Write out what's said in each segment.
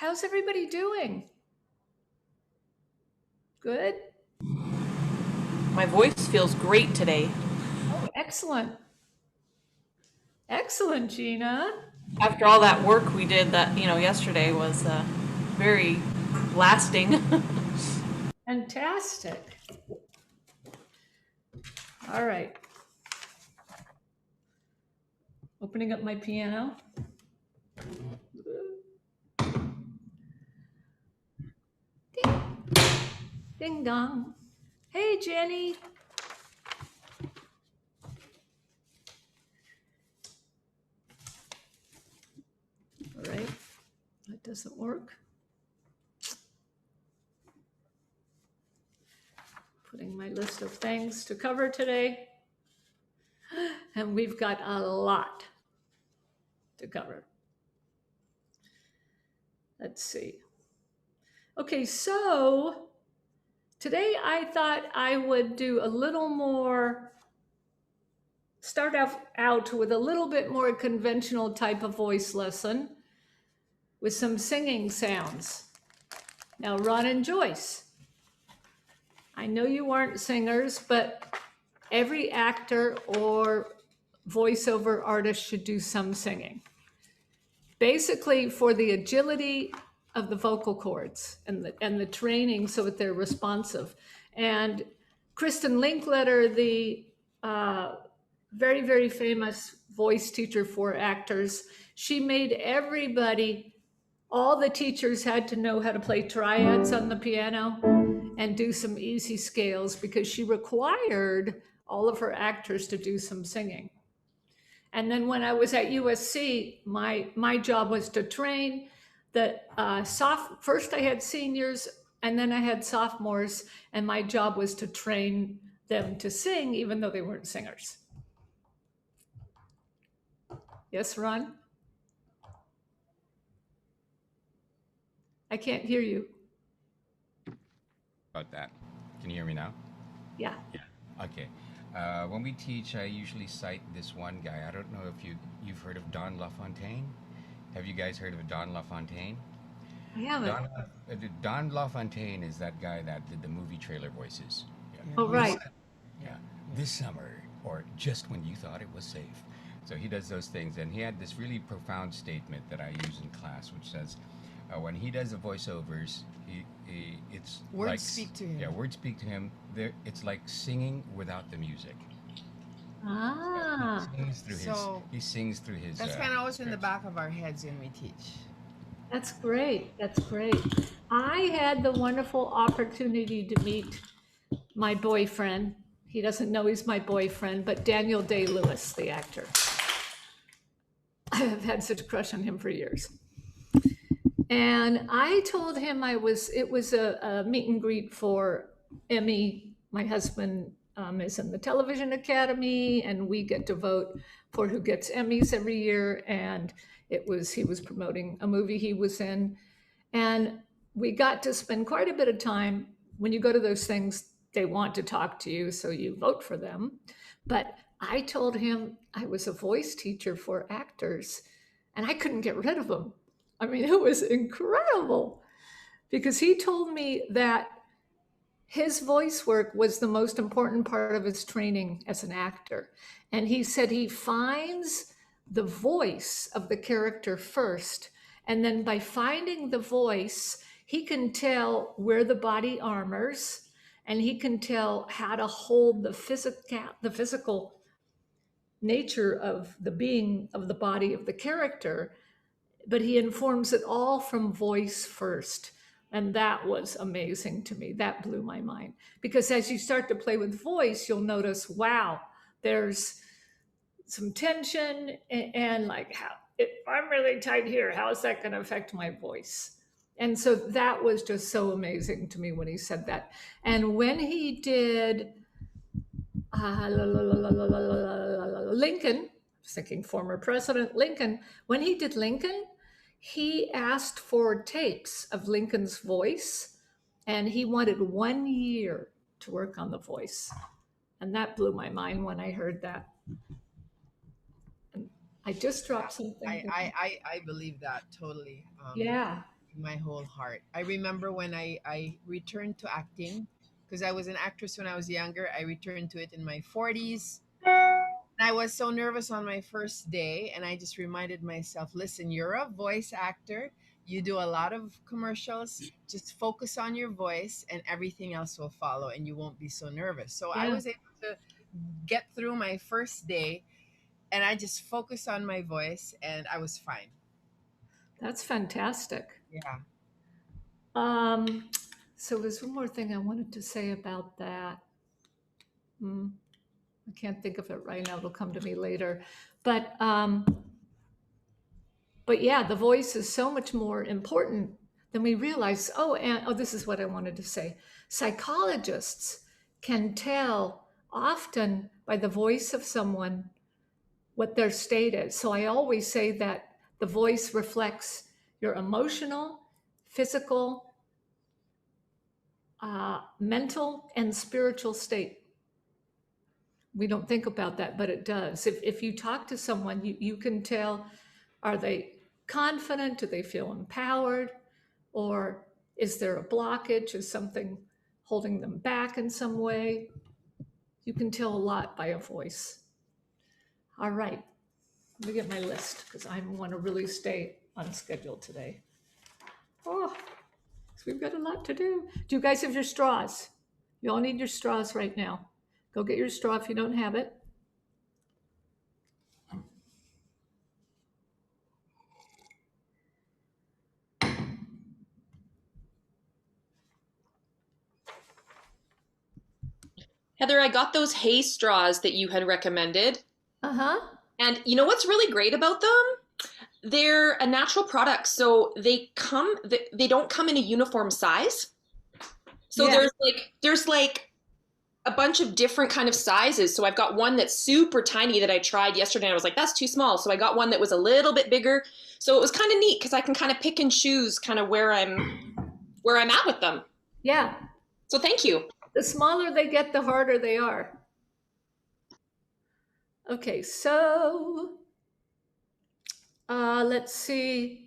How's everybody doing? Good? My voice feels great today. Oh, excellent. Excellent, Gina. After all that work we did yesterday was very lasting. Fantastic. All right. Opening up my piano. Ding, ding dong. Hey, Jenny. All right. That doesn't work. Putting my list of things to cover today. And we've got a lot to cover. Let's see. Okay, so today I thought I would do a little more, start out with a little bit more conventional type of voice lesson with some singing sounds. Now, Ron and Joyce, I know you aren't singers, but every actor or voiceover artist should do some singing. Basically, for the agility of the vocal cords and the training so that they're responsive. And Kristen Linkletter, the very, very famous voice teacher for actors, she made everybody, all the teachers had to know how to play triads on the piano and do some easy scales because she required all of her actors to do some singing. And then when I was at USC, my job was to train the first I had seniors and then I had sophomores, and my job was to train them to sing even though they weren't singers. Yes, Ron? I can't hear you. About that. Can you hear me now? Yeah. Okay. When we teach, I usually cite this one guy. I don't know if you've heard of Don LaFontaine. Have you guys heard of Don LaFontaine? I haven't. Don LaFontaine is that guy that did the movie trailer voices. Yeah. Oh, right. Yeah. This summer, or just when you thought it was safe. So he does those things, and he had this really profound statement that I use in class, which says, when he does the voiceovers, it's Words like speak to him. Yeah, words speak to him. It's like singing without the music. Ah, He sings through his. That's kind of always in the scripts. back of our heads when we teach. that's great. That's great. I had the wonderful opportunity to meet my boyfriend. He doesn't know he's my boyfriend, but Daniel Day-Lewis, the actor. I have had such a crush on him for years. And I told him it was a meet and greet for Emmy. My husband is in the Television Academy, and we get to vote for who gets Emmys every year. And he was promoting a movie he was in. And we got to spend quite a bit of time. When you go to those things, they want to talk to you, so you vote for them. But I told him I was a voice teacher for actors, and I couldn't get rid of him. I mean, it was incredible because he told me that his voice work was the most important part of his training as an actor. And he said he finds the voice of the character first. And then by finding the voice, he can tell where the body armors, and he can tell how to hold the physical nature of the being of the body of the character, but he informs it all from voice first. And that was amazing to me. That blew my mind. Because as you start to play with voice, you'll notice, wow, there's some tension and like, how if I'm really tight here, how is that going to affect my voice? And so that was just so amazing to me when he said that. And when he did Lincoln, I was thinking former President Lincoln, when he did Lincoln, he asked for tapes of Lincoln's voice, and he wanted 1 year to work on the voice. And that blew my mind when I heard that. And I just dropped something. I believe that totally. Yeah. my whole heart. I remember when I returned to acting because I was an actress when I was younger. I returned to it in my 40s. And I was so nervous on my first day, and I just reminded myself, listen, you're a voice actor. You do a lot of commercials. Just focus on your voice, and everything else will follow, and you won't be so nervous. So I Yeah, was able to get through my first day, and I just focused on my voice, and I was fine. that's fantastic. Yeah. Um, so there's one more thing I wanted to say about that. Hmm, I can't think of it right now. It'll come to me later. But um, but yeah, the voice is so much more important than we realize. Oh, and oh, this is what I wanted to say. Psychologists can tell often by the voice of someone what their state is. So I always say that the voice reflects your emotional, physical, mental, and spiritual state. We don't think about that, but it does. If you talk to someone, you can tell, are they confident? Do they feel empowered? Or is there a blockage? Is something holding them back in some way? You can tell a lot by a voice. All right, let me get my list because I want to really stay on schedule today. Oh, 'cause we've got a lot to do. Do you guys have your straws? You all need your straws right now. Go get your straw if you don't have it. Heather, I got those hay straws that you had recommended. Uh huh. And you know what's really great about them? They're a natural product, so they don't come in a uniform size. So Yeah. there's like a bunch of different kind of sizes. So I've got one that's super tiny that I tried yesterday and I was like, that's too small. So I got one that was a little bit bigger. So it was kind of neat because I can kind of pick and choose kind of where I'm at with them. Yeah. So thank you. The smaller they get, the harder they are. Okay, so let's see.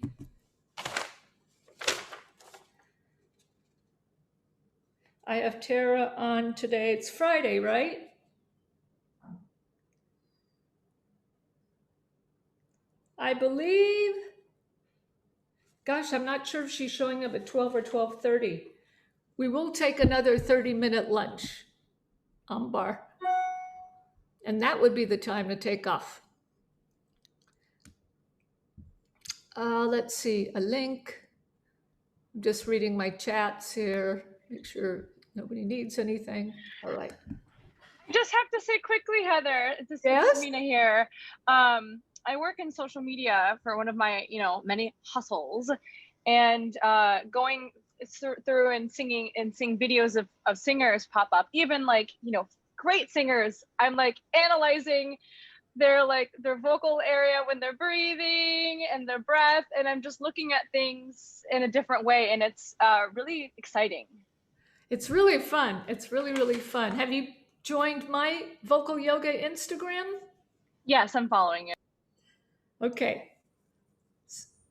I have Terra on today. It's Friday, right? I believe. Gosh, I'm not sure if she's showing up at 12 or 12:30. We will take another 30-minute lunch, Bar, and that would be the time to take off. Let's see, a link. I'm just reading my chats here. Make sure nobody needs anything. All right. Just have to say quickly, Heather, this is Yes? Serena here. I work in social media for one of my, many hustles, and going through and seeing videos of singers pop up, even like, great singers. I'm like analyzing their vocal area when they're breathing and their breath, and I'm just looking at things in a different way, and it's really exciting. It's really fun. It's really, really fun. Have you joined my vocal yoga Instagram? Yes, I'm following it. Okay.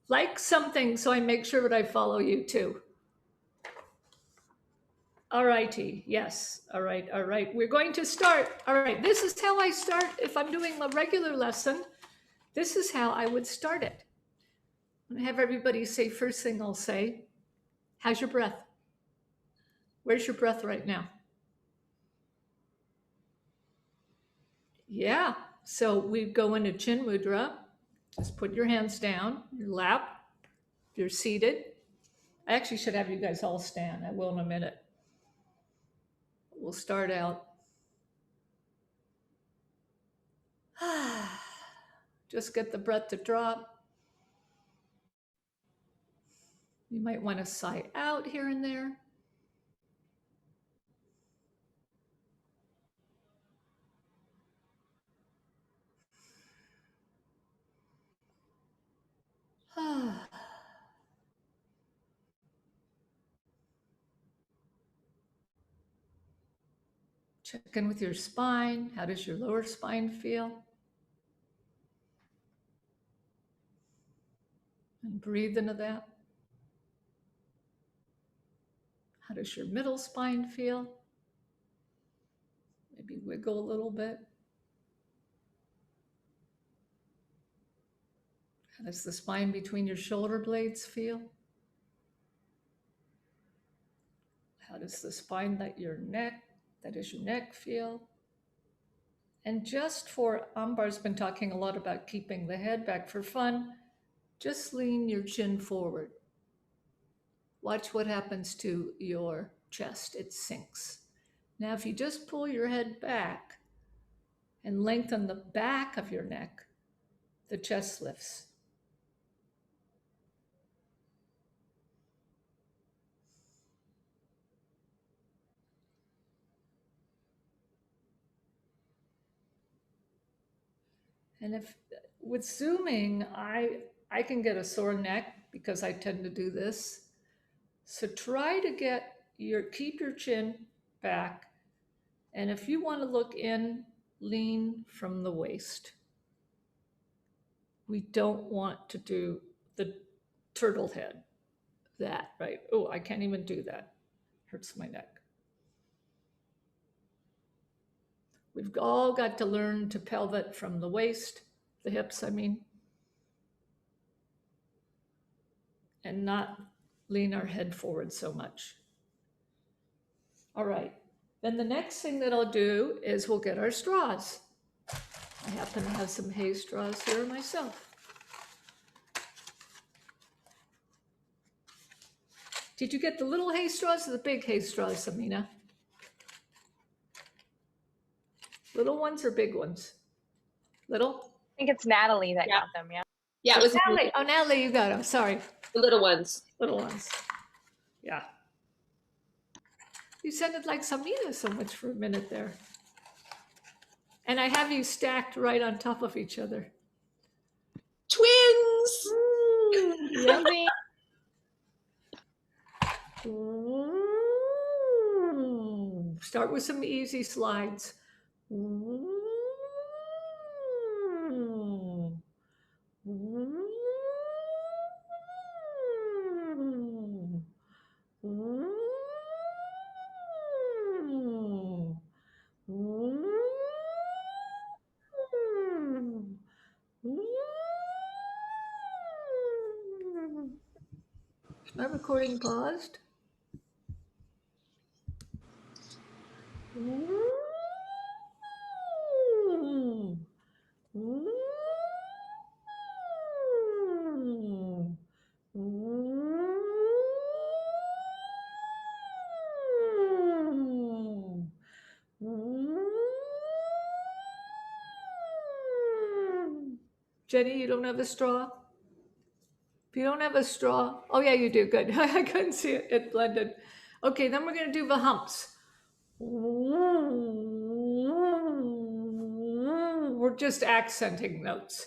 Like something so I make sure that I follow you too. All righty. Yes. All right. All right. We're going to start. All right. This is how I start. If I'm doing a regular lesson, this is how I would start it. I'm going to have everybody say, first thing I'll say, how's your breath? Where's your breath right now? Yeah. So we go into Chin Mudra. Just put your hands down, your lap. If you're seated. I actually should have you guys all stand. I will in a minute. We'll start out. Just get the breath to drop. You might want to sigh out here and there. Check in with your spine. How does your lower spine feel? And breathe into that. How does your middle spine feel? Maybe wiggle a little bit. How does the spine between your shoulder blades feel? How does the spine that is your neck feel? And just for, Ambar's been talking a lot about keeping the head back for fun, just lean your chin forward. Watch what happens to your chest, it sinks. Now, if you just pull your head back and lengthen the back of your neck, the chest lifts. And if with zooming, I can get a sore neck because I tend to do this. So try to keep your chin back. And if you want to look in, lean from the waist. We don't want to do the turtle head, right? Oh, I can't even do that. Hurts my neck. We've all got to learn to pelvet from the waist, the hips, I mean, and not lean our head forward so much. All right, then the next thing that I'll do is we'll get our straws. I happen to have some hay straws here myself. Did you get the little hay straws or the big hay straws, Amina? Little ones or big ones? Little? I think it's Natalie that Yeah. got them. Yeah. Yeah, it was Natalie. Oh, Natalie, you got them. Sorry. the little ones. Little ones. Yeah. You sounded like Samina so much for a minute there. And I have you stacked right on top of each other. Twins! Lindsay, Start with some easy slides. Is my recording paused? Jenny, you don't have a straw? If you don't have a straw, oh yeah, you do, good. I couldn't see it, it blended. Okay, then we're gonna do the humps. We're just accenting notes.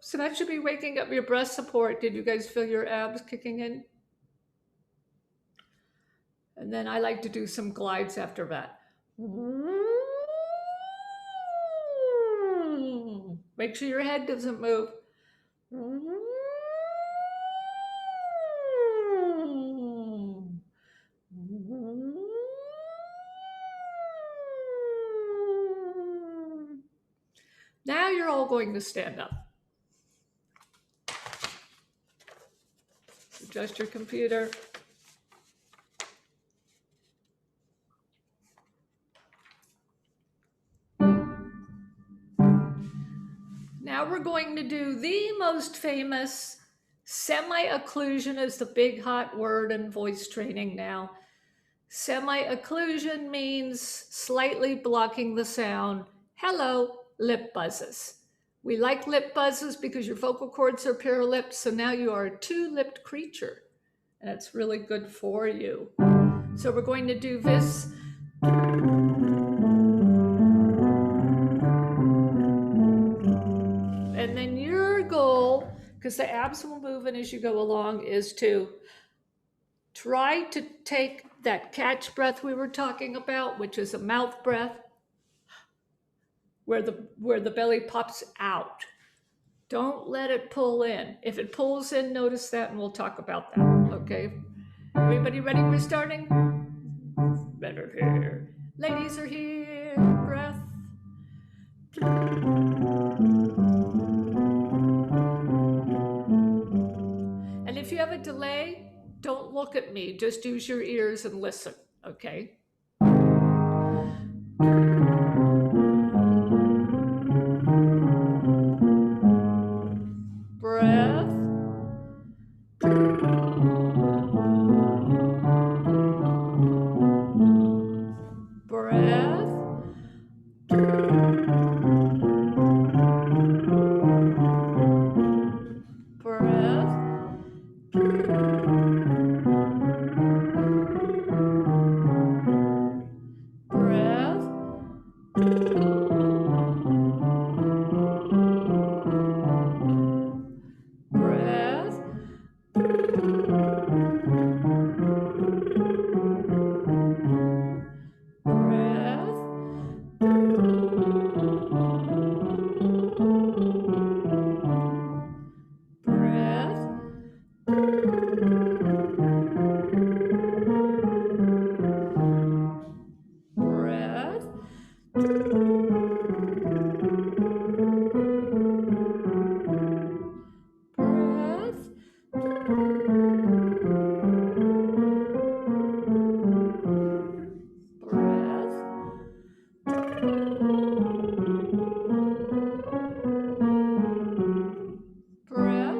So that should be waking up your breast support. Did you guys feel your abs kicking in? And then I like to do some glides after that. Make sure your head doesn't move. Now you're all going to stand up. Adjust your computer. Now we're going to do the most famous semi-occlusion is the big hot word in voice training now. Semi-occlusion means slightly blocking the sound. Hello, lip buzzes. We like lip buzzes because your vocal cords are paralipped, so now you are a two-lipped creature. and it's really good for you. So we're going to do this. And then your goal, because the abs will move in as you go along, is to try to take that catch breath we were talking about, which is a mouth breath, where the belly pops out. Don't let it pull in. If it pulls in, notice that, and we'll talk about that. Okay? Everybody ready? We're starting. Better here. Ladies are here. Breath. And if you have a delay, don't look at me. Just use your ears and listen. Okay? Breath. Breath. Breath. Breath. Breath. Breath. Breath. Breath. Breath. Breath. Breath. Breath.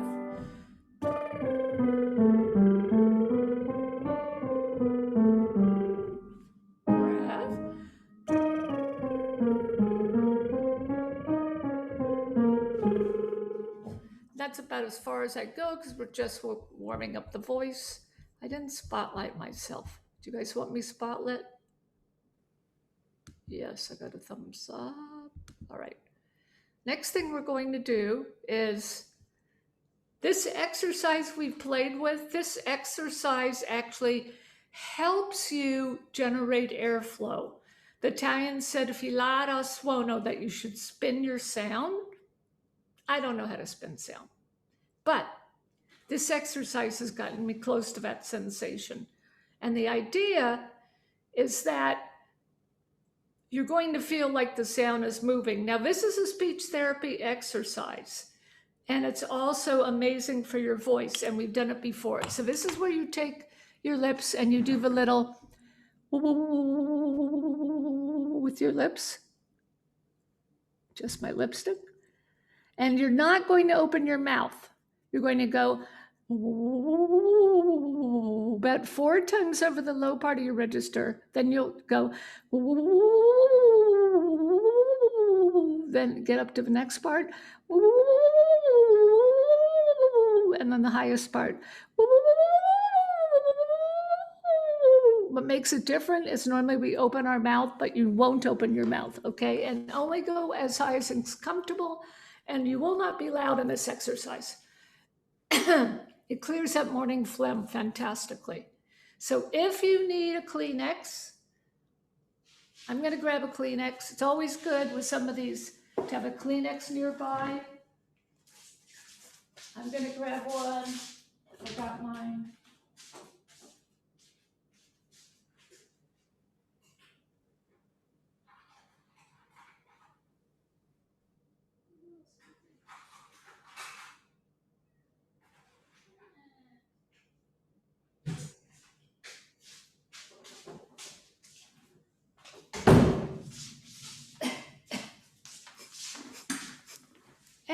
That's about as far as I go because we're just warming up the voice. I didn't spotlight myself. Do you guys want me spotlit? Yes, I got a thumbs up. All right. Next thing we're going to do is this exercise we've played with. This exercise actually helps you generate airflow. The Italians said filare suono, that you should spin your sound. I don't know how to spin sound, but this exercise has gotten me close to that sensation. And the idea is that you're going to feel like the sound is moving. Now, this is a speech therapy exercise, and it's also amazing for your voice, and we've done it before. So this is where you take your lips and you do the little with your lips, just my lipstick. And you're not going to open your mouth. You're going to go about 4 times over the low part of your register. Then you'll go, then get up to the next part, and then the highest part. What makes it different is normally we open our mouth, but you won't open your mouth, okay? And only go as high as it's comfortable, and you will not be loud in this exercise. It clears up morning phlegm fantastically. So if you need a Kleenex, I'm going to grab a Kleenex. It's always good with some of these to have a Kleenex nearby. I'm going to grab one. I forgot mine.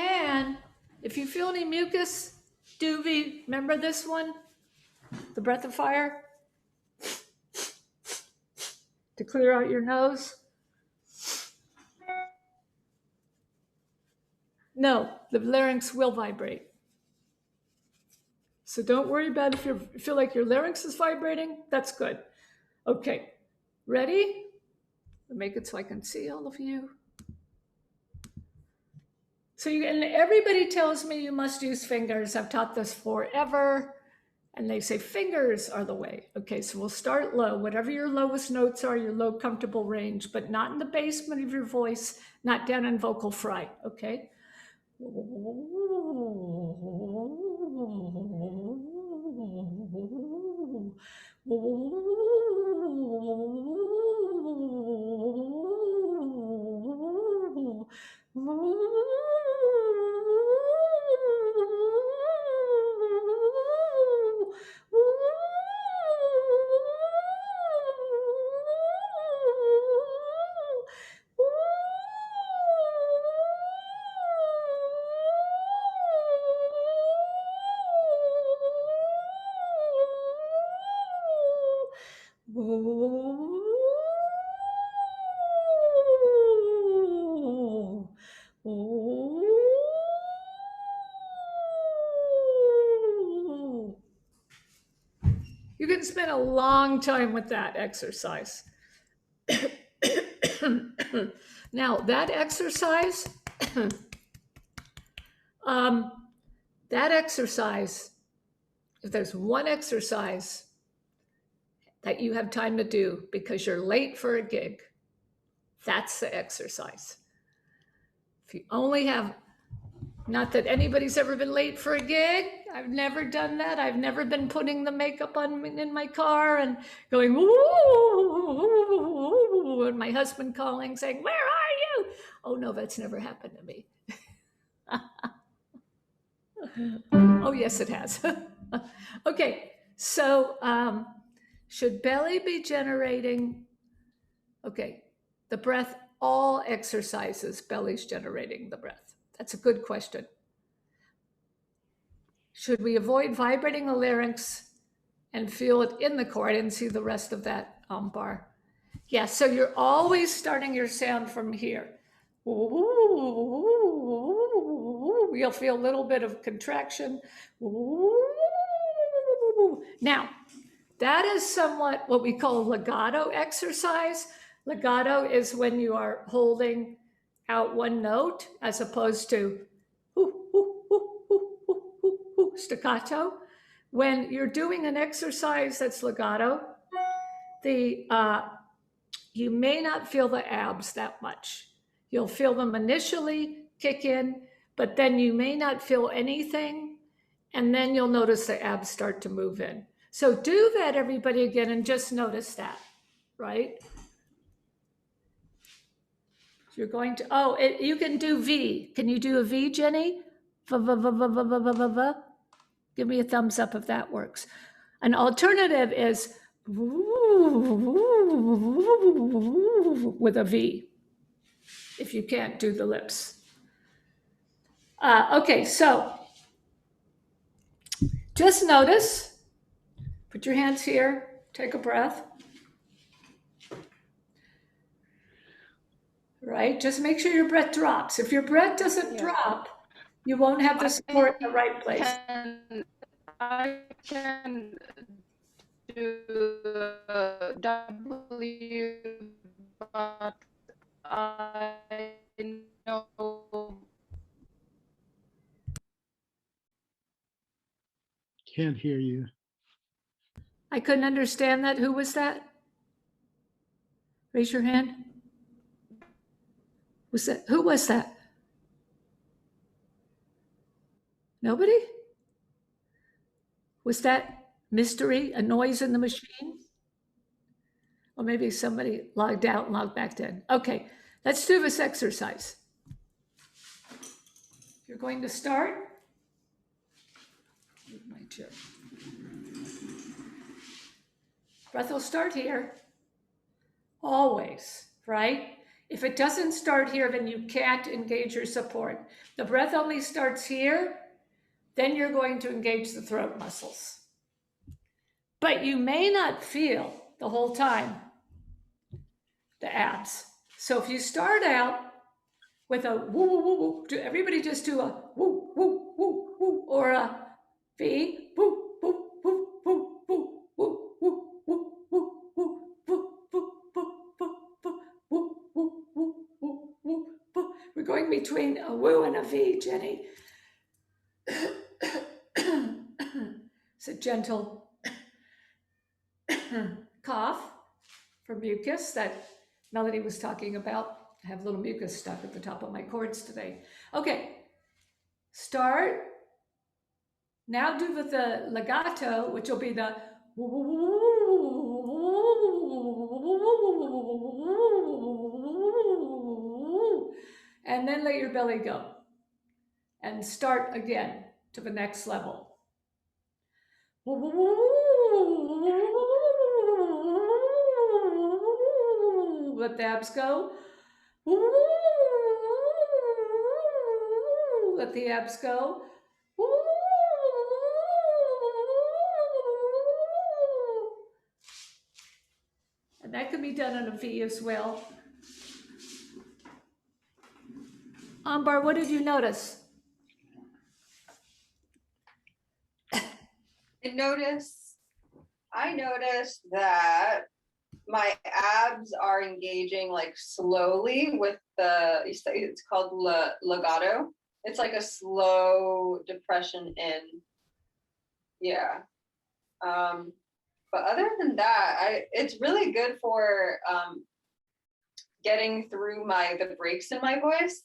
And if you feel any mucus, Doobie, remember this one? The breath of fire? To clear out your nose? No, the larynx will vibrate. So don't worry about if you feel like your larynx is vibrating. That's good. Okay, ready? Make it so I can see all of you. So and everybody tells me you must use fingers. I've taught this forever. And they say fingers are the way. Okay, so we'll start low. Whatever your lowest notes are, your low comfortable range, but not in the basement of your voice, not down in vocal fry. Okay. You can spend a long time with that exercise. Now, that exercise, if there's one exercise that you have time to do because you're late for a gig, that's the exercise. If you only have, not that anybody's ever been late for a gig. I've never done that. I've never been putting the makeup on in my car and going, ooh, and my husband calling saying, where are you? Oh no, that's never happened to me. Oh yes, it has. Okay, so should belly be generating? Okay, the breath, all exercises, belly's generating the breath. That's a good question. Should we avoid vibrating the larynx and feel it in the core? I didn't see the rest of that bar. Yeah, so you're always starting your sound from here. You'll feel a little bit of contraction. Now, that is somewhat what we call legato exercise. Legato is when you are holding out one note as opposed to staccato. When you're doing an exercise that's legato, you may not feel the abs that much. You'll feel them initially kick in, but then you may not feel anything, and then you'll notice the abs start to move in. So do that, everybody, again, and just notice that, right? You're going to, you can do V. Can you do a V, Jenny? Give me a thumbs up if that works. An alternative is with a V, if you can't do the lips. Okay, so just notice, put your hands here, take a breath. Right, just make sure your breath drops. If your breath doesn't drop, you won't have the support in the right place. I can do W, but I know. Can't hear you. I couldn't understand that. Who was that? Raise your hand. Who was that? Nobody? Was that mystery, a noise in the machine? Or maybe somebody logged out and logged back in. Okay, let's do this exercise. You're going to start. Move my chair. Breath will start here. Always, right? If it doesn't start here, then you can't engage your support. The breath only starts here, then you're going to engage the throat muscles. But you may not feel the whole time the abs. So if you start out with a woo, woo, woo, woo, everybody just do a woo, woo, woo, woo, or a V, woo, between a woo and a V, Jenny. It's a gentle cough for mucus that Melody was talking about. I have a little mucus stuck at the top of my cords today. Okay, start. Now do with the legato, which will be the and then let your belly go and start again to the next level. Let the abs go. Let the abs go. And that can be done on a V as well. Ambar, what did you notice? I noticed that my abs are engaging like slowly with the, it's called legato. It's like a slow depression in. Yeah. But other than that, it's really good for getting through the breaks in my voice.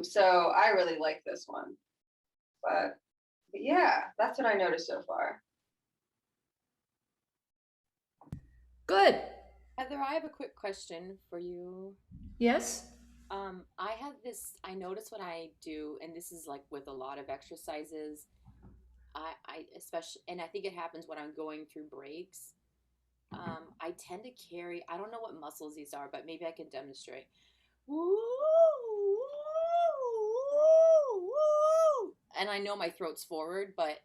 So I really like this one. But yeah, that's what I noticed so far. Good. Heather, I have a quick question for you. Yes? I notice what I do, and this is like with a lot of exercises. I especially, and I think it happens when I'm going through breaks. I tend to carry, I don't know what muscles these are, but maybe I can demonstrate. Woo, woo, woo. And I know my throat's forward, but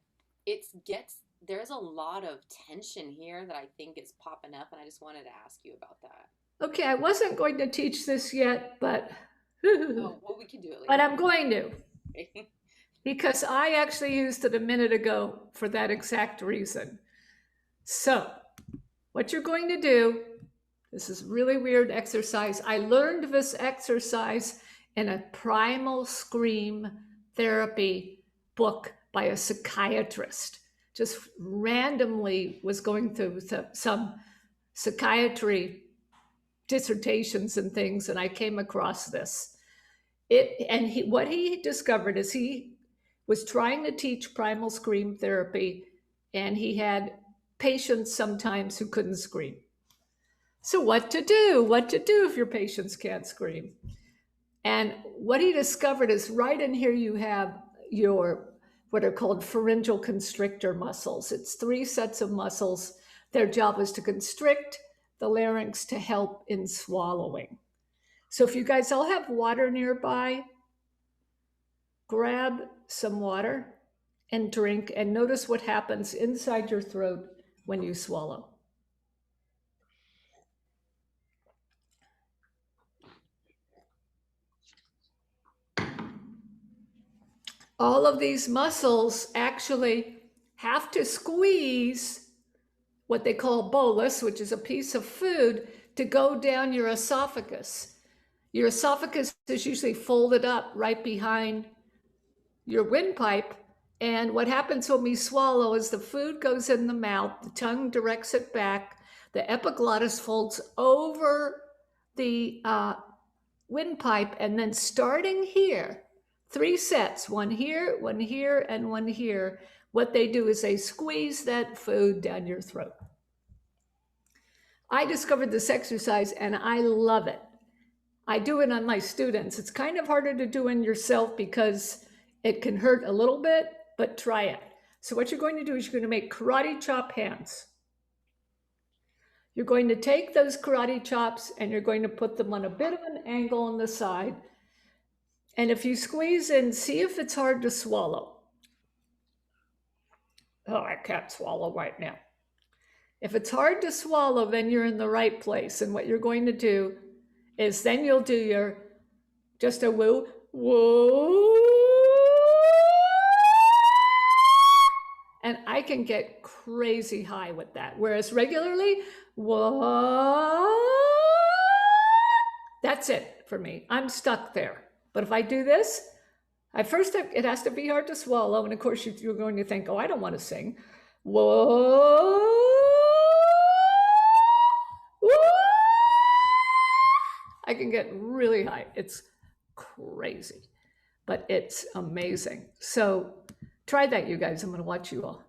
there's a lot of tension here that I think is popping up, and I just wanted to ask you about that. Okay, I wasn't going to teach this yet, but Oh, well, we can do it later. but I'm going to. Because I actually used it a minute ago for that exact reason. So, what you're going to do, this is really weird exercise. I learned this exercise in a primal scream therapy book by a psychiatrist. Just randomly was going through some psychiatry dissertations and things, and I came across this. What he discovered is he was trying to teach primal scream therapy, and he had patients sometimes who couldn't scream. So what to do if your patients can't scream? And what he discovered is right in here you have your what are called pharyngeal constrictor muscles. It's 3 sets of muscles. Their job is to constrict the larynx to help in swallowing. So if you guys all have water nearby, grab some water and drink and notice what happens inside your throat when you swallow. All of these muscles actually have to squeeze what they call bolus, which is a piece of food, to go down your esophagus. Your esophagus is usually folded up right behind your windpipe. And what happens when we swallow is the food goes in the mouth, the tongue directs it back, the epiglottis folds over the windpipe, and then starting here, 3 sets, one here, and one here. What they do is they squeeze that food down your throat. I discovered this exercise and I love it. I do it on my students. It's kind of harder to do on yourself because it can hurt a little bit, but try it. So what you're going to do is you're going to make karate chop hands. You're going to take those karate chops and you're going to put them on a bit of an angle on the side. And if you squeeze in, see if it's hard to swallow. Oh, I can't swallow right now. If it's hard to swallow, then you're in the right place. And what you're going to do is then you'll do your, just a woo, woo. And I can get crazy high with that. Whereas regularly, whoa, that's it for me. I'm stuck there. But if I do this, at first it has to be hard to swallow. And of course, you're going to think, oh, I don't want to sing. Whoa. Whoa. I can get really high. It's crazy, but it's amazing. So try that, you guys. I'm going to watch you all.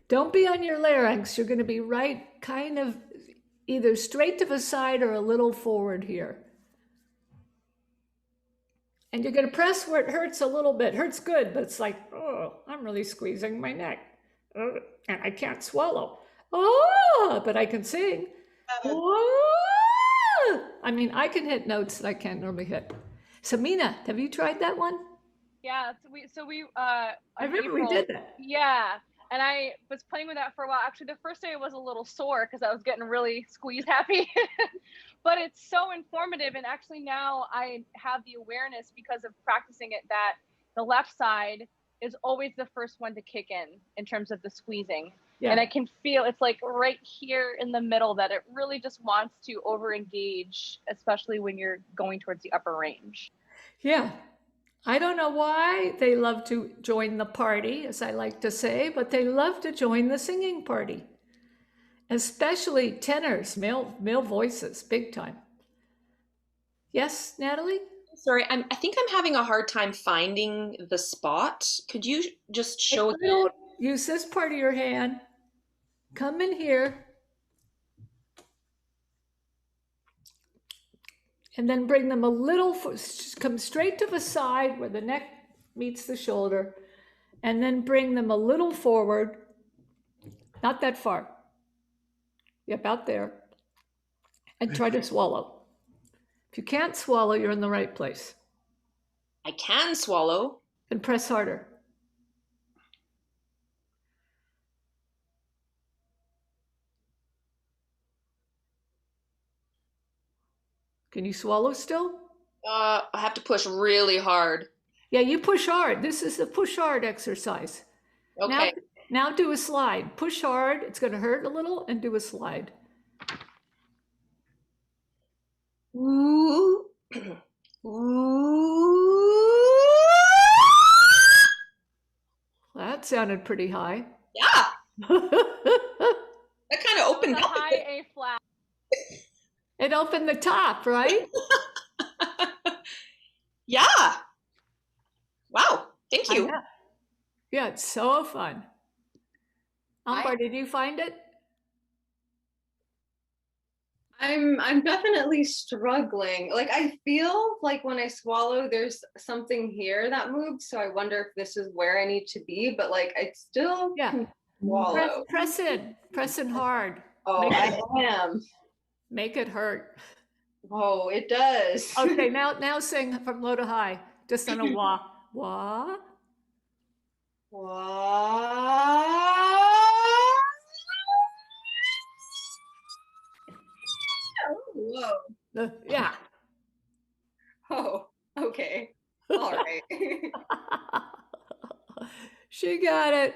Don't be on your larynx. You're going to be right kind of either straight to the side or a little forward here. And you're going to press where it hurts a little bit. Hurts good, but it's like, oh, I'm really squeezing my neck. And I can't swallow. Oh, but I can sing. Oh! I mean, I can hit notes that I can't normally hit. Samina, have you tried that one? Yeah, we I remember we did that. Yeah, and I was playing with that for a while. Actually, the first day I was a little sore because I was getting really squeeze happy. But it's so informative, and actually now I have the awareness because of practicing it that the left side is always the first one to kick in terms of the squeezing. Yeah. And I can feel it's like right here in the middle that it really just wants to over engage, especially when you're going towards the upper range. Yeah. I don't know why they love to join the party, as I like to say, but they love to join the singing party. Especially tenors, male voices, big time. Yes, Natalie? Sorry, I think I'm having a hard time finding the spot. Could you just show it? Use this part of your hand. Come in here. And then bring them a little, come straight to the side where the neck meets the shoulder. And then bring them a little forward. Not that far. About there. And try to swallow. If you can't swallow, you're in the right place. I can swallow. And press harder. Can you swallow still? I have to push really hard. Yeah, you push hard. This is the push hard exercise. Okay. Now do a slide. Push hard. It's going to hurt a little, and do a slide. Ooh. Ooh. That sounded pretty high. Yeah. That kind of opened up. High A flat. It opened the top, right? Yeah. Wow. Thank you. Yeah, it's so fun. Ambar, did you find it? I'm definitely struggling. Like I feel like when I swallow, there's something here that moves. So I wonder if this is where I need to be, but like I still can swallow. Press in hard. Oh, I am. Make it hurt. Oh, it does. Okay, now sing from low to high. Just on a wah. Wah. Wah. Whoa. Yeah. Oh, okay. All right. She got it.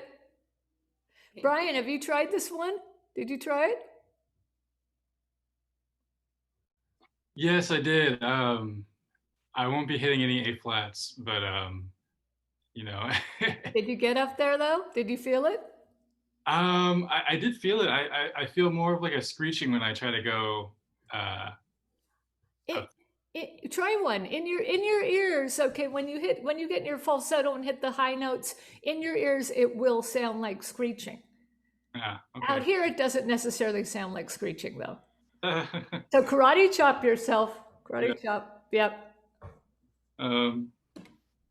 Brian, have you tried this one? Did you try it? Yes, I did. I won't be hitting any A flats, but you know. Did you get up there though? Did you feel it? I did feel it. I feel more of like a screeching when I try to go. Try one in your ears. Okay, when you get in your falsetto and hit the high notes in your ears, it will sound like screeching. Yeah. Okay. Out here, it doesn't necessarily sound like screeching though. So karate chop yourself. Karate chop. Yep.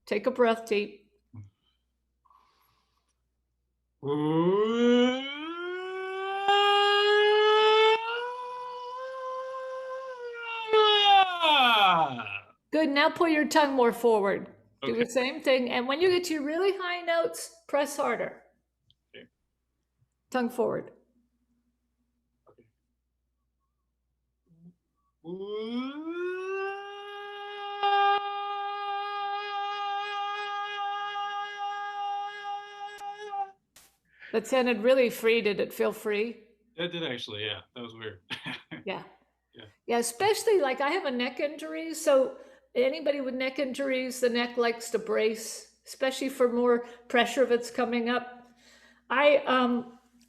Take a breath deep. Good. Now pull your tongue more forward. Do the same thing. And when you get to really high notes, press harder. Okay. Tongue forward. Okay. That sounded really free. Did it feel free? That did actually, yeah. That was weird. Yeah. Yeah, especially like I have a neck injury. So anybody with neck injuries, the neck likes to brace, especially for more pressure that's coming up. I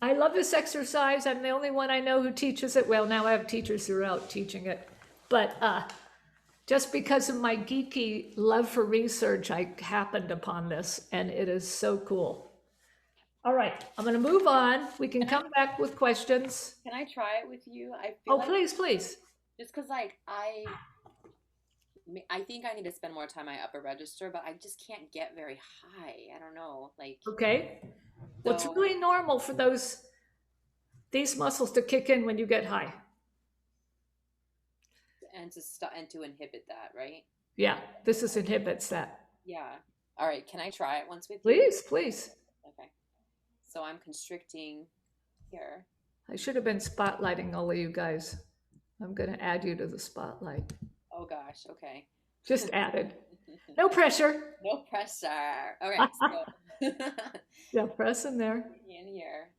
love this exercise. I'm the only one I know who teaches it. Well, now I have teachers who are out teaching it. But just because of my geeky love for research, I happened upon this, and it is so cool. All right, I'm going to move on. We can come back with questions. Can I try it with you? I Oh, feel like please, please. just because like I think I need to spend more time on my upper register, but I just can't get very high. I don't know, like. Okay. Well, it's So, really normal for these muscles to kick in when you get high. and to and to inhibit that, right? Yeah, this inhibits that. Yeah. All right. Can I try it once with you? Please, please. Okay. So I'm constricting here. I should have been spotlighting all of you guys. I'm going to add you to the spotlight. Oh gosh. Okay. Just added. No pressure. No pressure. All right. So Yeah, press in there. in here.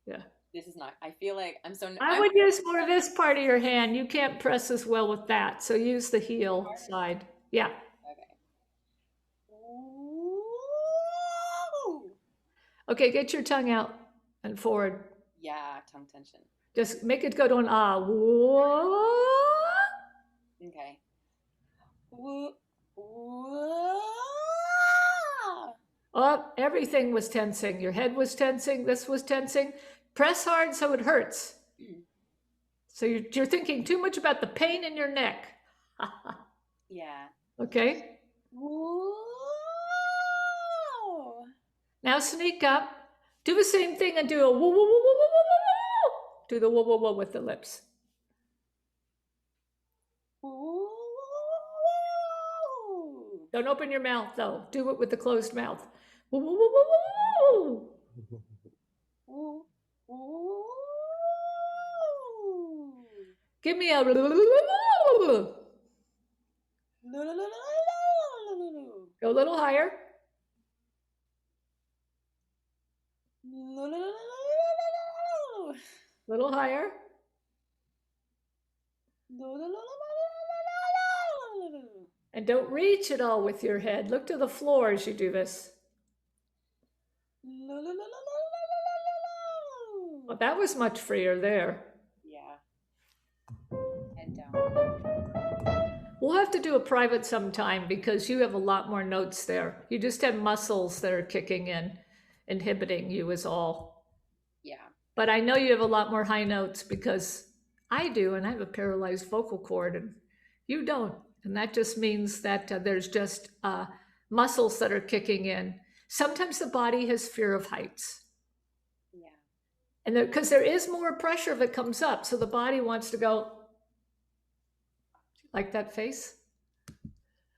Yeah. This is not. I feel like I'm so. I would use more of this part of your hand. You can't press as well with that. So use the heel side. Yeah. Okay. Ooh. Okay, get your tongue out and forward. Yeah, tongue tension. Just make it go to an ah. Whoa. Okay. Woo. Woo. Oh, everything was tensing. Your head was tensing. This was tensing. Press hard so it hurts. So you're thinking too much about the pain in your neck. Yeah. Okay. Woo. Now sneak up. Do the same thing and do a woo woo woo woo woo woo woo woo. Do the woo woo woo with the lips. Woo. Don't open your mouth though. Do it with the closed mouth. Woo woo woo woo woo woo. Woo. Woo. Give me a. Go a little higher. Little higher. And don't reach at all with your head. Look to the floor as you do this. Well, that was much freer there. Yeah. Head down. We'll have to do a private sometime because you have a lot more notes there. You just have muscles that are kicking in, inhibiting you is all. Yeah. But I know you have a lot more high notes because I do, and I have a paralyzed vocal cord, and you don't. And that just means that there's just muscles that are kicking in. Sometimes the body has fear of heights. Yeah. And because there is more pressure that comes up, so the body wants to go like that face.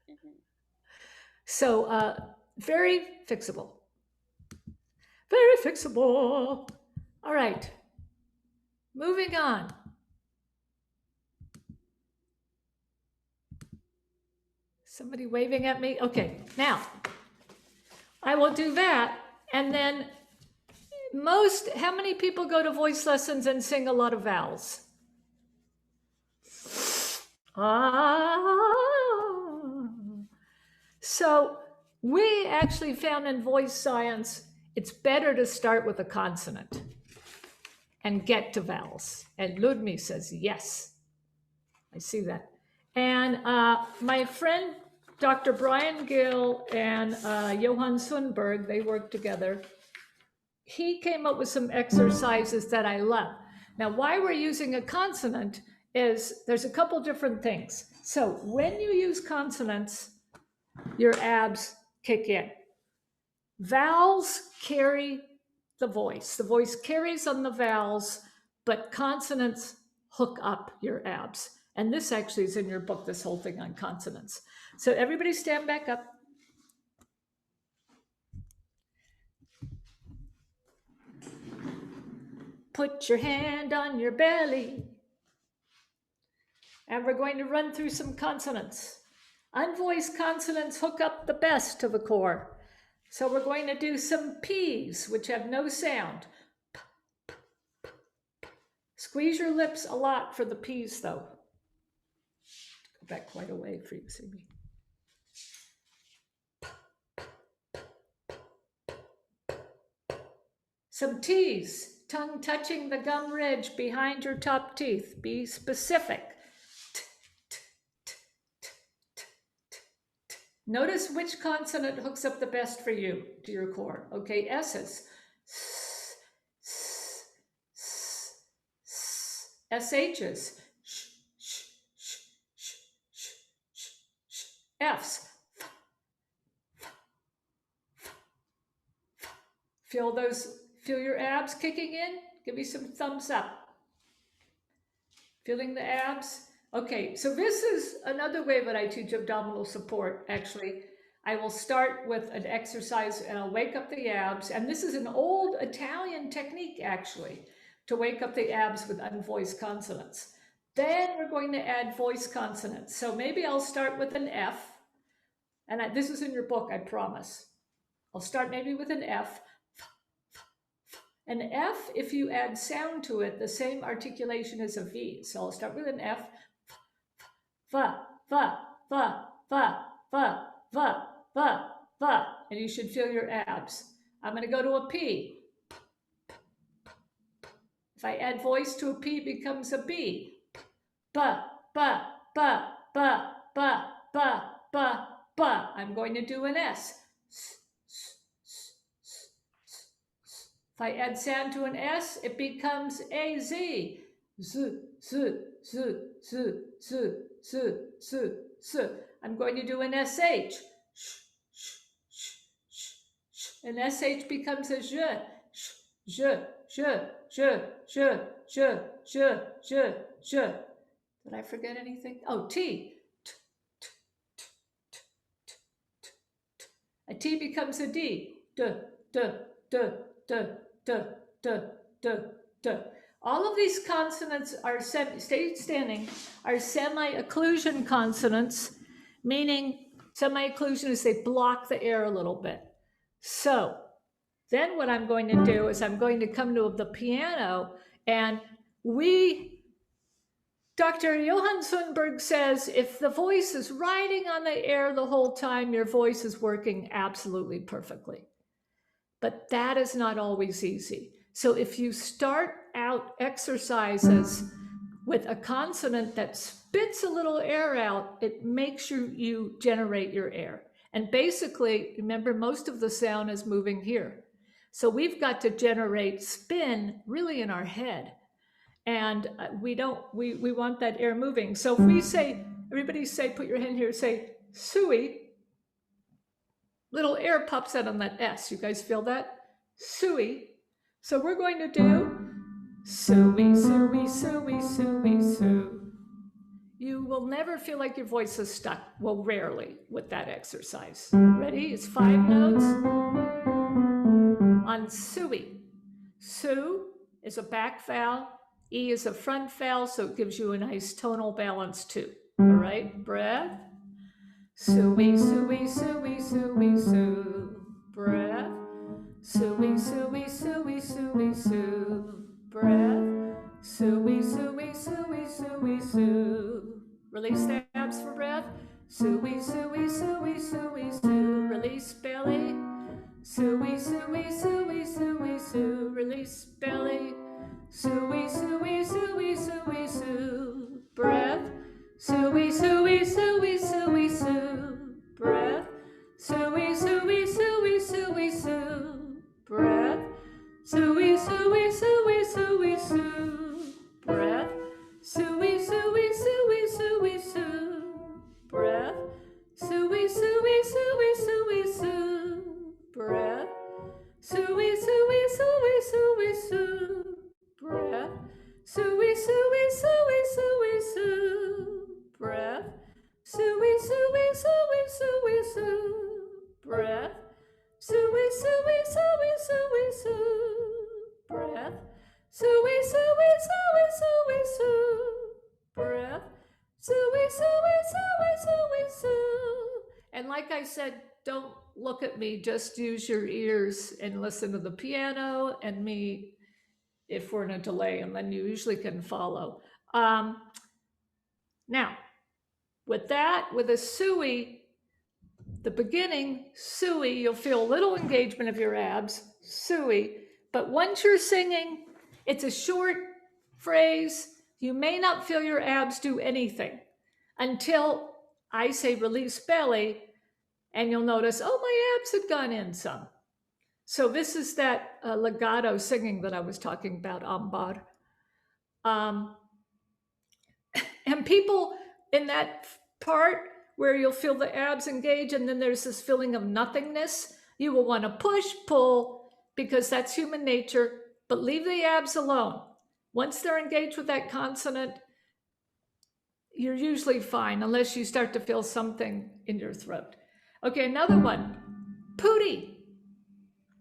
Mm-hmm. So very fixable. Very fixable. All right. Moving on. Somebody waving at me? Okay, now I will do that. And then how many people go to voice lessons and sing a lot of vowels? So we actually found in voice science, it's better to start with a consonant and get to vowels. And Ludmi says, yes, I see that. And my friend, Dr. Brian Gill and Johann Sundberg, they work together. He came up with some exercises that I love. Now, why we're using a consonant is there's a couple different things. So when you use consonants, your abs kick in. Vowels carry the voice. The voice carries on the vowels, but consonants hook up your abs. And this actually is in your book, this whole thing on consonants. So everybody stand back up. Put your hand on your belly. And we're going to run through some consonants. Unvoiced consonants hook up the best to the core. So we're going to do some P's, which have no sound. P, p, p, p. Squeeze your lips a lot for the P's, though. back quite a way for you to see me. Some T's, tongue touching the gum ridge behind your top teeth. Be specific. Notice which consonant hooks up the best for you to your core. Okay, S's. SH's. F's. Feel your abs kicking in? Give me some thumbs up. Feeling the abs? Okay, so this is another way that I teach abdominal support, actually. I will start with an exercise and I'll wake up the abs. And this is an old Italian technique, actually, to wake up the abs with unvoiced consonants. Then we're going to add voice consonants. So maybe I'll start with an F. And this is in your book, I promise. I'll start maybe with an F. An F, if you add sound to it, the same articulation as a V. So I'll start with an F. Va, va, va, va, va, va, va, va. And you should feel your abs. I'm going to go to a P. If I add voice to a P, it becomes a B. Ba, ba, ba, ba, ba, ba, ba, ba. I'm going to do an S. If I add sound to an S, it becomes a Z. Z, z, z, z, z, z, z, z. I'm going to do an SH. An SH becomes a J. Je, je, je, je, je, je, je, je. Did I forget anything? Oh, T. A T becomes a D. D, d, d, d, d, d, d, d. All of these consonants are stay standing, are semi-occlusion consonants, meaning semi-occlusion is they block the air a little bit. So then what I'm going to do is I'm going to come to the piano, and Dr. Johann Sundberg says if the voice is riding on the air the whole time, your voice is working absolutely perfectly. But that is not always easy. So if you start out exercises with a consonant that spits a little air out, it makes you generate your air. And basically, remember, most of the sound is moving here. So we've got to generate spin really in our head. And we want that air moving. So if we say, everybody say, put your hand here, say, sui, little air pops out on that S. You guys feel that? Sui. So we're going to do sui, sui, sui, sui, sui. You will never feel like your voice is stuck. Well, rarely with that exercise. Ready? It's 5 notes on sui. Su is a back vowel. E is a front vowel, so it gives you a nice tonal balance too. All right, breath. Sui, sui, sui, sui, su. Breath. Sui, sui, sui, sui, su. Breath. Sui, sui, sui, sui, su. Release the abs for breath. Sui, sui, sui, sui, su. Release belly. Sui, sui, sui, sui, su. Release belly. Sui, sui, sui, sui, su. Breath. Sui, sui, sui, sui, su. Breath. Sui, sui, sui, sui, su. Breath. Sui, sui, sui, sui, su. Breath. Sui, sui, sui, sui, su. Breath. Sui, sui, sui, sui, su. Breath. Sui, sui, sui, sui, su. Breath. Sui, sui, sui, sui, su. Breath. Sui, sui, sui, sui, su. Breath. Sui, sui, sui, sui, su. Breath. Sui, sui, sui, sui, su. Breath. Sui, sui, sui, sui, su. And like I said, don't look at me, just use your ears and listen to the piano and me if we're in a delay, and then you usually can follow. Now, With that, with a sui, the beginning, sui, you'll feel a little engagement of your abs, sui. But once you're singing, it's a short phrase. You may not feel your abs do anything until I say release belly, and you'll notice, oh, my abs have gone in some. So this is that legato singing that I was talking about, ambar. And people in that part where you'll feel the abs engage and then there's this feeling of nothingness, you will want to push, pull, because that's human nature, but leave the abs alone. Once they're engaged with that consonant, you're usually fine unless you start to feel something in your throat. Okay, another one, pooty.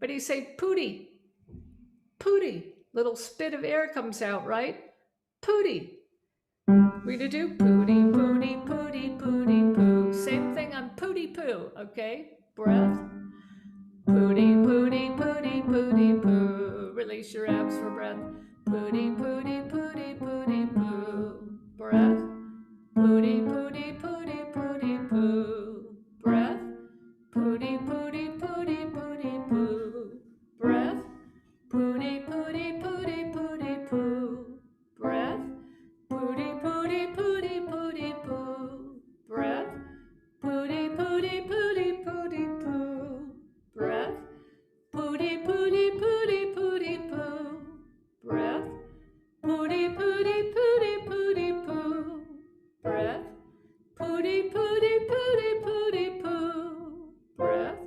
But do you say pooty? Pooty. Little spit of air comes out, right? Pooty. We're gonna do pooty, pooty, pooty, pooty, poo. Same thing on pooty poo, okay? Breath. Pooty, pooty, pooty, pooty, poo. Release your abs for breath. Pooty, pooty, pooty, pooty, poo. Breath. Pooty, pooty, pooty, pooty, poo. Breath. Pooty, pooty, pooty, pooty, poo. Breath. Pooty, pooty, pooty, pooty, poo. Breath. Pooty, pooty, pooty, pooty, poo. Breath. Pooty, pooty, pooty, pooty, poo. Breath. Pooty, pooty, pooty, pooty, poo. Breath. Pooty, pooty, pooty, pooty, poo. Breath. Pooty, pooty, pooty, pooty, poo. Breath.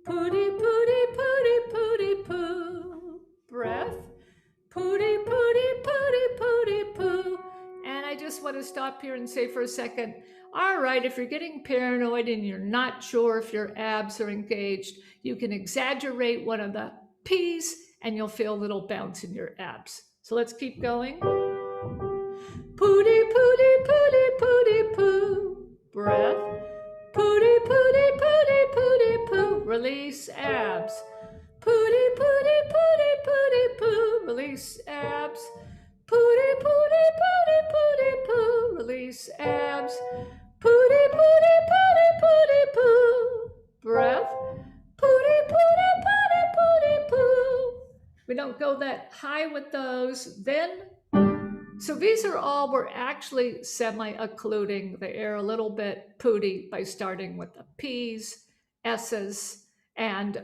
Pooty, pooty, pooty, pooty, poo. Breath. Pooty, pooty, pooty, pooty, poo. And I just want to stop here and say for a second, all right, if you're getting paranoid and you're not sure if your abs are engaged, you can exaggerate one of the P's and you'll feel a little bounce in your abs. So let's keep going. Pooty, pooty, pooty, pooty, poo. Breath. Pooty, pooty, pooty, pooty, poo. Release abs. Pooty, pooty, pooty, pooty, poo. Release abs. Pooty, pooty, pooty, pooty, poo. Release abs. Pooty, pooty, pooty, pooty, poo. Breath. Pooty, pooty, pooty, pooty, poo. We don't go that high with those. Then, so these are all, we're actually semi-occluding the air a little bit, pooty, by starting with the P's, S's, and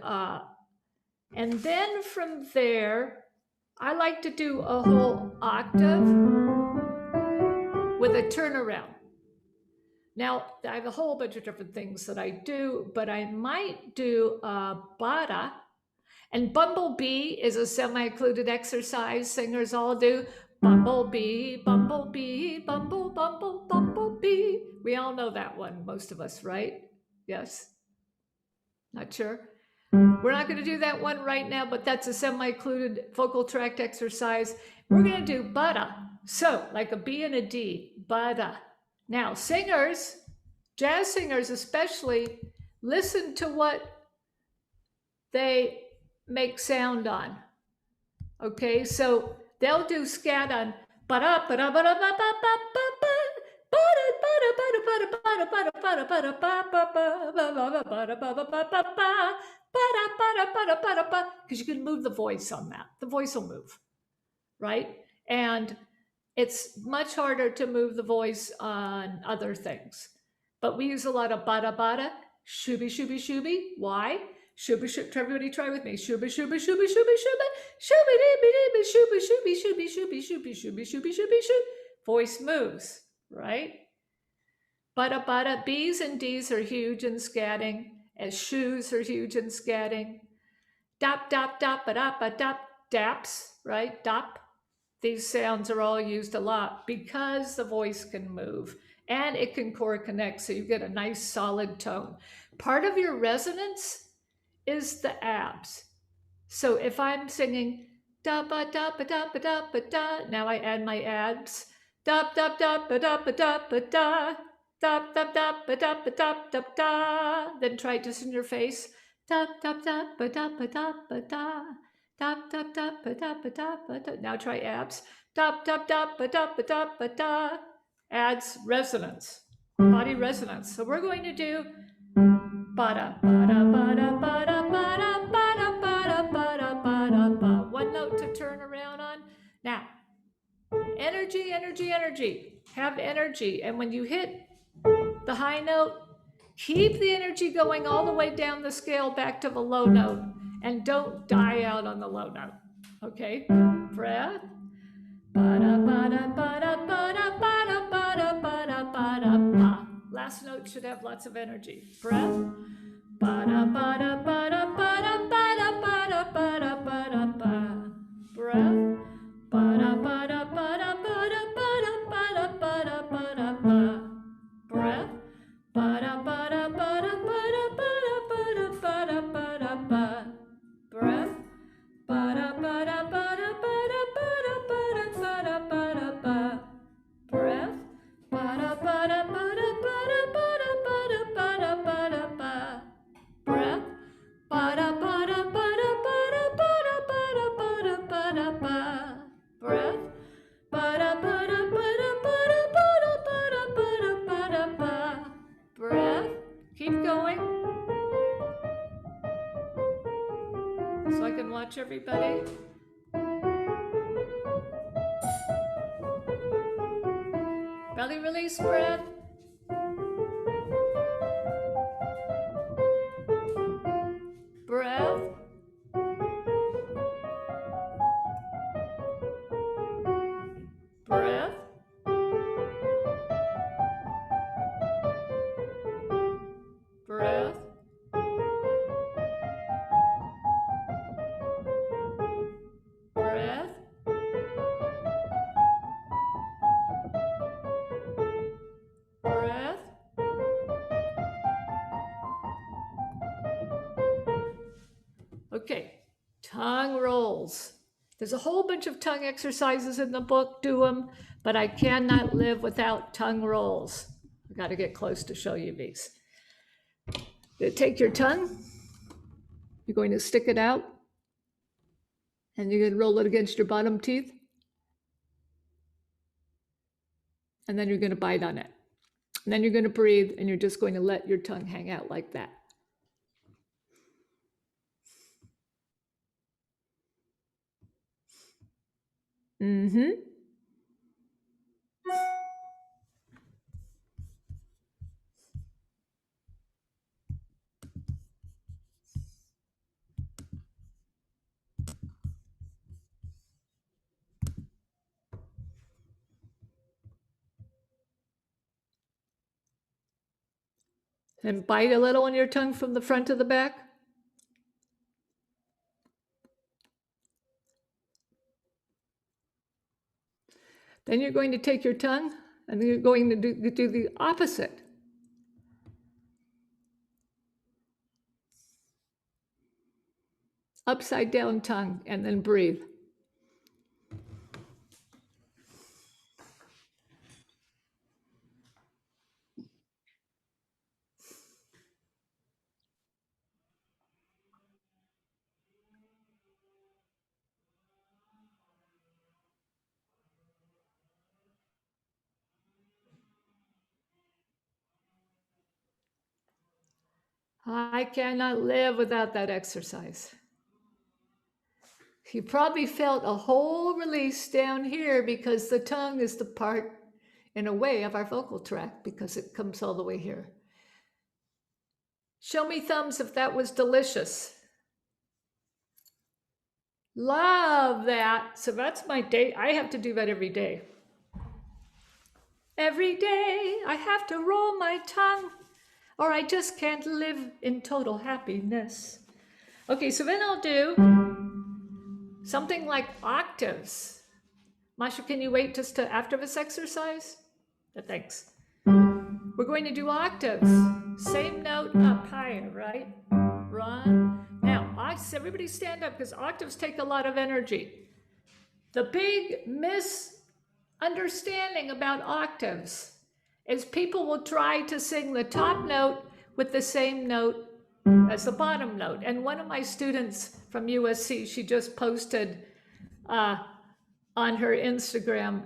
then from there, I like to do a whole octave with a turnaround. Now, I have a whole bunch of different things that I do, but I might do bada. And bumblebee is a semi-occluded exercise singers all do. Bumblebee, bumblebee, bumble, bumble, bumblebee. We all know that one, most of us, right? Yes? Not sure? We're not going to do that one right now, but that's a semi-occluded vocal tract exercise. We're going to do bada. So, like a B and a D, bada. Now, singers, jazz singers especially, listen to what they make sound on. Okay, so they'll do scat on ba-da, ba-da, ba-da, ba-da, ba-da, because you can move the voice on that. The voice will move, right? And it's much harder to move the voice on other things. But we use a lot of bada bada, shooby shooby shooby. Why? Shooby shooby. Everybody try with me. Shooby shooby shooby shooby shooby. Shooby dooby dooby shooby shooby shooby shooby shooby shooby shooby shooby shooby. Voice moves, right? Bada bada. B's and D's are huge in scatting, as shoes are huge in scatting. Dop dop dop ba dop ba dop. Daps, right? Dop. These sounds are all used a lot because the voice can move and it can core connect, so you get a nice solid tone. Part of your resonance is the abs. So if I'm singing da ba da ba da ba da ba da, now I add my abs. Da da da ba da ba da ba da. Da da da ba da ba da da da. Then try just in your face. Da da da ba da ba da ba da. Dop, dop, dop, ba, da, ba, da, ba, da. Now try abs. Dop, dop, dop, ba, da, ba, da, ba, da. Adds resonance. body resonance. So we're going to do ba-da, ba-da, ba-da, ba-da, ba-da, ba-da, ba-da, ba-da, ba-da, ba. One note to turn around on. Now, energy, energy, energy. Have energy. And when you hit the high note, keep the energy going all the way down the scale back to the low note. And don't die out on the low note. Okay? Breath. Ba-da, ba-da, ba-da, ba-da, ba-da, ba-da, ba-da, ba-da, ba. Last note should have lots of energy. Breath. Ba-da, ba-da, ba-da, ba-da, ba-da, ba-da, ba-da, ba-da, ba. Breath. Ba-da, ba-da, ba-da, ba-da, ba-da, ba-da, ba-da, ba-da, ba. Breath. Ba-da, ba-da, ba-da, ba-da, ba-da, ba-da, ba-da, ba. Breath. Ba-da, ba-da, ba-da, ba-da, ba-da, ba-da, ba-da, ba. Breath. Ba-da, ba-da, ba-da, ba-da, ba-da, ba-da, ba-da, ba. Breath. Ba-da, ba-da, ba-da, ba-da, ba-da, ba-da, ba-da, ba. Breath. Ba-da, ba-da, ba-da, ba-da, ba-da, ba-da, ba. Breath. Keep going. So I can watch everybody. Belly release breath. Breath. Breath. Breath. Breath. Breath. Okay, tongue rolls. There's a whole bunch of tongue exercises in the book, do them, but I cannot live without tongue rolls. I got to get close to show you these. You take your tongue, you're going to stick it out, and you're going to roll it against your bottom teeth, and then you're going to bite on it. And then you're going to breathe, and you're just going to let your tongue hang out like that. Mm-hmm. And bite a little on your tongue from the front to the back. Then you're going to take your tongue and then you're going to do the opposite. Upside down tongue, and then breathe. I cannot live without that exercise. You probably felt a whole release down here because the tongue is the part, in a way, of our vocal tract because it comes all the way here. Show me thumbs if that was delicious. Love that. So that's my day. I have to do that every day. Every day I have to roll my tongue or I just can't live in total happiness. Okay, so then I'll do something like octaves. Masha, can you wait just to after this exercise? Thanks. We're going to do octaves. Same note up higher, right? Run. Now, everybody stand up because octaves take a lot of energy. The big misunderstanding about octaves is people will try to sing the top note with the same note as the bottom note. And one of my students from USC, she just posted on her Instagram,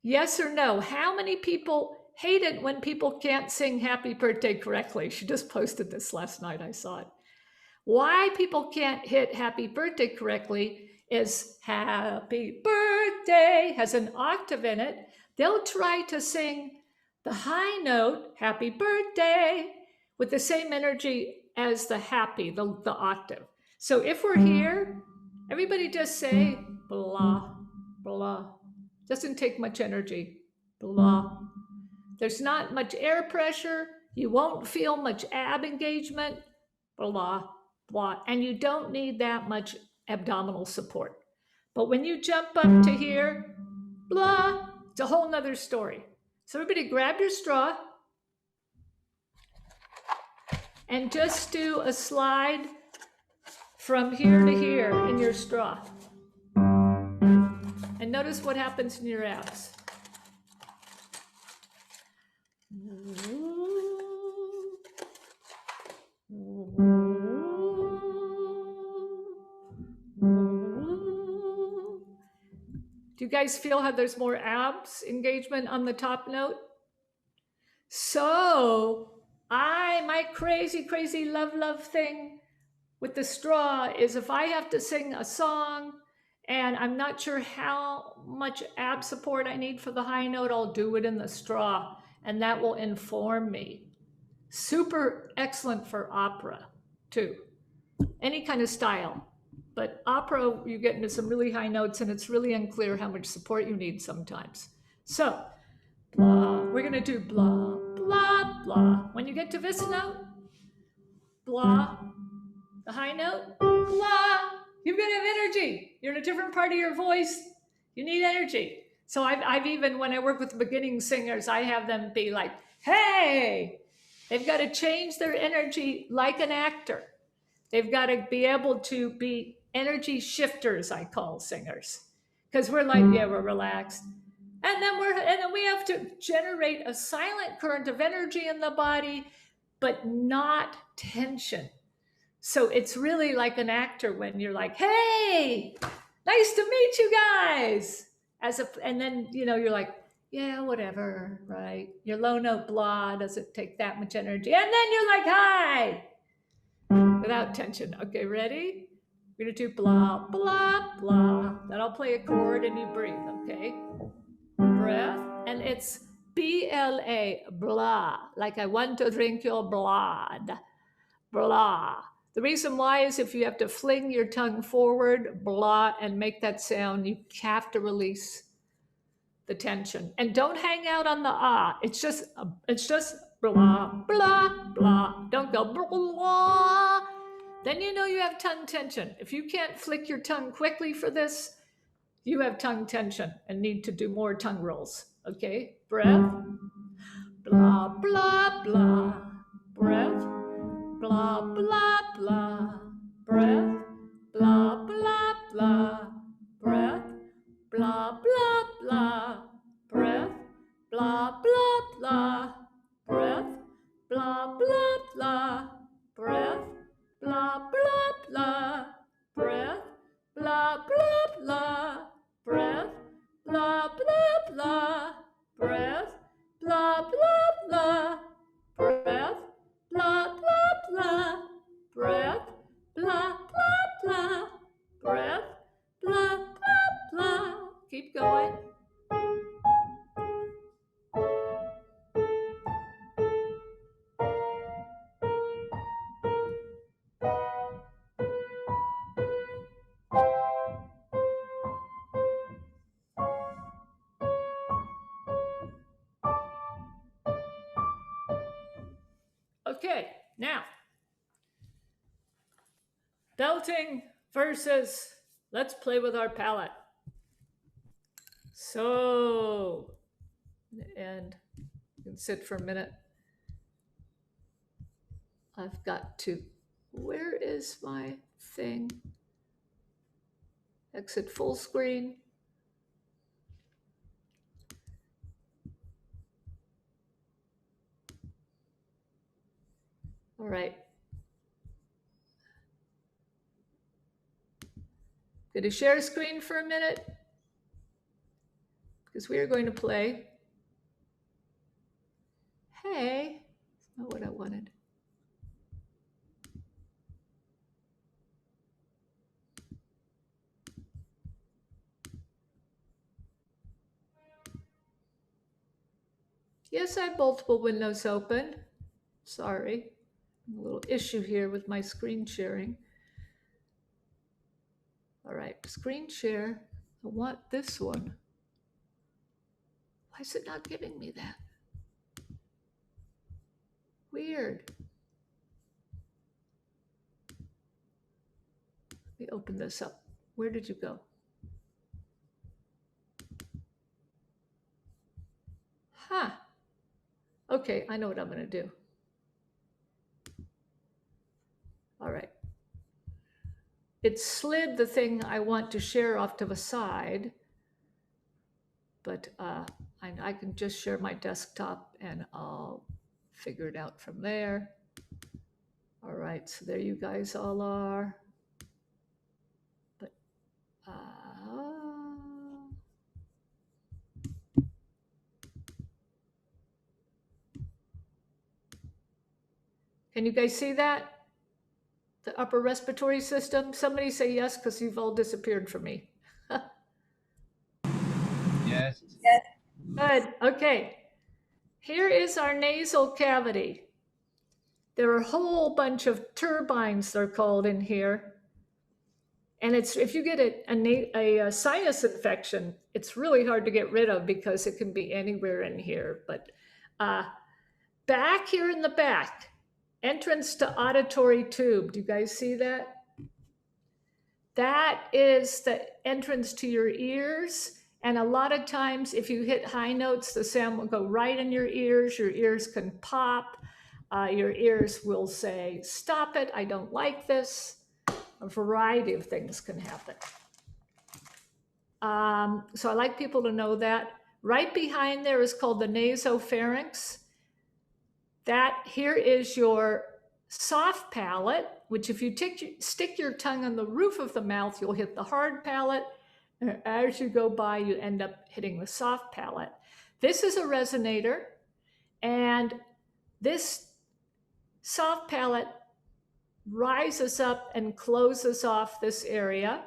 yes or no, how many people hate it when people can't sing happy birthday correctly. She just posted this last night. I saw it. Why people can't hit happy birthday correctly is happy birthday has an octave in it. They'll try to sing the high note, happy birthday, with the same energy as the happy, the octave. So if we're here, everybody just say blah, blah. Doesn't take much energy. Blah. There's not much air pressure. You won't feel much ab engagement. Blah, blah. And you don't need that much abdominal support. But when you jump up to here, blah, it's a whole nother story. So everybody grab your straw and just do a slide from here to here in your straw. And notice what happens in your abs. Do you guys feel how there's more abs engagement on the top note? So my crazy love thing with the straw is if I have to sing a song and I'm not sure how much ab support I need for the high note, I'll do it in the straw, and that will inform me. Super excellent for opera too, any kind of style. But opera, you get into some really high notes and it's really unclear how much support you need sometimes. So blah, we're gonna do blah, blah, blah. When you get to this note, blah, the high note, blah, you've got to have energy. You're in a different part of your voice. You need energy. So I've even, when I work with beginning singers, I have them be like, hey, they've got to change their energy like an actor. They've got to be able to be energy shifters, I call singers. Because we're like, yeah, we're relaxed. And then we have to generate a silent current of energy in the body, but not tension. So it's really like an actor when you're like, hey, nice to meet you guys. And then, you're like, yeah, whatever, right? Your low note blah doesn't take that much energy. And then you're like, hi, without tension. Okay, ready? We're gonna do blah, blah, blah. Then I'll play a chord and you breathe, okay? Breath, and it's B-L-A, blah, like I want to drink your blood, blah. The reason why is if you have to fling your tongue forward, blah, and make that sound, you have to release the tension. And don't hang out on the ah. It's just blah, blah, blah. Don't go blah. Then you know you have tongue tension. If you can't flick your tongue quickly for this, you have tongue tension and need to do more tongue rolls. Okay, breath. Blah, blah, blah. Breath. Blah, blah, blah. Breath. Blah, blah, blah. Breath. Blah, blah, blah. Breath. Blah, blah, blah. Breath. Blah, blah, blah. Breath. Blah, blah, blah. Breath. Blah, blah, blah. Breath. Blah, blah, blah. Breath. Blah, blah, blah. Breath. Blah, blah, blah. Breath. Blah, blah, blah. Breath. Blah, blah, blah. Keep going. Okay, now, belting versus let's play with our palate. So, and you can sit for a minute. I've got to, where is my thing? Exit full screen. All right. Going to share screen for a minute, because we are going to play Hey, that's not what I wanted. Yes, I have multiple windows open. Sorry, a little issue here with my screen sharing. All right, screen share. I want this one. Why is it not giving me that? Weird. Let me open this up. Where did you go? Huh. Okay, I know what I'm going to do. All right. It slid the thing I want to share off to the side, but I can just share my desktop and I'll figure it out from there. All right, so there you guys all are. But can you guys see that? The upper respiratory system? Somebody say yes, because you've all disappeared from me. Yes. Good, okay. Here is our nasal cavity. There are a whole bunch of turbines, they're called, in here. And it's, if you get a sinus infection, it's really hard to get rid of because it can be anywhere in here. But back here in the back, entrance to auditory tube. Do you guys see that? That is the entrance to your ears. And a lot of times, if you hit high notes, the sound will go right in your ears. Your ears can pop. Your ears will say, stop it, I don't like this. A variety of things can happen. So I like people to know that. Right behind there is called the nasopharynx. That here is your soft palate, which if you stick your tongue on the roof of the mouth, you'll hit the hard palate. And as you go by, you end up hitting the soft palate. This is a resonator, and this soft palate rises up and closes off this area,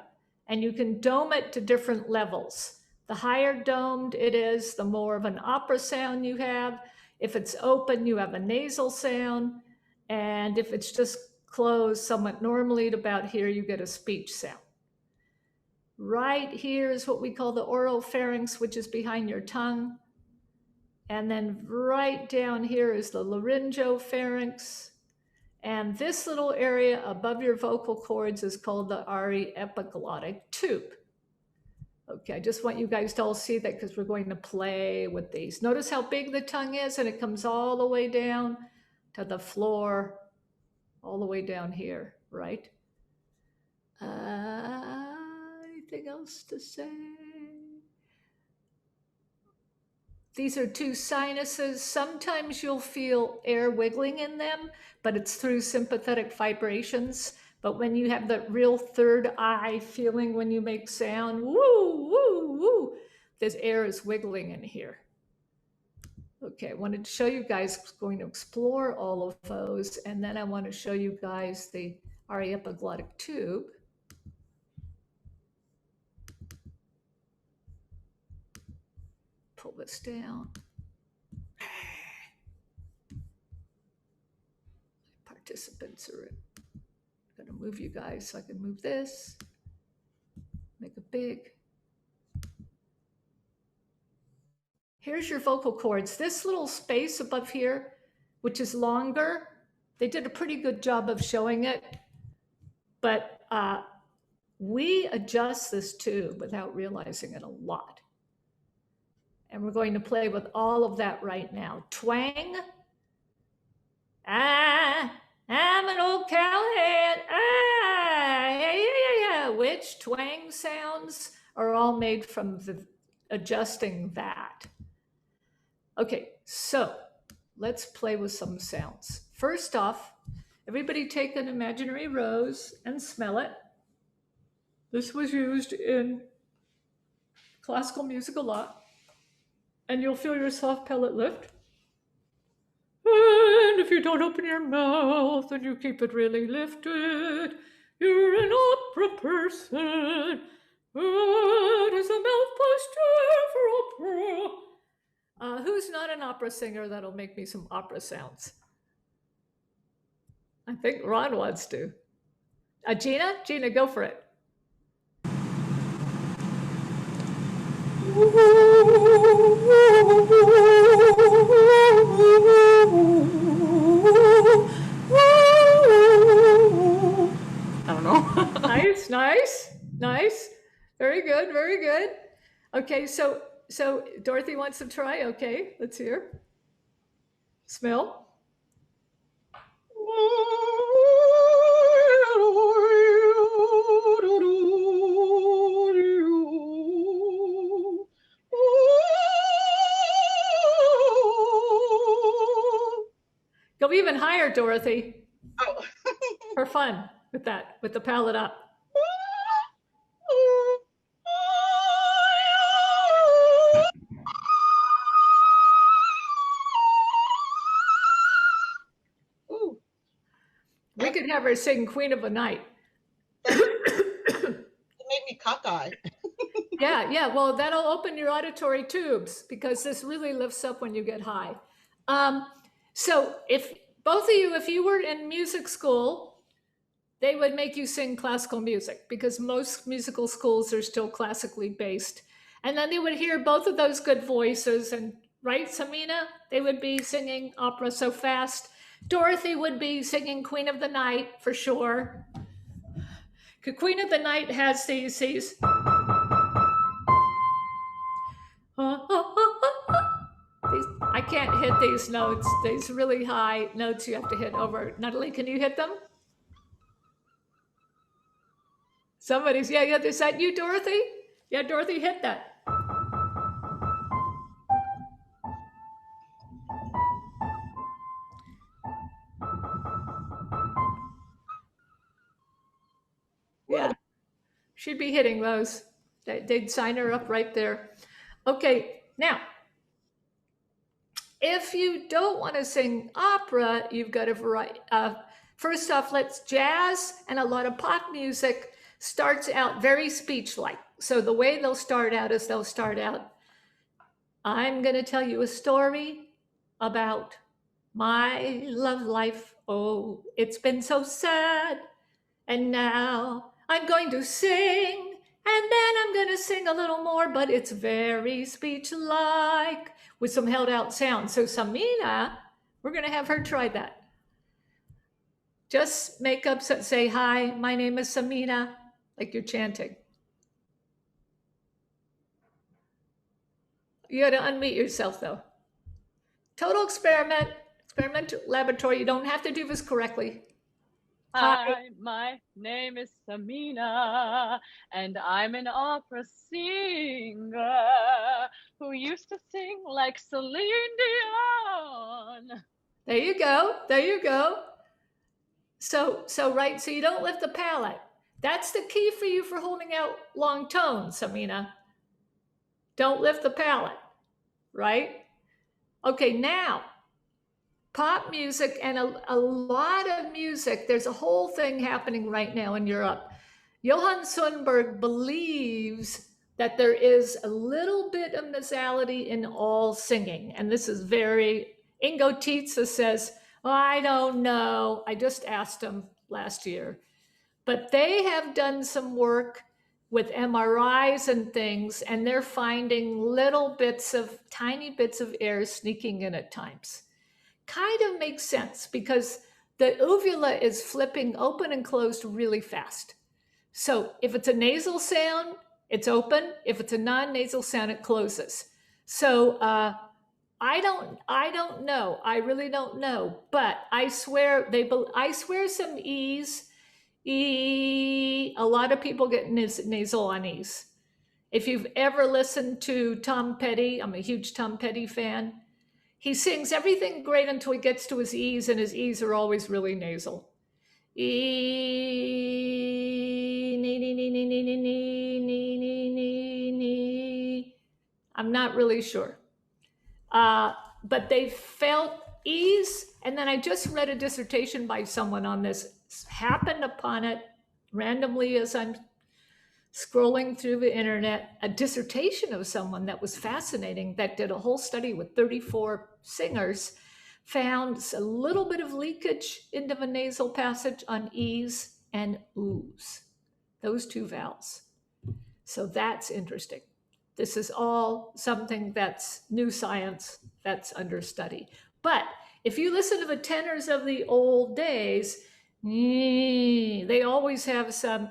and you can dome it to different levels. The higher domed it is, the more of an opera sound you have. If it's open, you have a nasal sound. And if it's just closed somewhat normally to about here, you get a speech sound. Right here is what we call the oropharynx, which is behind your tongue. And then right down here is the laryngopharynx. And this little area above your vocal cords is called the epiglottic tube. Okay, I just want you guys to all see that because we're going to play with these. Notice how big the tongue is, and it comes all the way down to the floor, all the way down here, right? Anything else to say? These are two sinuses. Sometimes you'll feel air wiggling in them, but it's through sympathetic vibrations. But when you have that real third eye feeling when you make sound, woo, woo, woo, this air is wiggling in here. Okay, I wanted to show you guys, going to explore all of those, and then I want to show you guys the epiglottic tube. Pull this down. Participants are going to move you guys so I can move this, make it big. Here's your vocal cords. This little space above here, which is longer, they did a pretty good job of showing it, but we adjust this tube without realizing it a lot. And we're going to play with all of that right now. Twang. I'm an old cowhead. Yeah. Which twang sounds are all made from adjusting that. Okay, so let's play with some sounds. First off, everybody take an imaginary rose and smell it. This was used in classical music a lot. And you'll feel your soft palate lift. And if you don't open your mouth and you keep it really lifted, you're an opera person. What is a mouth poster for opera? Who's not an opera singer that'll make me some opera sounds? I think Ron wants to. Gina? Gina, go for it. I don't know. Nice, nice, nice. Very good, very good. Okay, so Dorothy wants to try. Okay, let's hear. Smell. Go even higher, Dorothy. Oh. For fun with that, with the palate up. Ooh. We could have her sing Queen of the Night. It made me cockeyed. Yeah. Well, that'll open your auditory tubes because this really lifts up when you get high. So if both of you, if you were in music school, they would make you sing classical music because most musical schools are still classically based. And then they would hear both of those good voices and, right, Samina? They would be singing opera so fast. Dorothy would be singing Queen of the Night for sure. Queen of the Night has these I can't hit these notes, these really high notes you have to hit over. Natalie, can you hit them? Somebody's, yeah, is that you, Dorothy? Yeah, Dorothy, hit that. Yeah, she'd be hitting those. They'd sign her up right there. Okay, now, if you don't want to sing opera, you've got a variety. First off, let's jazz and a lot of pop music starts out very speech-like. So the way they'll start out is they'll start out, I'm going to tell you a story about my love life. Oh, it's been so sad. And now I'm going to sing. And then I'm going to sing a little more, but it's very speech-like with some held out sound. So Samina, we're going to have her try that. Just make up, say, hi, my name is Samina, like you're chanting. You got to unmute yourself though. Total experimental laboratory. You don't have to do this correctly. Hi, my name is Samina, and I'm an opera singer who used to sing like Celine Dion. There you go. There you go. So right, so you don't lift the palate. That's the key for you for holding out long tones, Samina. Don't lift the palate, right? Okay, now, pop music and a lot of music, there's a whole thing happening right now in Europe. Johann Sundberg believes that there is a little bit of nasality in all singing. And this is very, Ingo Tietze says, oh, I don't know. I just asked him last year. But they have done some work with MRIs and things, and they're finding tiny bits of air sneaking in at times. Kind of makes sense because the uvula is flipping open and closed really fast. So if it's a nasal sound, it's open. If it's a non-nasal sound, it closes. So I don't know. I really don't know. But I swear some E's. A lot of people get nasal on E's. If you've ever listened to Tom Petty, I'm a huge Tom Petty fan. He sings everything great until he gets to his E's, and his E's are always really nasal. E, nee, nee, nee, nee, nee, nee, nee, nee, nee, nee. I'm not really sure. But they felt ease, and then I just read a dissertation by someone on this, happened upon it randomly as I'm scrolling through the internet, a dissertation of someone that was fascinating, that did a whole study with 34 singers, found a little bit of leakage into the nasal passage on ease and ooze, those two vowels. So that's interesting. This is all something that's new science that's under study. But if you listen to the tenors of the old days, they always have some,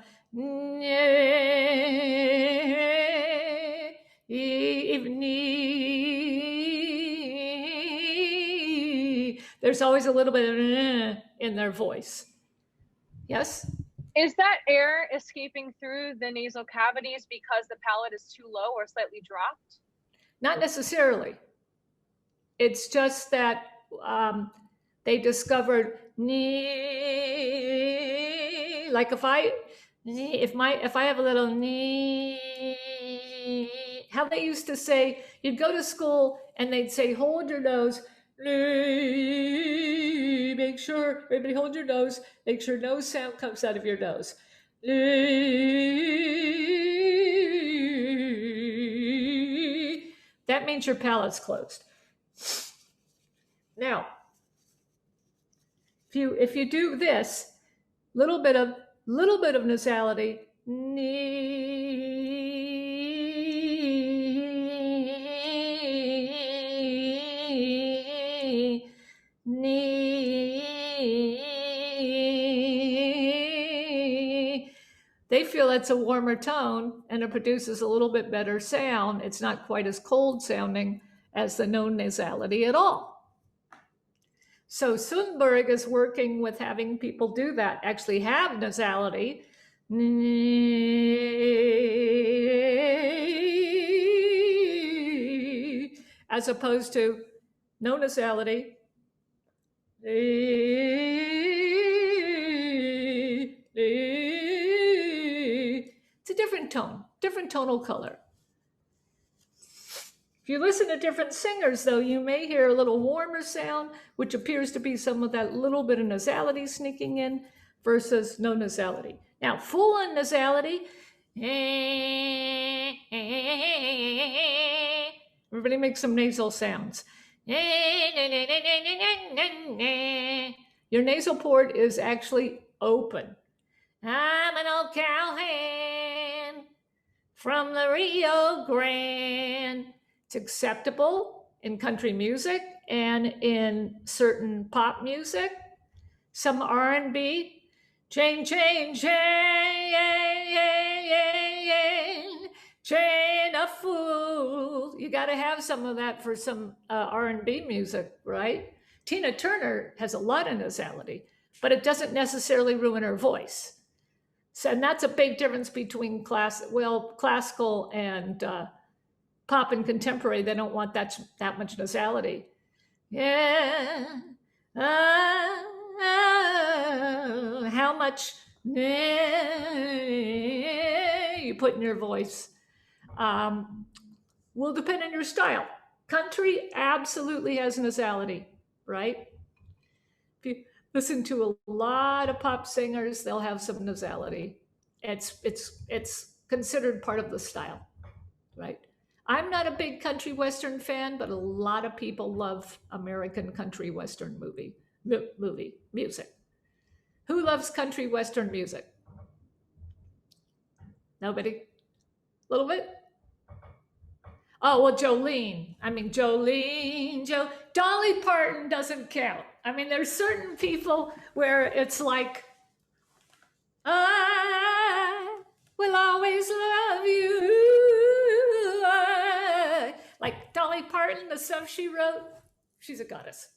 there's always a little bit of in their voice. Yes? Is that air escaping through the nasal cavities because the palate is too low or slightly dropped? Not necessarily. It's just that they discovered like if I have a little how they used to say, you'd go to school and they'd say, hold your nose, make sure everybody hold your nose, make sure no sound comes out of your nose. That means your palate's closed. Now, if you do this, little bit of nasality, they feel that's a warmer tone and it produces a little bit better sound. It's not quite as cold sounding as the no nasality at all. So Sundberg is working with having people do that, actually have nasality, as opposed to no nasality. It's a different tone, different tonal color. If you listen to different singers, though, you may hear a little warmer sound, which appears to be some of that little bit of nasality sneaking in, versus no nasality. Now, full on nasality, everybody make some nasal sounds. Your nasal port is actually open. I'm an old cowhand from the Rio Grande. It's acceptable in country music and in certain pop music, some R&B. Chain, chain, chain, chain a fool. You got to have some of that for some R&B music, right? Tina Turner has a lot of nasality, but it doesn't necessarily ruin her voice. So, and that's a big difference between classical and pop and contemporary. They don't want that much nasality. Yeah. How much you put in your voice will depend on your style. Country absolutely has nasality, right? If you listen to a lot of pop singers, they'll have some nasality. It's considered part of the style, right? I'm not a big country western fan, but a lot of people love American country western music. Who loves country western music? Nobody? A little bit? Oh, well, Jolene. Dolly Parton doesn't count. I mean, there's certain people where it's like, I will always love you. Like Dolly Parton, the stuff she wrote, she's a goddess.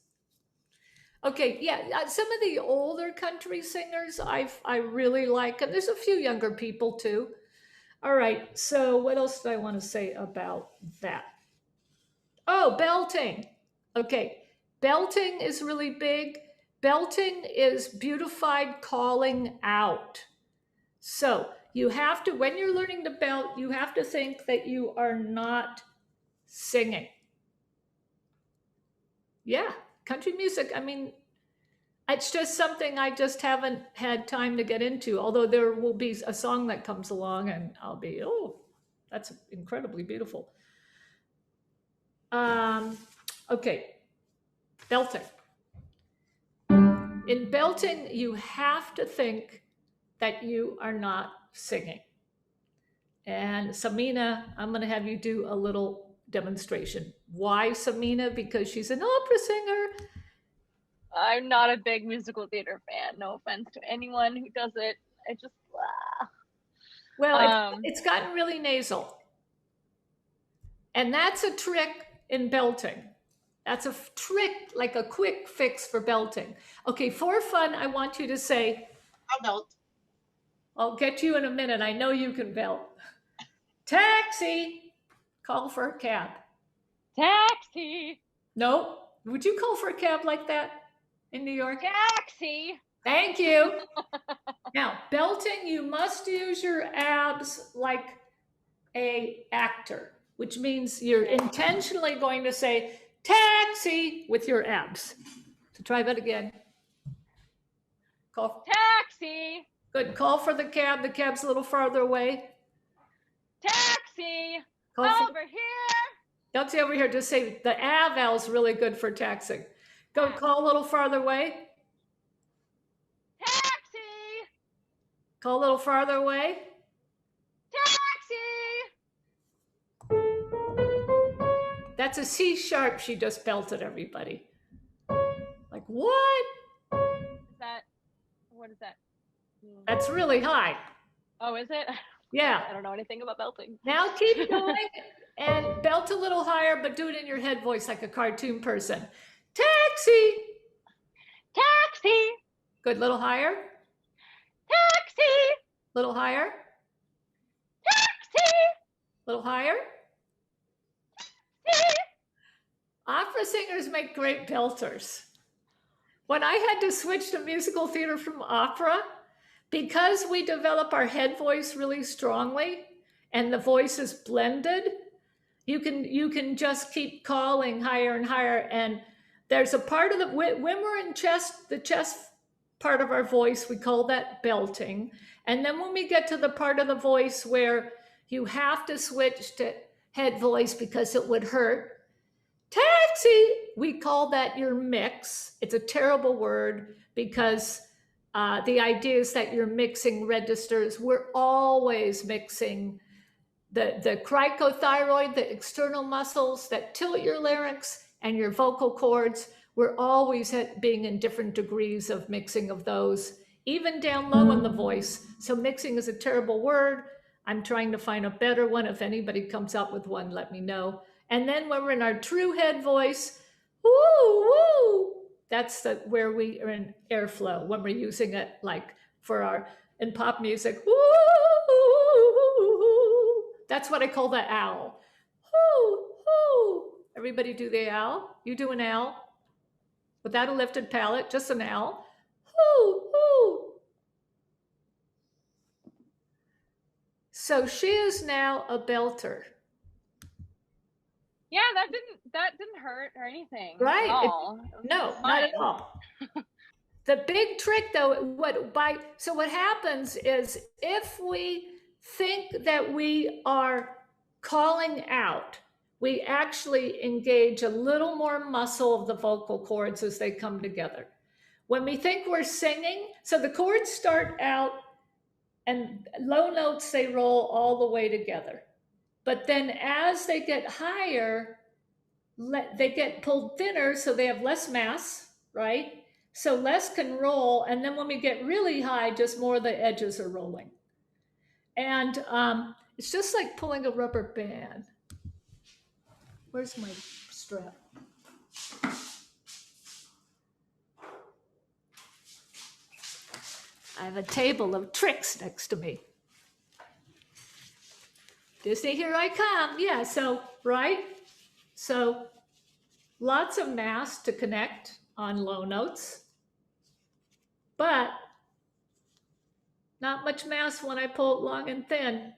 Okay, yeah, some of the older country singers I really like, and there's a few younger people too. All right, so what else do I want to say about that? Oh, belting. Okay, belting is really big. Belting is beautified calling out. So you have to, when you're learning to belt, you have to think that you are not singing. Yeah, country music, I mean, it's just something I just haven't had time to get into. Although there will be a song that comes along and I'll be, oh, that's incredibly beautiful. Okay, belting. In belting, you have to think that you are not singing. And Samina, I'm going to have you do a little demonstration. Why Samina? Because she's an opera singer. I'm not a big musical theater fan. No offense to anyone who does it. I just, Well, it's gotten really nasal. And that's a trick in belting. That's a trick, like a quick fix for belting. Okay, for fun, I want you to say, I'll belt. I'll get you in a minute. I know you can belt. Taxi! Call for a cab. taxi! No. Would you call for a cab like that in New York? Taxi! Thank you. Now, belting, you must use your abs like a actor, which means you're intentionally going to say taxi with your abs. So try that again. Call. Taxi! Good. Call for the cab. The cab's a little farther away. Taxi! Call Over here! Don't say over here. Just say the A vowel is really good for taxing. Go call a little farther away. Taxi! Call a little farther away. Taxi! That's a C sharp she just belted everybody. Like, what? What is that? That's really high. Oh, is it? Yeah. I don't know anything about belting. Now keep going and belt a little higher, but do it in your head voice like a cartoon person. Taxi! Taxi! Good, little higher. Taxi! Little higher. Taxi! Little higher. Taxi! Opera singers make great belters. When I had to switch to musical theater from opera, because we develop our head voice really strongly and the voice is blended, you can just keep calling higher and higher. And there's a part of when we're in the chest part of our voice, we call that belting. And then when we get to the part of the voice where you have to switch to head voice because it would hurt, taxi, we call that your mix. It's a terrible word because the idea is that you're mixing registers. We're always mixing the cricothyroid, the external muscles that tilt your larynx and your vocal cords. We're always being in different degrees of mixing of those, even down low in the voice. So mixing is a terrible word. I'm trying to find a better one. If anybody comes up with one, let me know. And then when we're in our true head voice, woo, woo, that's where we are in airflow, when we're using it like in pop music, woo, that's what I call the owl. Woo, woo. Everybody do the owl? You do an owl? Without a lifted palate, just an owl. Woo, woo. So she is now a belter. Yeah, that didn't hurt or anything. Right. At all. No, not at all. The big trick though, so what happens is if we think that we are calling out, we actually engage a little more muscle of the vocal cords as they come together. When we think we're singing, so the chords start out and low notes, they roll all the way together. But then as they get higher, they get pulled thinner, so they have less mass, right? So less can roll. And then when we get really high, just more of the edges are rolling. And it's just like pulling a rubber band. Where's my strap? I have a table of tricks next to me. Disney, here I come. Yeah, so, right? So lots of mass to connect on low notes, but not much mass when I pull it long and thin.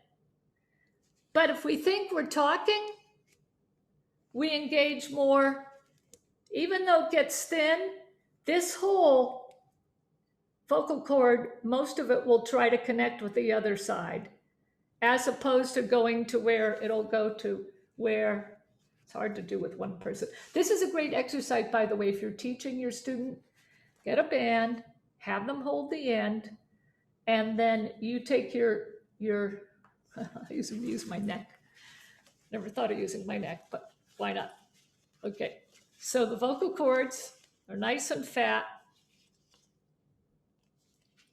But if we think we're talking, we engage more Even though it gets thin, this whole vocal cord, most of it will try to connect with the other side, as opposed to going to where it'll go to where it's hard to do with one person. This is a great exercise, by the way, if you're teaching your student, get a band, have them hold the end, and then you take your I use my neck. Never thought of using my neck, but why not? Okay, so the vocal cords are nice and fat.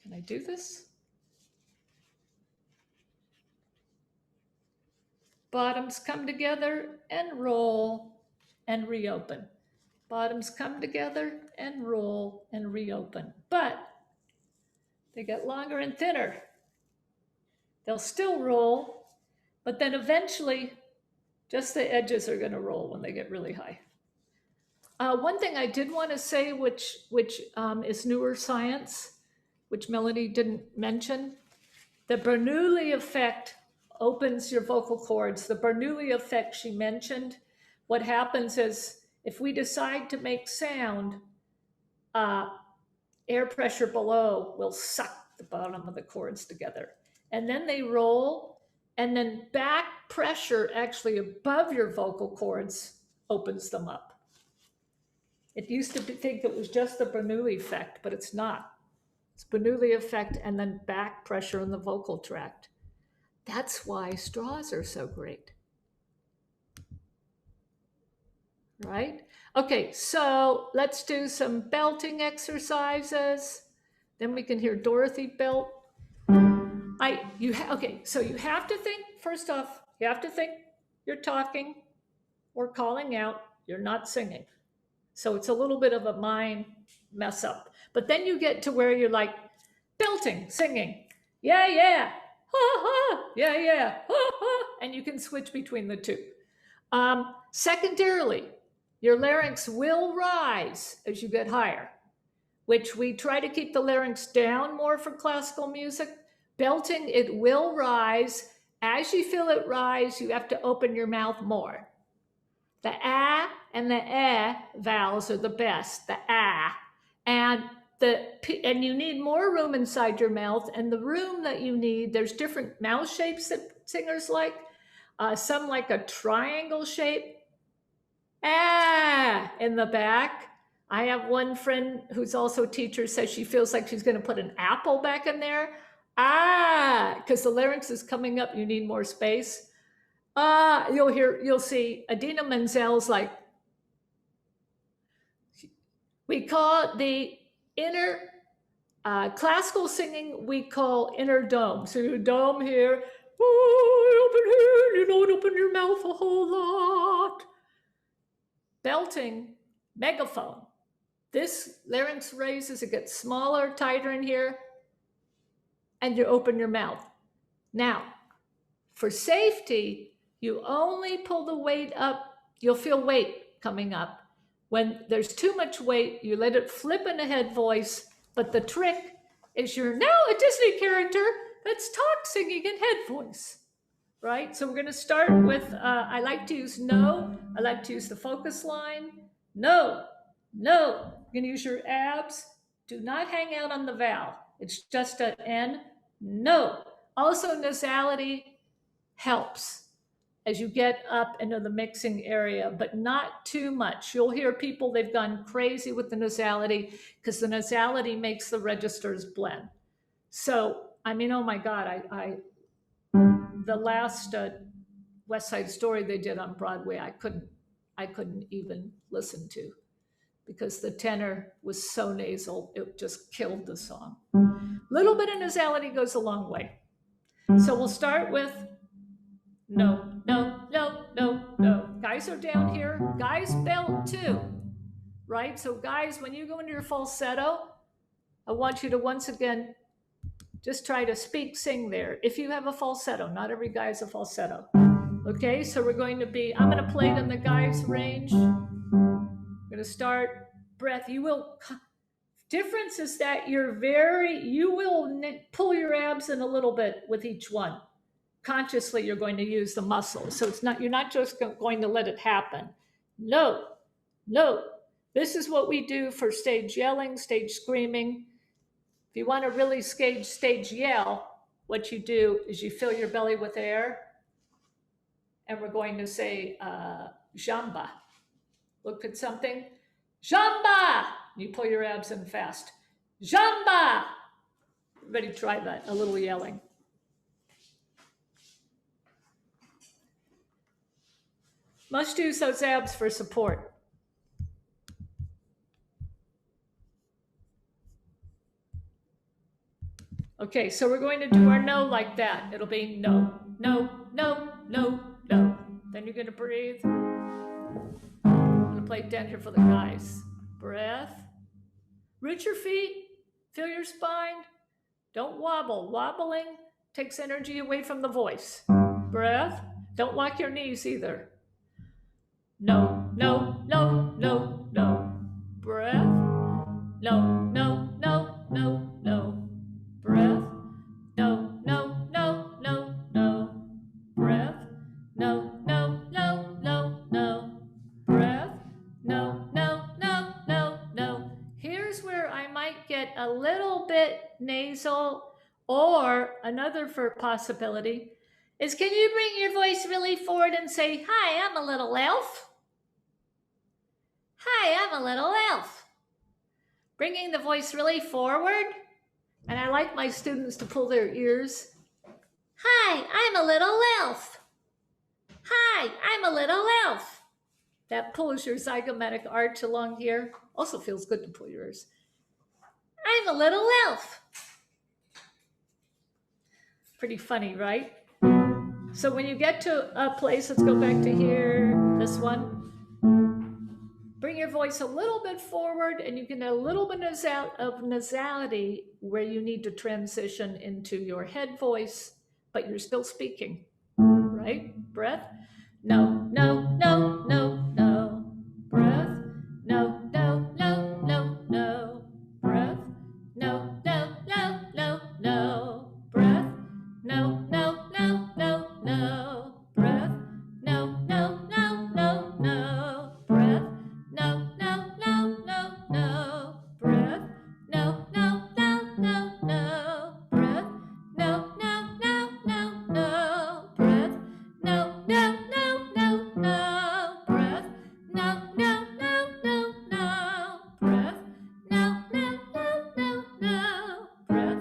Can I do this? Bottoms come together and roll and reopen. Bottoms come together and roll and reopen. But they get longer and thinner. They'll still roll, but then eventually just the edges are going to roll when they get really high. One thing I did want to say, which is newer science, which Melanie didn't mention, the Bernoulli effect opens your vocal cords. The Bernoulli effect she mentioned, what happens is if we decide to make sound, air pressure below will suck the bottom of the cords together. And then they roll, and then back pressure actually above your vocal cords opens them up. It used to think it was just the Bernoulli effect, but it's not. It's Bernoulli effect and then back pressure in the vocal tract. That's why straws are so great. Right? Okay, so let's do some belting exercises. Then we can hear Dorothy belt. Okay, so you have to think, first off, you have to think you're talking or calling out, you're not singing. So it's a little bit of a mind mess up. But then you get to where you're like belting, singing, yeah, yeah, ha, ha, yeah, yeah, ha, ha, and you can switch between the two. Secondarily, your larynx will rise as you get higher, which we try to keep the larynx down more for classical music. Belting, it will rise. As you feel it rise, you have to open your mouth more. The ah and the eh vowels are the best, the ah. And you need more room inside your mouth. And the room that you need, there's different mouth shapes that singers like. Some like a triangle shape. Ah, in the back. I have one friend who's also a teacher says she feels like she's going to put an apple back in there. Ah, because the larynx is coming up, you need more space. You'll see Adina Menzel's like, we call it the inner, classical singing, we call inner dome. So your dome here, open here, you don't open your mouth a whole lot. Belting, megaphone. This larynx raises, it gets smaller, tighter in here, and you open your mouth. Now, for safety, you only pull the weight up, you'll feel weight coming up. When there's too much weight, you let it flip in a head voice, but the trick is you're now a Disney character that's talk singing in head voice, right? So we're gonna start with, I like to use no, I like to use the focus line, no, no. You're gonna use your abs, do not hang out on the vowel. It's just an N, no. Also nasality helps as you get up into the mixing area, but not too much. You'll hear people, they've gone crazy with the nasality because the nasality makes the registers blend. So, I mean, oh my God, the last West Side Story they did on Broadway, I couldn't even listen to because the tenor was so nasal, it just killed the song. Little bit of nasality goes a long way. So we'll start with no, no, no, no, no. Guys are down here. Guys belt too, right? So guys, when you go into your falsetto, I want you to once again, just try to speak, sing there. If you have a falsetto, not every guy has a falsetto. Okay, so we're going to be, I'm going to play it in the guy's range. I'm going to start breath. Difference is that you will pull your abs in a little bit with each one. Consciously, you're going to use the muscle. So you're not just going to let it happen. No, no. This is what we do for stage yelling, stage screaming. If you want to really stage yell, what you do is you fill your belly with air, and we're going to say jamba. Look at something. Jamba! You pull your abs in fast. Jamba! Everybody try that, a little yelling. Must use those abs for support. Okay, so we're going to do our no like that. It'll be no, no, no, no, no. Then you're going to breathe. I'm going to play it down here for the guys. Breath. Root your feet. Feel your spine. Don't wobble. Wobbling takes energy away from the voice. Breath. Don't lock your knees either. No, no, no, no, no. Breath. No, no, no, no, no. Breath. No, no, no, no, no. Breath. No, no, no, no, no. Breath. No, no, no, no, no. Here's where I might get a little bit nasal, or another for possibility is, can you bring your voice really forward and say, hi, I'm a little elf? Hi, I'm a little elf. Bringing the voice really forward. And I like my students to pull their ears. Hi, I'm a little elf. Hi, I'm a little elf. That pulls your zygomatic arch along here. Also feels good to pull your ears. I'm a little elf. Pretty funny, right? So when you get to a place, let's go back to here, this one. Bring your voice a little bit forward, and you can get a little bit of nasality where you need to transition into your head voice, but you're still speaking, right? Breath. No, no, no, no, no. Breath. No, no, no, no, no. Breath. No, no, no, no, no. Breath. No, no, no, no, no. Breath. No, no, no, no, no. Breath. No, no, no, no, no. Breath. No, no, no, no, no. Breath. No, no, no, no, no. Breath. No, no, no, no, no. Breath. No, no, no, no, no. Breath. No, no, no, no, no. Breath. No, no, no, no, no. Breath.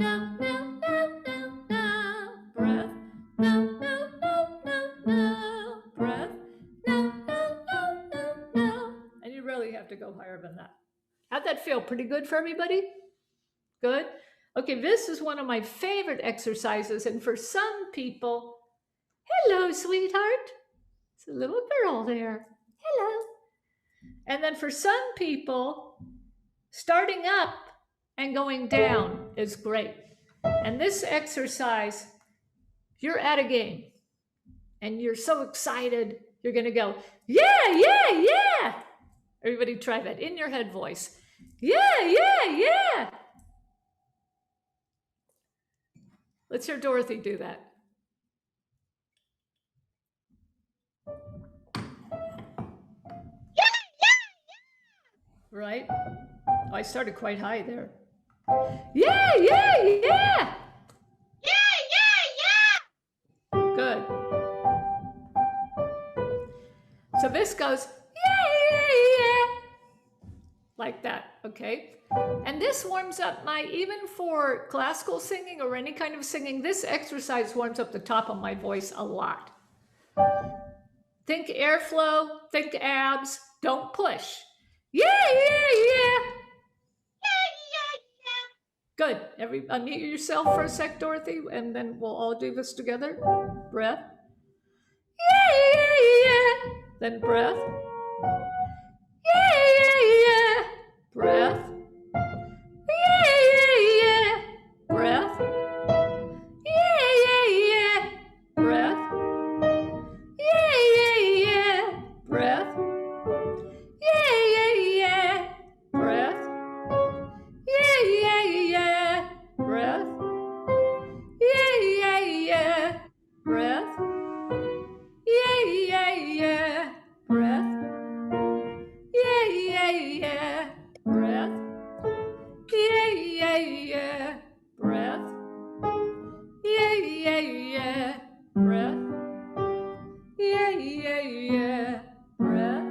No, no, no, no, no. Breath. No, no, no, no, no. And you really have to go higher than that. How'd that feel? Pretty good for everybody? Good? Okay, this is one of my favorite exercises. And for some people, hello, sweetheart. It's a little girl there. Hello. And then for some people, starting up and going down is great. And this exercise, you're at a game and you're so excited, you're going to go, yeah, yeah, yeah. Everybody try that in your head voice. Yeah, yeah, yeah. Let's hear Dorothy do that. Right? Oh, I started quite high there. Yeah, yeah, yeah. Yeah, yeah, yeah. Good. So this goes, yeah, yeah, yeah. Like that, okay? And this warms up even for classical singing or any kind of singing, this exercise warms up the top of my voice a lot. Think airflow, think abs, don't push. Yeah, yeah, yeah. Good. Unmute yourself for a sec, Dorothy, and then we'll all do this together. Breath. Yeah, yeah, yeah. Then breath. Yeah, yeah, yeah. Breath. Yeah, yeah, yeah. Breath. Yeah, yeah, yeah. Breath. Yeah, yeah, yeah. Breath. Yeah, yeah, yeah. Breath. Yeah, yeah, yeah. Breath. Yeah, yeah, yeah. Breath. Yeah, yeah, yeah. Breath. Yeah, yeah, yeah. Breath. Yeah, yeah, yeah. Breath. Yeah, yeah, yeah. Breath.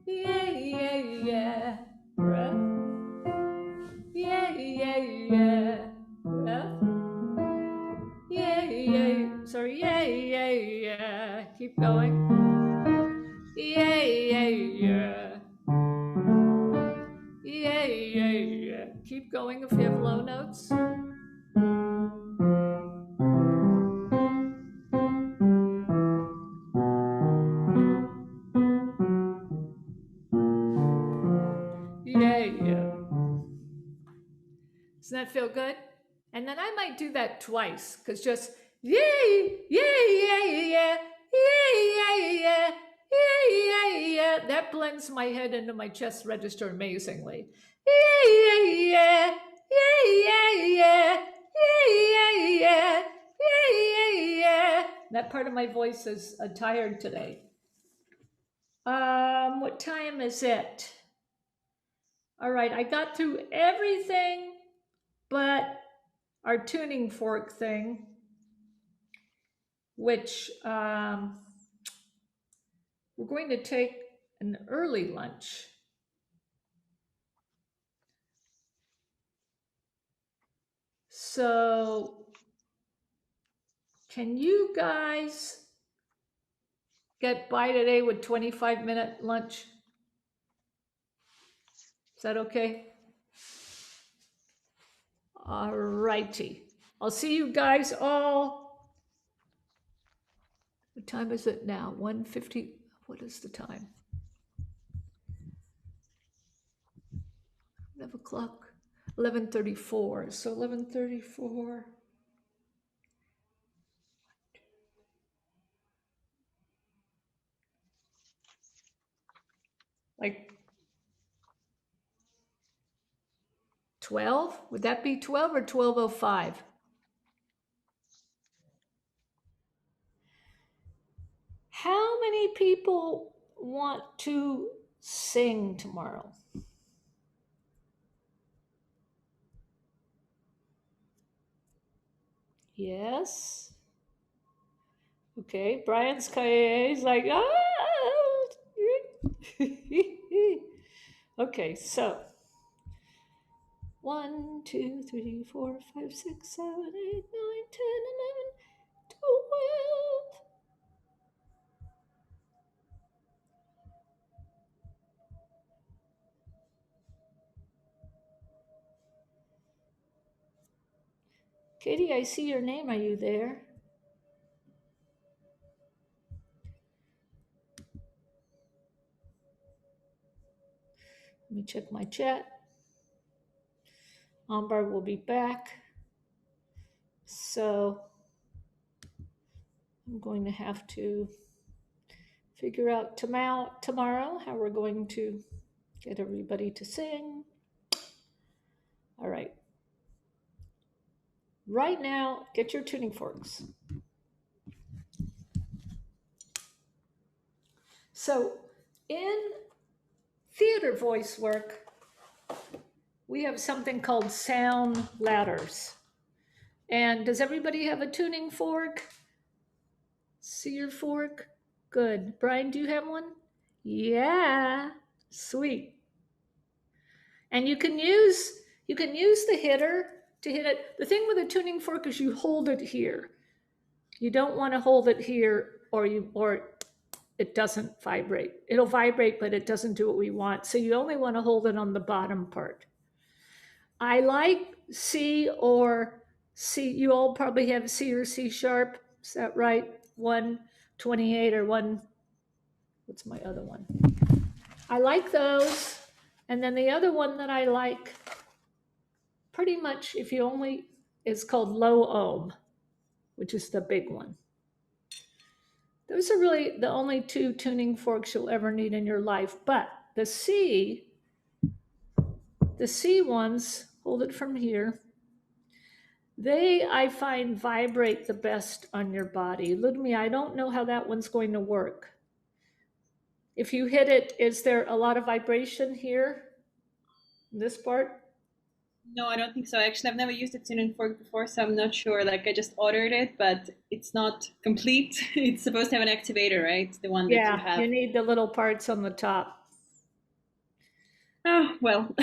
Yeah, yeah, yeah. Breath. Yeah, yeah, yeah. Breath. Yeah, yeah. Sorry. Yeah, yeah, yeah. Keep going. Yeah, yeah, yeah. Yeah, yeah, yeah. Keep going if you have low notes. Yeah, yeah. Doesn't that feel good? And then I might do that twice, because just yay, yay, yay, yeah, yay, yay, yeah, yay, yay, yeah. That blends my head into my chest register amazingly. Yay, yay, yeah, yay, yay, yeah, yay, yay, yeah, yay, yay, yeah. That part of my voice is tired today. What time is it? All right, I got through everything but our tuning fork thing, which we're going to take an early lunch. So can you guys get by today with 25-minute lunch? Is that okay? All righty. I'll see you guys all. What time is it now? 1:50. What is the time? 11 o'clock. 11:34. So 11:34. Like 12? Would that be 12 or 12:05? How many people want to sing tomorrow? Yes. Okay, Brian's is like, ah. Okay, so 1, 2, 3, 4, 5, 6, 7, 8, 9, 10, 11, 12. Katie, I see your name. Are you there? Let me check my chat. Ambar will be back. So I'm going to have to figure out tomorrow how we're going to get everybody to sing. All right. Right now, get your tuning forks. So in theater voice work, we have something called sound ladders. And does everybody have a tuning fork? See your fork? Good. Brian, do you have one? Yeah. Sweet. And you can use the hitter to hit it. The thing with a tuning fork is you hold it here. You don't want to hold it here or it doesn't vibrate. It'll vibrate, but it doesn't do what we want. So you only want to hold it on the bottom part. I like C or C. You all probably have C or C sharp. Is that right? 128 or 1. What's my other one? I like those. And then the other one that I like, pretty much, if you only, is called low ohm, which is the big one. Those are really the only two tuning forks you'll ever need in your life. But the C ones, hold it from here, they, I find, vibrate the best on your body. Ludmilla, I don't know how that one's going to work. If you hit it, is there a lot of vibration here? This part? No, I don't think so. Actually, I've never used a tuning fork before, so I'm not sure. Like, I just ordered it, but it's not complete. It's supposed to have an activator, right? The one that you Yeah, you have. need the little parts on the top. Oh, well,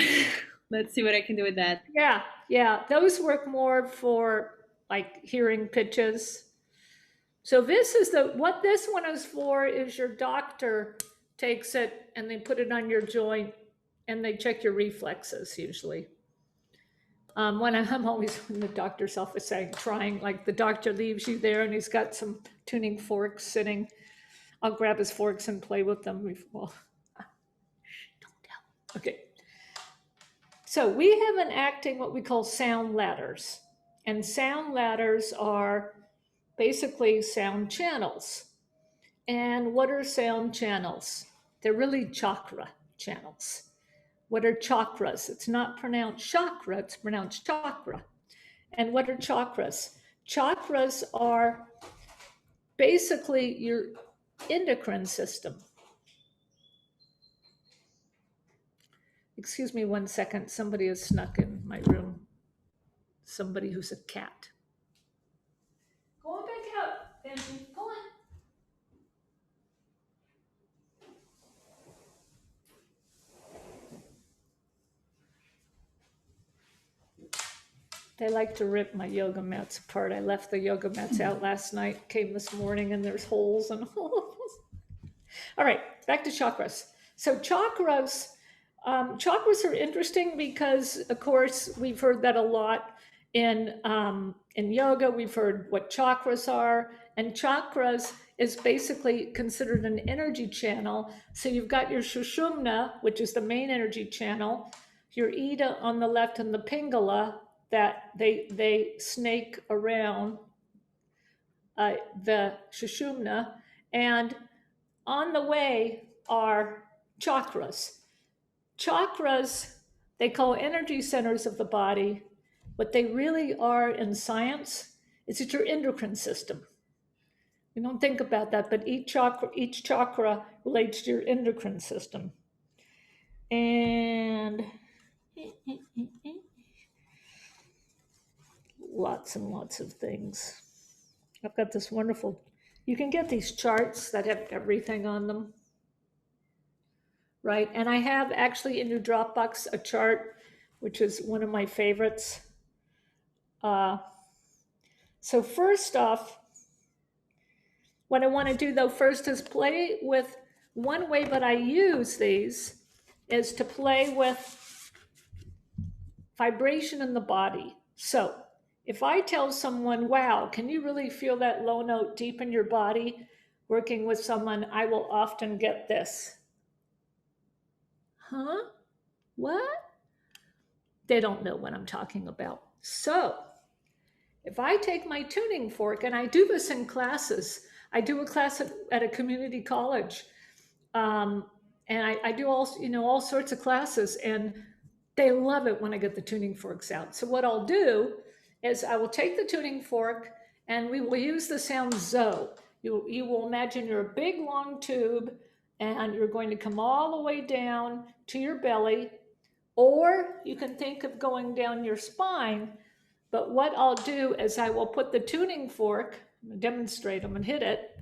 let's see what I can do with that. Yeah, yeah, those work more for like hearing pitches. So this is what this one is for is your doctor takes it and they put it on your joint and they check your reflexes usually. When I'm always in the doctor's office saying, trying, like the doctor leaves you there and he's got some tuning forks sitting. I'll grab his forks and play with them. Well, don't tell. Okay. So we have been acting what we call sound ladders. And sound ladders are basically sound channels. And what are sound channels? They're really chakra channels. What are chakras? It's not pronounced chakra, it's pronounced chakra. And what are chakras? Chakras are basically your endocrine system. Excuse me 1 second. Somebody has snuck in my room. Somebody who's a cat. Go on back out, Benji. Go on. They like to rip my yoga mats apart. I left the yoga mats out last night, came this morning, and there's holes and holes. All right, back to chakras. So chakras are interesting because, of course, we've heard that a lot in yoga. We've heard what chakras are, and chakras is basically considered an energy channel. So you've got your Sushumna, which is the main energy channel, your Ida on the left, and the Pingala that they snake around the Sushumna, and on the way are chakras. Chakras, they call energy centers of the body. What they really are in science is it's your endocrine system. We don't think about that, but each chakra relates to your endocrine system. And lots and lots of things. I've got this wonderful, you can get these charts that have everything on them, right? And I have actually in your Dropbox a chart, which is one of my favorites. So first off, what I want to do though first is play with, one way that I use these is to play with vibration in the body. So if I tell someone, wow, can you really feel that low note deep in your body? Working with someone, I will often get this. Huh? What? They don't know what I'm talking about. So if I take my tuning fork, and I do this in classes, I do a class at a community college, and I do all sorts of classes, and they love it when I get the tuning forks out. So what I'll do is I will take the tuning fork, and we will use the sound zo. You will imagine you're a big long tube, and you're going to come all the way down to your belly, or you can think of going down your spine. But what I'll do is I will put the tuning fork, I'm gonna demonstrate, I'm gonna hit it,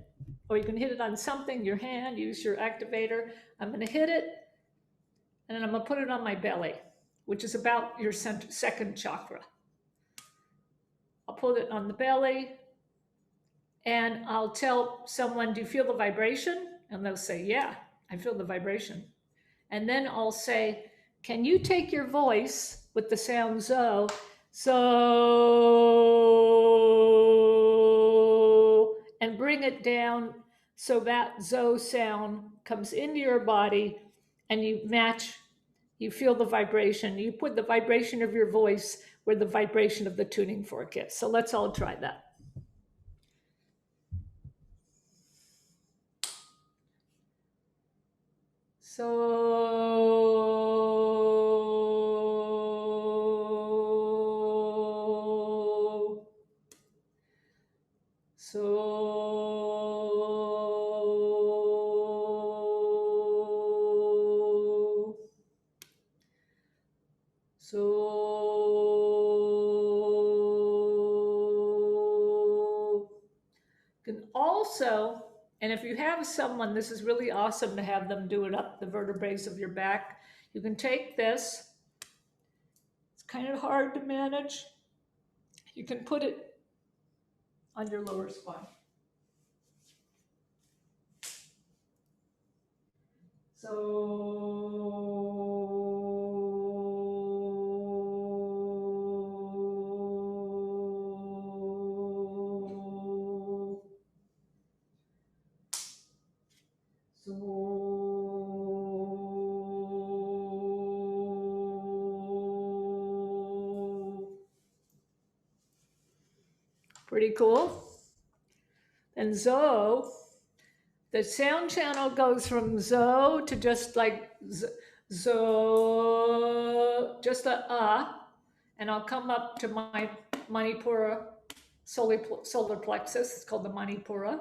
or you can hit it on something, your hand, use your activator. I'm gonna hit it, and then I'm gonna put it on my belly, which is about your second chakra. I'll put it on the belly, and I'll tell someone, do you feel the vibration? And they'll say, yeah, I feel the vibration. And then I'll say, can you take your voice with the sound zo, so, and bring it down so that zo sound comes into your body and you match, you feel the vibration. You put the vibration of your voice where the vibration of the tuning fork is. So let's all try that. So, so, also, and if you have someone, this is really awesome to have them do it up the vertebrae of your back. You can take this, it's kind of hard to manage. You can put it on your lower spine. Pretty cool. And zo, the sound channel goes from zo to just like zo, just a, and I'll come up to my Manipura solar plexus. It's called the Manipura.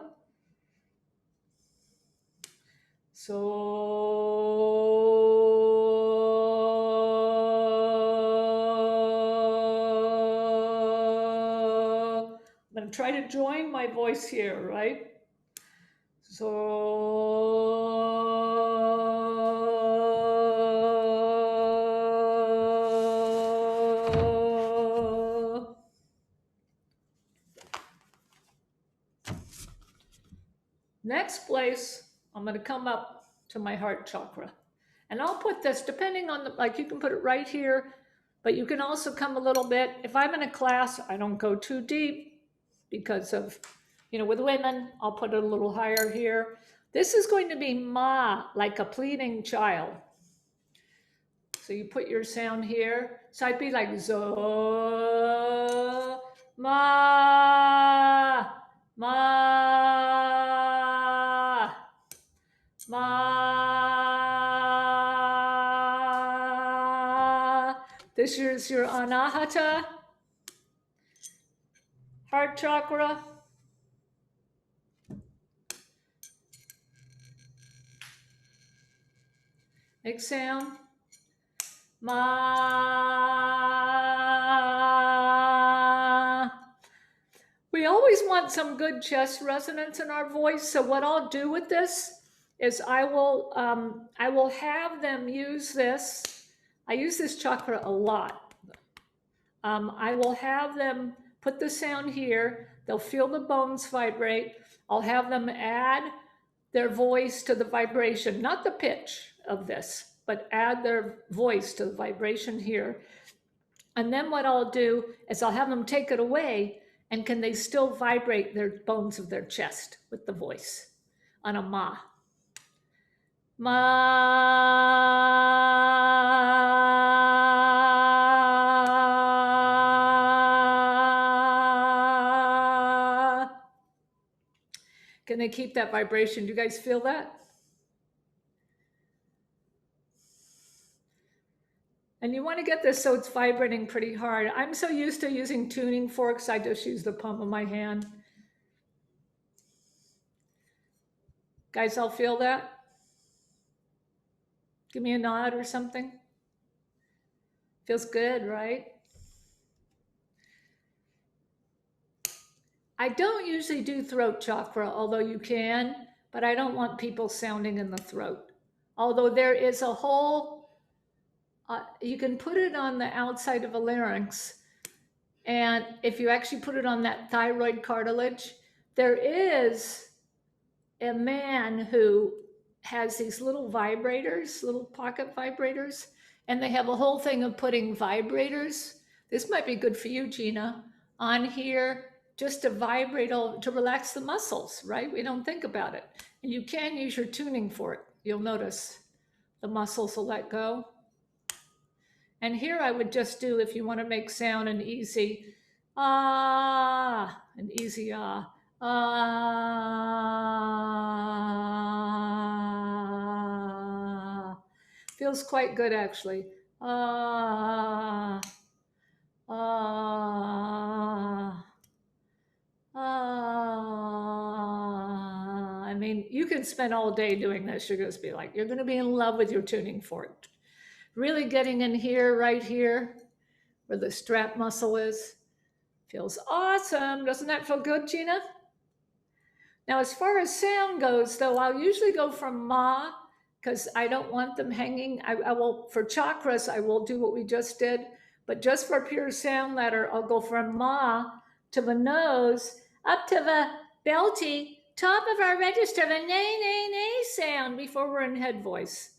So I'm going to try to join my voice here, right? So next place, I'm going to come up to my heart chakra. And I'll put this, depending on the, like you can put it right here, but you can also come a little bit. If I'm in a class, I don't go too deep because of, with women, I'll put it a little higher here. This is going to be ma, like a pleading child. So you put your sound here. So I'd be like zo, ma, ma, ma. This is your anahata, heart chakra. Make sound. Ma. We always want some good chest resonance in our voice. So what I'll do with this is I will have them use this. I use this chakra a lot. I will have them put the sound here. They'll feel the bones vibrate. I'll have them add their voice to the vibration, not the pitch of this, but add their voice to the vibration here. And then what I'll do is I'll have them take it away, and can they still vibrate their bones of their chest with the voice on a ma. Ma. Can they keep that vibration? Do you guys feel that? And you want to get this so it's vibrating pretty hard. I'm so used to using tuning forks, I just use the palm of my hand. Guys, all feel that? Give me a nod or something. Feels good, right? I don't usually do throat chakra, although you can, but I don't want people sounding in the throat. Although there is a whole, you can put it on the outside of a larynx. And if you actually put it on that thyroid cartilage, there is a man who has these little vibrators, little pocket vibrators, and they have a whole thing of putting vibrators. This might be good for you, Gina, on here just to vibrate, to relax the muscles, right? We don't think about it. And you can use your tuning fork. You'll notice the muscles will let go. And here I would just do, if you want to make sound an easy ah, an easy ah, ah. Feels quite good actually. Ah, ah, ah. I mean, you can spend all day doing this. You're going to be like, you're going to be in love with your tuning fork. Really getting in here, right here, where the strap muscle is. Feels awesome. Doesn't that feel good, Gina? Now, as far as sound goes, though, I'll usually go from ma because I don't want them hanging. I will, for chakras, I will do what we just did. But just for pure sound letter, I'll go from ma to the nose up to the belty, top of our register, the nay, nay, nay sound before we're in head voice.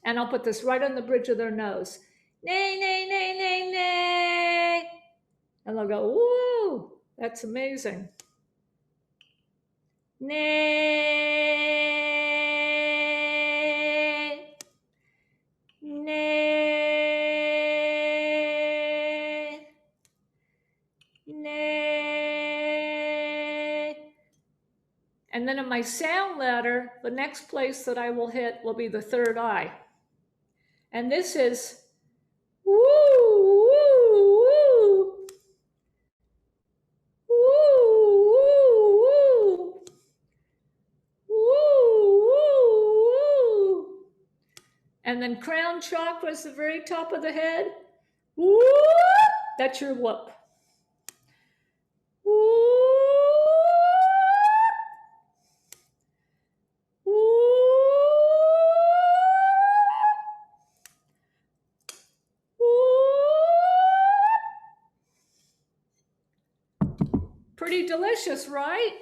And I'll put this right on the bridge of their nose. Nay, nay, nay, nay, nay. And they'll go, woo, that's amazing. Nay, nay, nay. And then in my sound letter, the next place that I will hit will be the third eye. And this is woo, woo, woo. Woo, woo, woo. Woo, woo, woo. And then crown chakra is the very top of the head. Woo, that's your whoop. Woo, pretty delicious, right?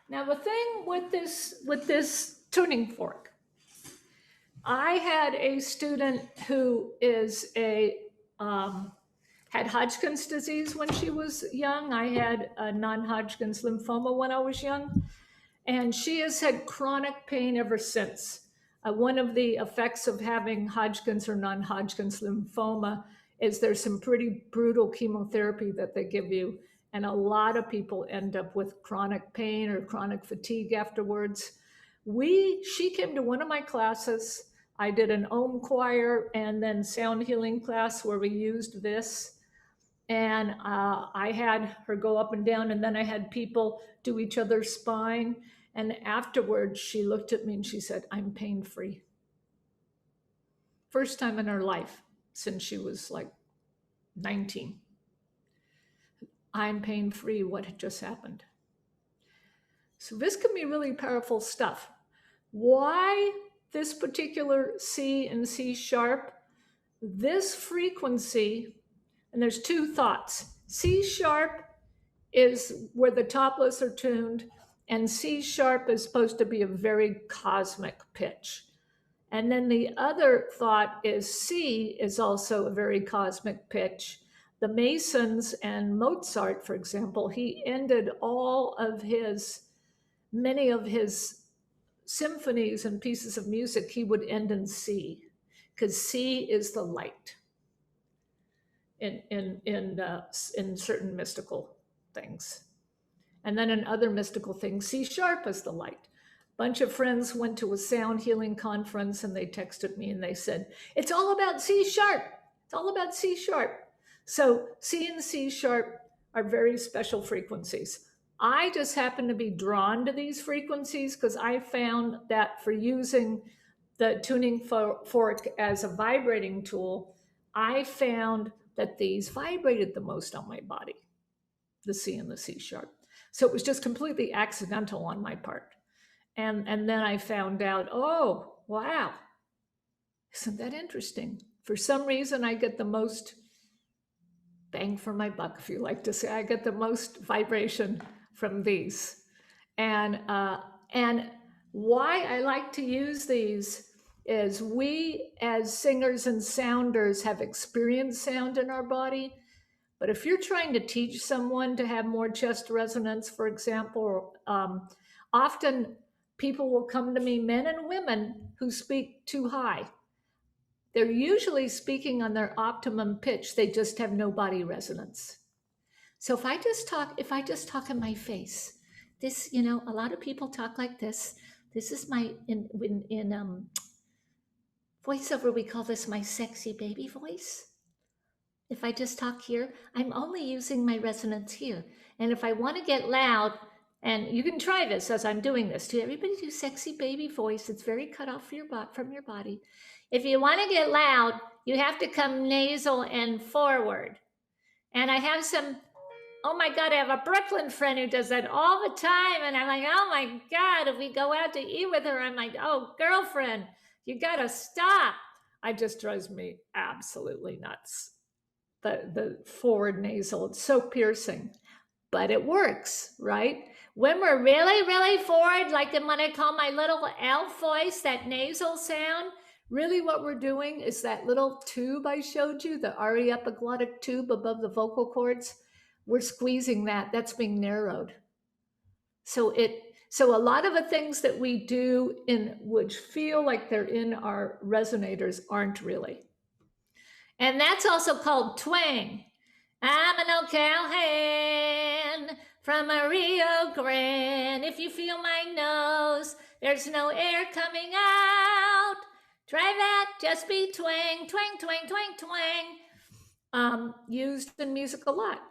Now the thing with this tuning fork, I had a student who is had Hodgkin's disease when she was young. I had a non-Hodgkin's lymphoma when I was young, and she has had chronic pain ever since. One of the effects of having Hodgkin's or non-Hodgkin's lymphoma is there's some pretty brutal chemotherapy that they give you. And a lot of people end up with chronic pain or chronic fatigue afterwards. She came to one of my classes. I did an Om choir and then sound healing class where we used this. And I had her go up and down, and then I had people do each other's spine. And afterwards, she looked at me and she said, I'm pain-free. First time in her life since she was like 19. I'm pain-free. What had just happened? So this can be really powerful stuff. Why this particular C and C sharp? This frequency, and there's two thoughts. C sharp is where the topless are tuned, and C sharp is supposed to be a very cosmic pitch. And then the other thought is C is also a very cosmic pitch. The Masons and Mozart, for example, he ended many of his symphonies and pieces of music, he would end in C, because C is the light in certain mystical things. And then in other mystical things, C sharp is the light. Bunch of friends went to a sound healing conference and they texted me and they said, it's all about C sharp. It's all about C sharp. So C and C sharp are very special frequencies. I just happen to be drawn to these frequencies because I found that for using the tuning fork as a vibrating tool, I found that these vibrated the most on my body, the C and the C sharp. So it was just completely accidental on my part. And then I found out, oh, wow, isn't that interesting? For some reason, I get the most bang for my buck, if you like to say. I get the most vibration from these. And why I like to use these is we as singers and sounders have experienced sound in our body. But if you're trying to teach someone to have more chest resonance, for example, often people will come to me, men and women, who speak too high. They're usually speaking on their optimum pitch. They just have no body resonance. So if I just talk in my face, this, a lot of people talk like this. This is my, in voiceover, we call this my sexy baby voice. If I just talk here, I'm only using my resonance here. And if I want to get loud, and you can try this as I'm doing this, to everybody do sexy baby voice. It's very cut off from your body. If you want to get loud, you have to come nasal and forward. And I have some Oh my God, I have a Brooklyn friend who does that all the time. And I'm like, oh my God, if we go out to eat with her, I'm like, oh, girlfriend, you got to stop. It just drives me absolutely nuts. The forward nasal, it's so piercing, but it works, right? When we're really, really forward, like when I call my little elf voice, that nasal sound, really what we're doing is that little tube I showed you, the aryepiglottic tube above the vocal cords, we're squeezing that. That's being narrowed. So a lot of the things that we do in which feel like they're in our resonators aren't really. And that's also called twang. I'm an O'Callahan from a Rio Grande. If you feel my nose, there's no air coming out. Try that, just be twang, twang, twang, twang, twang. Used in music a lot.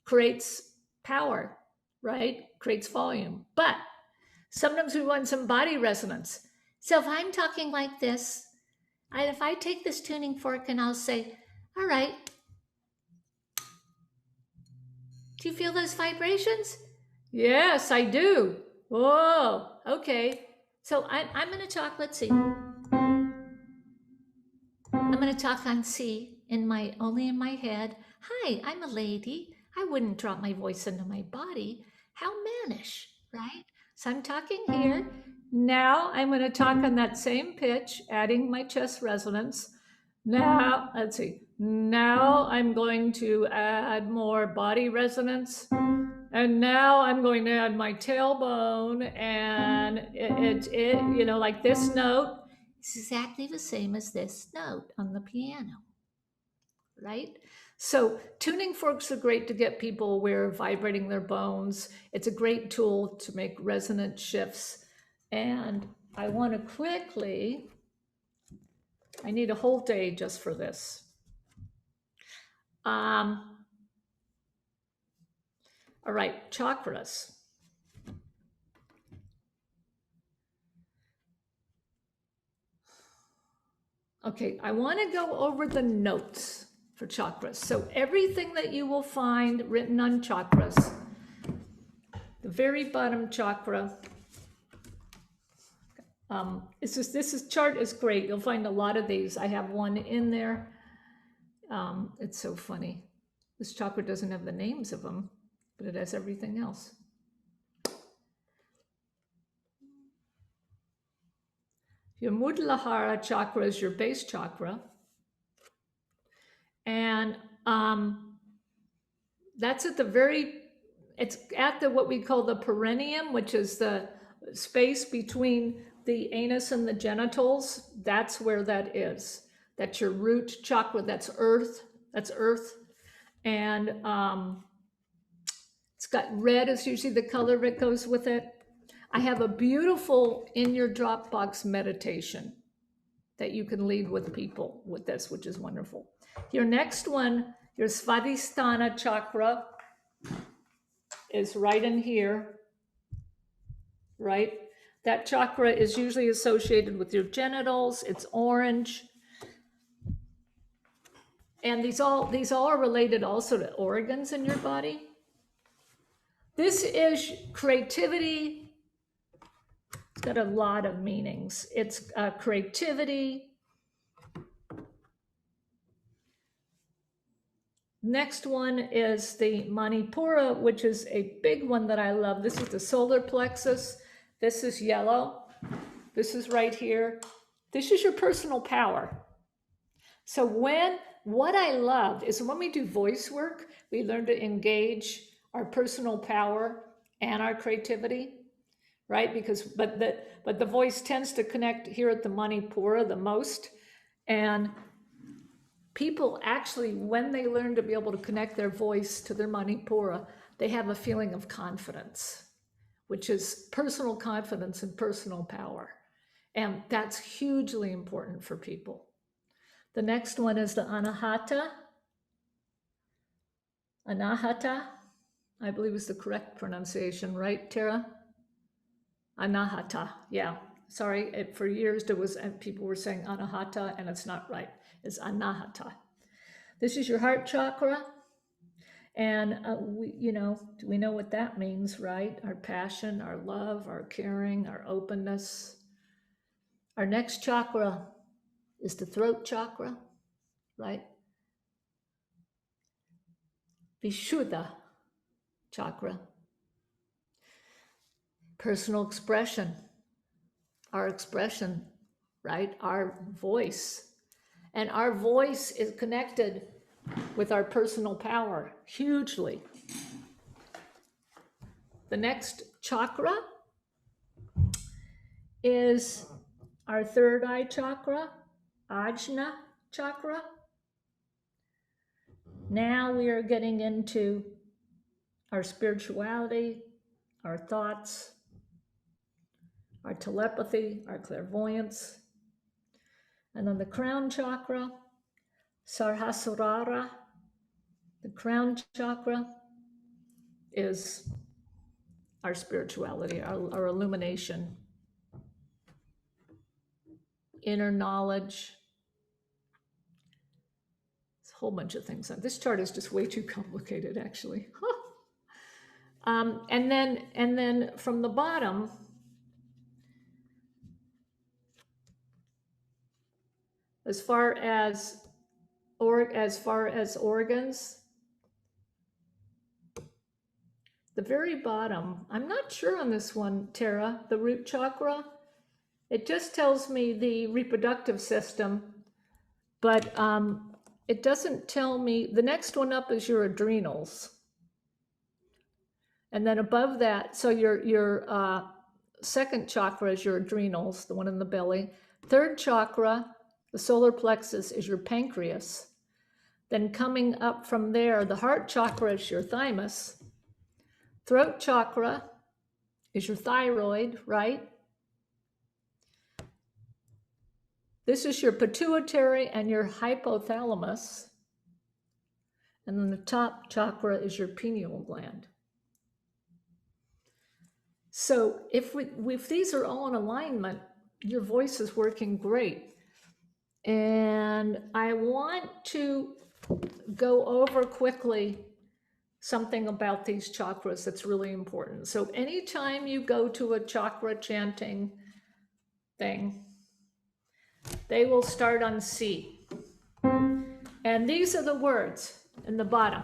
Creates power, right? Creates volume. But sometimes we want some body resonance. So if I'm talking like this, if I take this tuning fork and I'll say, all right, do you feel those vibrations? Yes, I do. Whoa, okay. So I'm going to talk, let's see. I'm going to talk on C only in my head. Hi, I'm a lady. I wouldn't drop my voice into my body. How mannish, right? So I'm talking here. Now I'm going to talk on that same pitch, adding my chest resonance. Now, let's see. Now I'm going to add more body resonance. And now I'm going to add my tailbone, and it like this note is exactly the same as this note on the piano, right? So tuning forks are great to get people aware of vibrating their bones. It's a great tool to make resonant shifts. And I want to quickly, I need a whole day just for this. All right, chakras. Okay, I want to go over the notes for chakras. So everything that you will find written on chakras, the very bottom chakra, this chart is great. You'll find a lot of these. I have one in there. It's so funny. This chakra doesn't have the names of them, but it has everything else. Your Muladhara chakra is your base chakra. And that's at it's at what we call the perineum, which is the space between the anus and the genitals. That's where that is. That's your root chakra. That's earth. And it's got red is usually the color that goes with it. I have a beautiful in your Dropbox meditation that you can lead with people with this, which is wonderful. Your next one, your Svadhisthana chakra is right in here, right? That chakra is usually associated with your genitals. It's orange. And these all are related also to organs in your body. This is creativity. It's got a lot of meanings. It's creativity. Next one is the Manipura, which is a big one that I love. This is the solar plexus. This is yellow. This is right here. This is your personal power. So what I love is when we do voice work, we learn to engage our personal power and our creativity, right? But the voice tends to connect here at the Manipura the most. And people actually, when they learn to be able to connect their voice to their Manipura, they have a feeling of confidence, which is personal confidence and personal power. And that's hugely important for people. The next one is the Anahata. Anahata, I believe is the correct pronunciation, right, Terra? Anahata, yeah. Sorry, for years people were saying Anahata, and it's not right. It's Anahata. This is your heart chakra. And we know what that means, right? Our passion, our love, our caring, our openness. Our next chakra is the throat chakra, right? Vishuddha chakra. Personal expression, right? Our voice. And our voice is connected with our personal power hugely. The next chakra is our third eye chakra, Ajna chakra. Now we are getting into our spirituality, our thoughts, our telepathy, our clairvoyance. And then the crown chakra, Sahasrara, the crown chakra is our spirituality, our illumination, inner knowledge. It's a whole bunch of things. This chart is just way too complicated, actually. And then from the bottom, as far as organs, the very bottom, I'm not sure on this one, Terra, the root chakra. It just tells me the reproductive system, but it doesn't tell me. The next one up is your adrenals. And then above that, so your second chakra is your adrenals, the one in the belly. Third chakra, the solar plexus, is your pancreas. Then coming up from there, the heart chakra is your thymus. Throat chakra is your thyroid, right? This is your pituitary and your hypothalamus. And then the top chakra is your pineal gland. So if these are all in alignment, your voice is working great. And I want to go over quickly something about these chakras that's really important. So anytime you go to a chakra chanting thing, they will start on C. And these are the words in the bottom.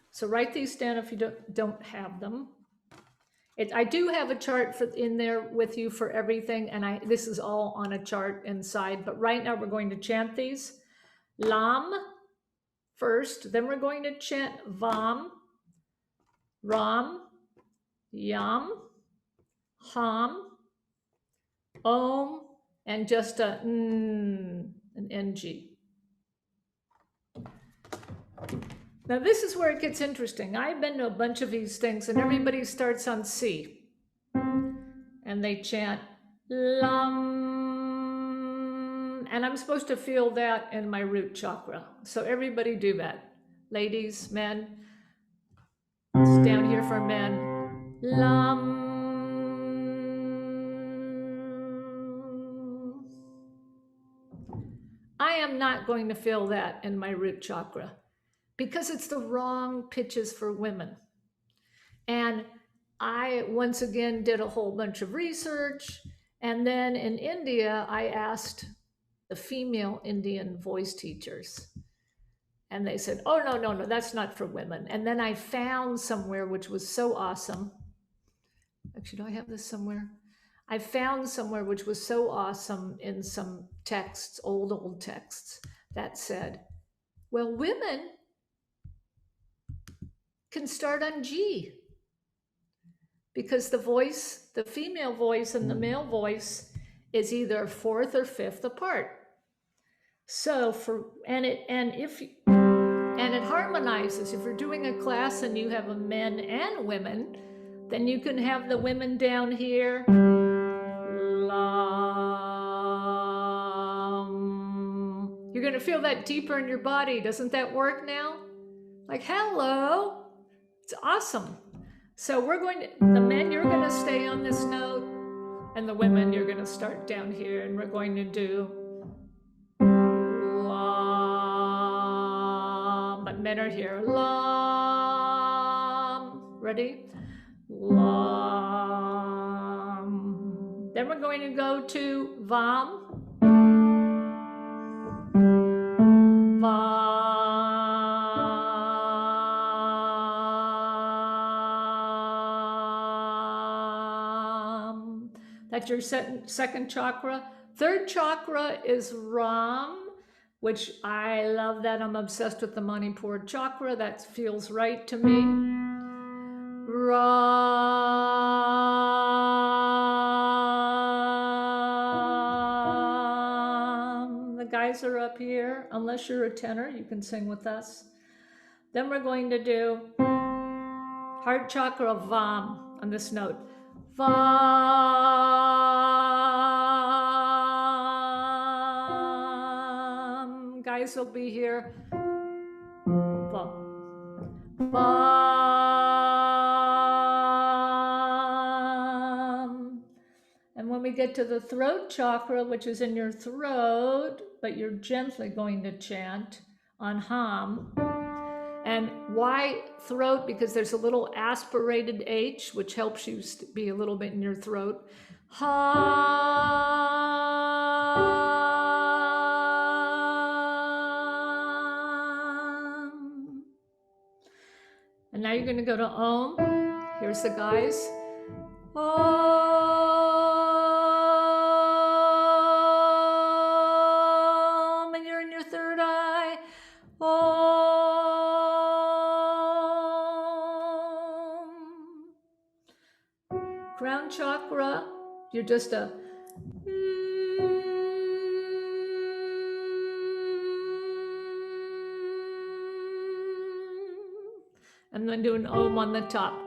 So write these down if you don't have them. I do have a chart in there with you for everything, and this is all on a chart inside, but right now we're going to chant these. Lam first, then we're going to chant Vam, Ram, Yam, Ham, Om, and just a an NG. Now this is where it gets interesting. I've been to a bunch of these things and everybody starts on C. And they chant Lam. And I'm supposed to feel that in my root chakra. So everybody do that. Ladies, men. It's down here for men. Lam. I am not going to feel that in my root chakra, because it's the wrong pitches for women. And I, once again, did a whole bunch of research. And then in India, I asked the female Indian voice teachers. And they said, oh, no, that's not for women. And then I found somewhere, which was so awesome. Actually, do I have this somewhere? I found somewhere which was so awesome in some texts, old texts, that said, well, women can start on G, because the voice, the female voice and the male voice is either fourth or fifth apart. So it harmonizes. If you're doing a class and you have a men and women, then you can have the women down here. You're going to feel that deeper in your body. Doesn't that work now? Like, hello. It's awesome. So the men, you're going to stay on this note, and the women, you're going to start down here, and we're going to do but men are here. Lam. Ready? Lam. Then we're going to go to Vam. Vam. That's your second chakra. Third chakra is Ram, which I love that. I'm obsessed with the Manipur chakra. That feels right to me. Ram. The guys are up here. Unless you're a tenor, you can sing with us. Then we're going to do heart chakra Vam on this note. Vam. Guys will be here. Vam. Vam. And when we get to the throat chakra, which is in your throat, but you're gently going to chant on Ham. And why throat? Because there's a little aspirated H, which helps you be a little bit in your throat. Ham. And now you're going to go to Om. Here's the guys. Om. And you're in your third eye. Om. Crown chakra, you're just a and then do an Om on the top.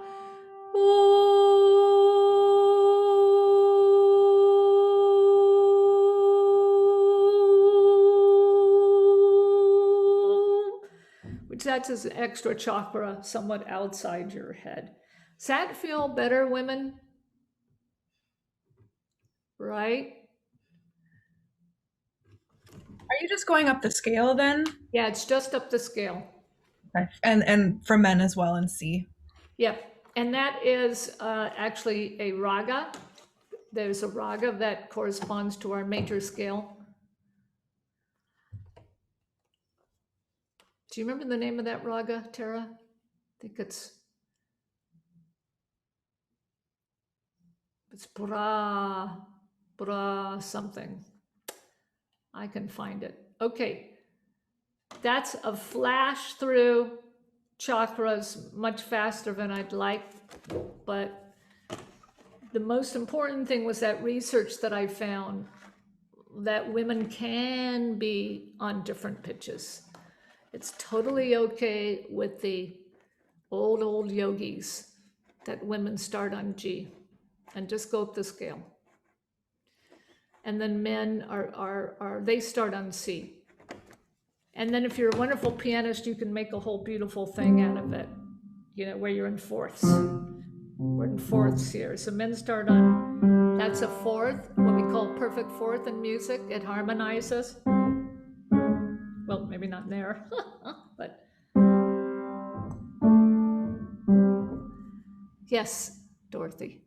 Which that's an extra chakra somewhat outside your head. Does that feel better, women? Right? Are you just going up the scale then? Yeah, it's just up the scale. Okay. And for men as well in C. Yep. And that is actually a raga. There's a raga that corresponds to our major scale. Do you remember the name of that raga, Terra? I think it's bra something. I can find it. Okay. That's a flash through chakras much faster than I'd like, but the most important thing was that research that I found that women can be on different pitches. It's totally okay with the old yogis that women start on G and just go up the scale. And then men they start on C. And then if you're a wonderful pianist, you can make a whole beautiful thing out of it, you know, where you're in fourths. We're in fourths here. So men start on, that's a fourth, what we call perfect fourth in music. It harmonizes. Well, maybe not there, but. Yes, Dorothy.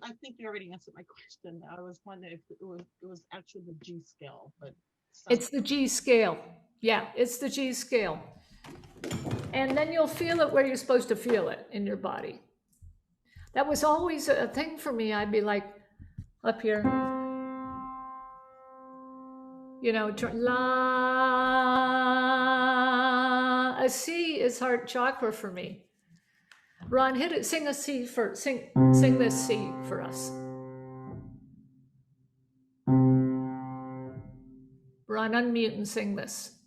I think you already answered my question. I was wondering if it was actually the G scale, but it's the G scale. Yeah, it's the G scale. And then you'll feel it where you're supposed to feel it in your body. That was always a thing for me. I'd be like up here, you know, la. A C is heart chakra for me. Ron, hit it. Sing a C for sing this C for us. Ron, unmute and sing this.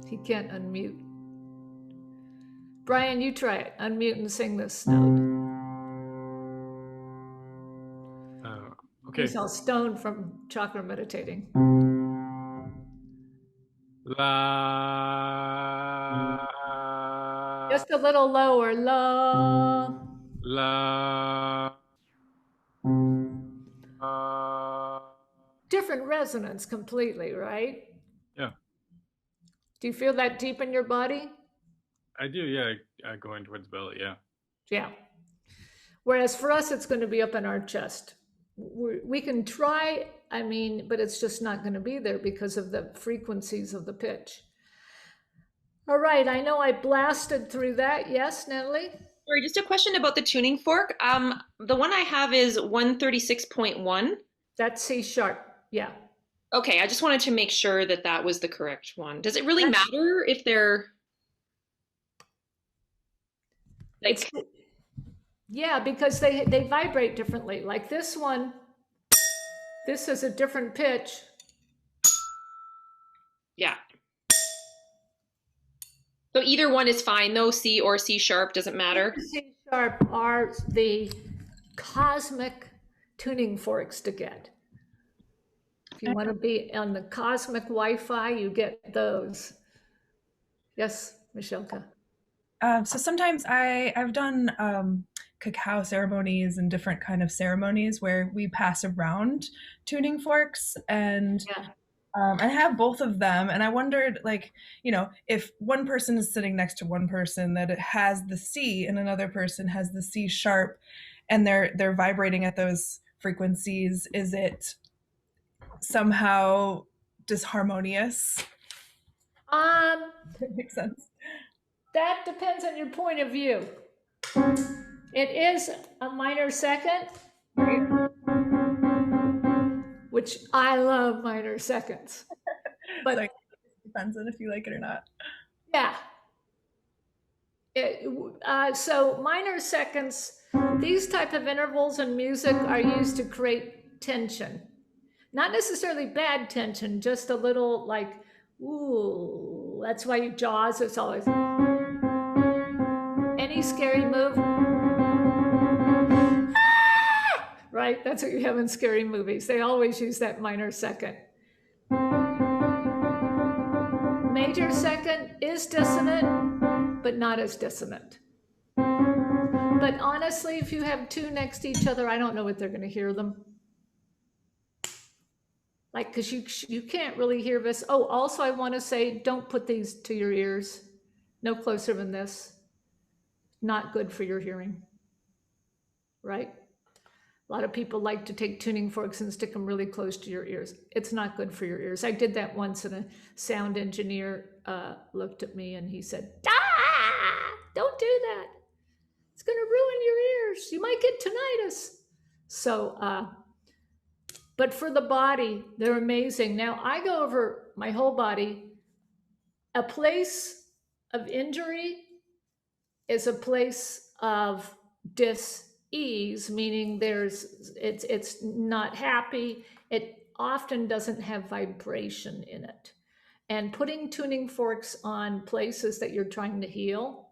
He can't unmute. Brian, you try it. Unmute and sing this note. Okay. He's all stoned from chakra meditating. La. Just a little lower. La. La. Different resonance completely, right? Yeah, Do you feel that deep in your body? I do. Yeah, going towards belly. Yeah. Yeah. Whereas for us, it's going to be up in our chest. We can try, I mean, but it's just not going to be there because of the frequencies of the pitch. All right, I know I blasted through that. Yes, Natalie? Sorry, just a question about the tuning fork. The one I have is 136.1. That's C sharp. Yeah. Okay, I just wanted to make sure that that was the correct one. Does it really matter if they're like? Yeah, because they vibrate differently. Like this one, this is a different pitch. Yeah. So either one is fine, though. C or C sharp doesn't matter. C sharp are the cosmic tuning forks to get. If you want to be on the cosmic Wi-Fi, you get those. Yes, Michelka. So sometimes I've done cacao ceremonies and different kind of ceremonies where we pass around tuning forks, and I have both of them, and I wondered, like, if one person is sitting next to one person that it has the C and another person has the C sharp, and they're vibrating at those frequencies, is it somehow disharmonious? That makes sense. That depends on your point of view. It is a minor second, which I love minor seconds. But it depends on if you like it or not. Yeah. So minor seconds, these type of intervals in music are used to create tension. Not necessarily bad tension, just a little like, ooh, that's why Jaws is always. Any scary move? Right? That's what you have in scary movies. They always use that minor second. Major second is dissonant, but not as dissonant. But honestly, if you have two next to each other, I don't know what they're going to hear them. Like, because you can't really hear this. Oh, also I want to say, don't put these to your ears. No closer than this. Not good for your hearing. Right? A lot of people like to take tuning forks and stick them really close to your ears. It's not good for your ears. I did that once, and a sound engineer looked at me and he said, don't do that. It's going to ruin your ears. You might get tinnitus. So, but for the body, they're amazing. Now, I go over my whole body. A place of injury is a place of dis-ease, meaning it's not happy. It often doesn't have vibration in it. And putting tuning forks on places that you're trying to heal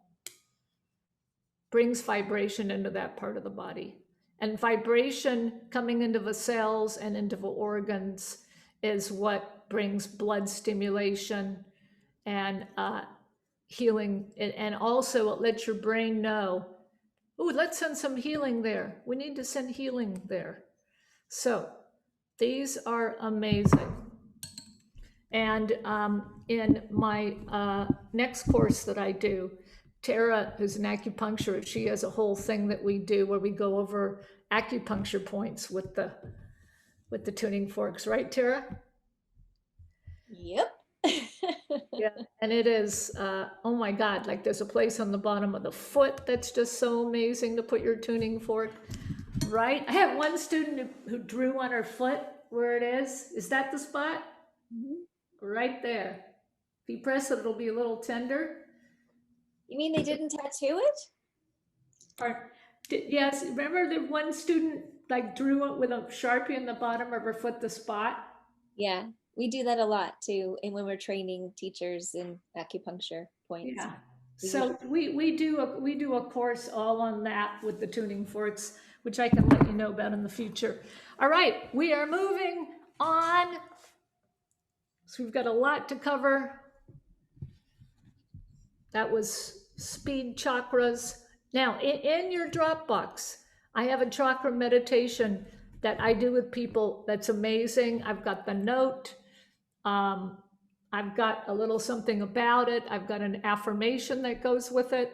brings vibration into that part of the body. And vibration coming into the cells and into the organs is what brings blood stimulation and healing. And also it lets your brain know, oh, let's send some healing there. We need to send healing there. So these are amazing. And in my next course that I do, Terra, who's an acupuncturist, she has a whole thing that we do where we go over acupuncture points with the tuning forks, right, Terra? Yep. Yeah, and it is, oh my God, like there's a place on the bottom of the foot that's just so amazing to put your tuning fork, right? I have one student who drew on her foot where it is. Is that the spot? Mm-hmm. Right there. If you press it, it'll be a little tender. You mean they didn't tattoo it? Yes, remember the one student like drew it with a Sharpie in the bottom of her foot, the spot? Yeah, we do that a lot too, and when we're training teachers in acupuncture points. Yeah. So we do a course all on that with the tuning forks, which I can let you know about in the future. All right, we are moving on. So we've got a lot to cover. That was speed chakras. Now, in your Dropbox, I have a chakra meditation that I do with people that's amazing. I've got the note. I've got a little something about it. I've got an affirmation that goes with it.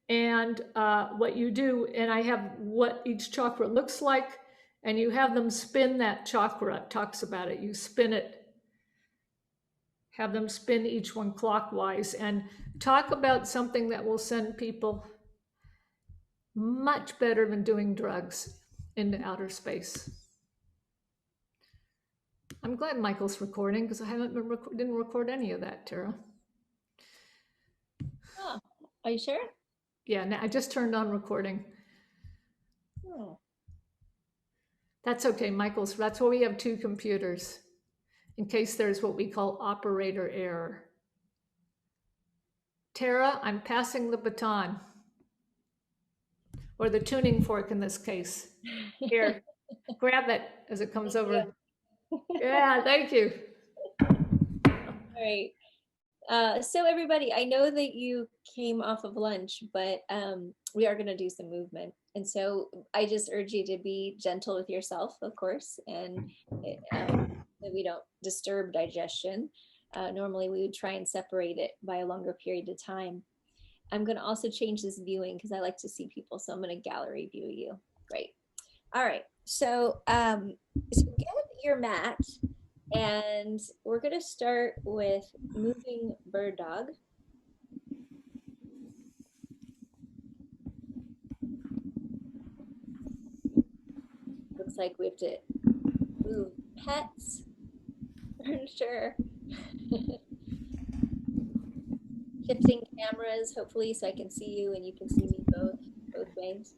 And what you do, and I have what each chakra looks like, and you have them spin that chakra. It talks about it. You spin it, have them spin each one clockwise, and talk about something that will send people much better than doing drugs into outer space. I'm glad Michael's recording because I haven't been didn't record any of that, Tara. Oh, are you sure? Yeah, now I just turned on recording. Oh. That's okay, Michael's. That's why we have two computers, in case there's what we call operator error. Tara, I'm passing the baton. Or the tuning fork in this case. Here, grab it as it comes over. Yeah, thank you. All right. So everybody, I know that you came off of lunch, but we are going to do some movement. And so I just urge you to be gentle with yourself, of course, and that we don't disturb digestion. Normally we would try and separate it by a longer period of time. I'm going to also change this viewing because I like to see people. So I'm going to gallery view you. Great. All right. So, so get your mat. And we're going to start with moving bird dog. Looks like we have to move pets. Sure. Shifting cameras, hopefully, so I can see you and you can see me both ways.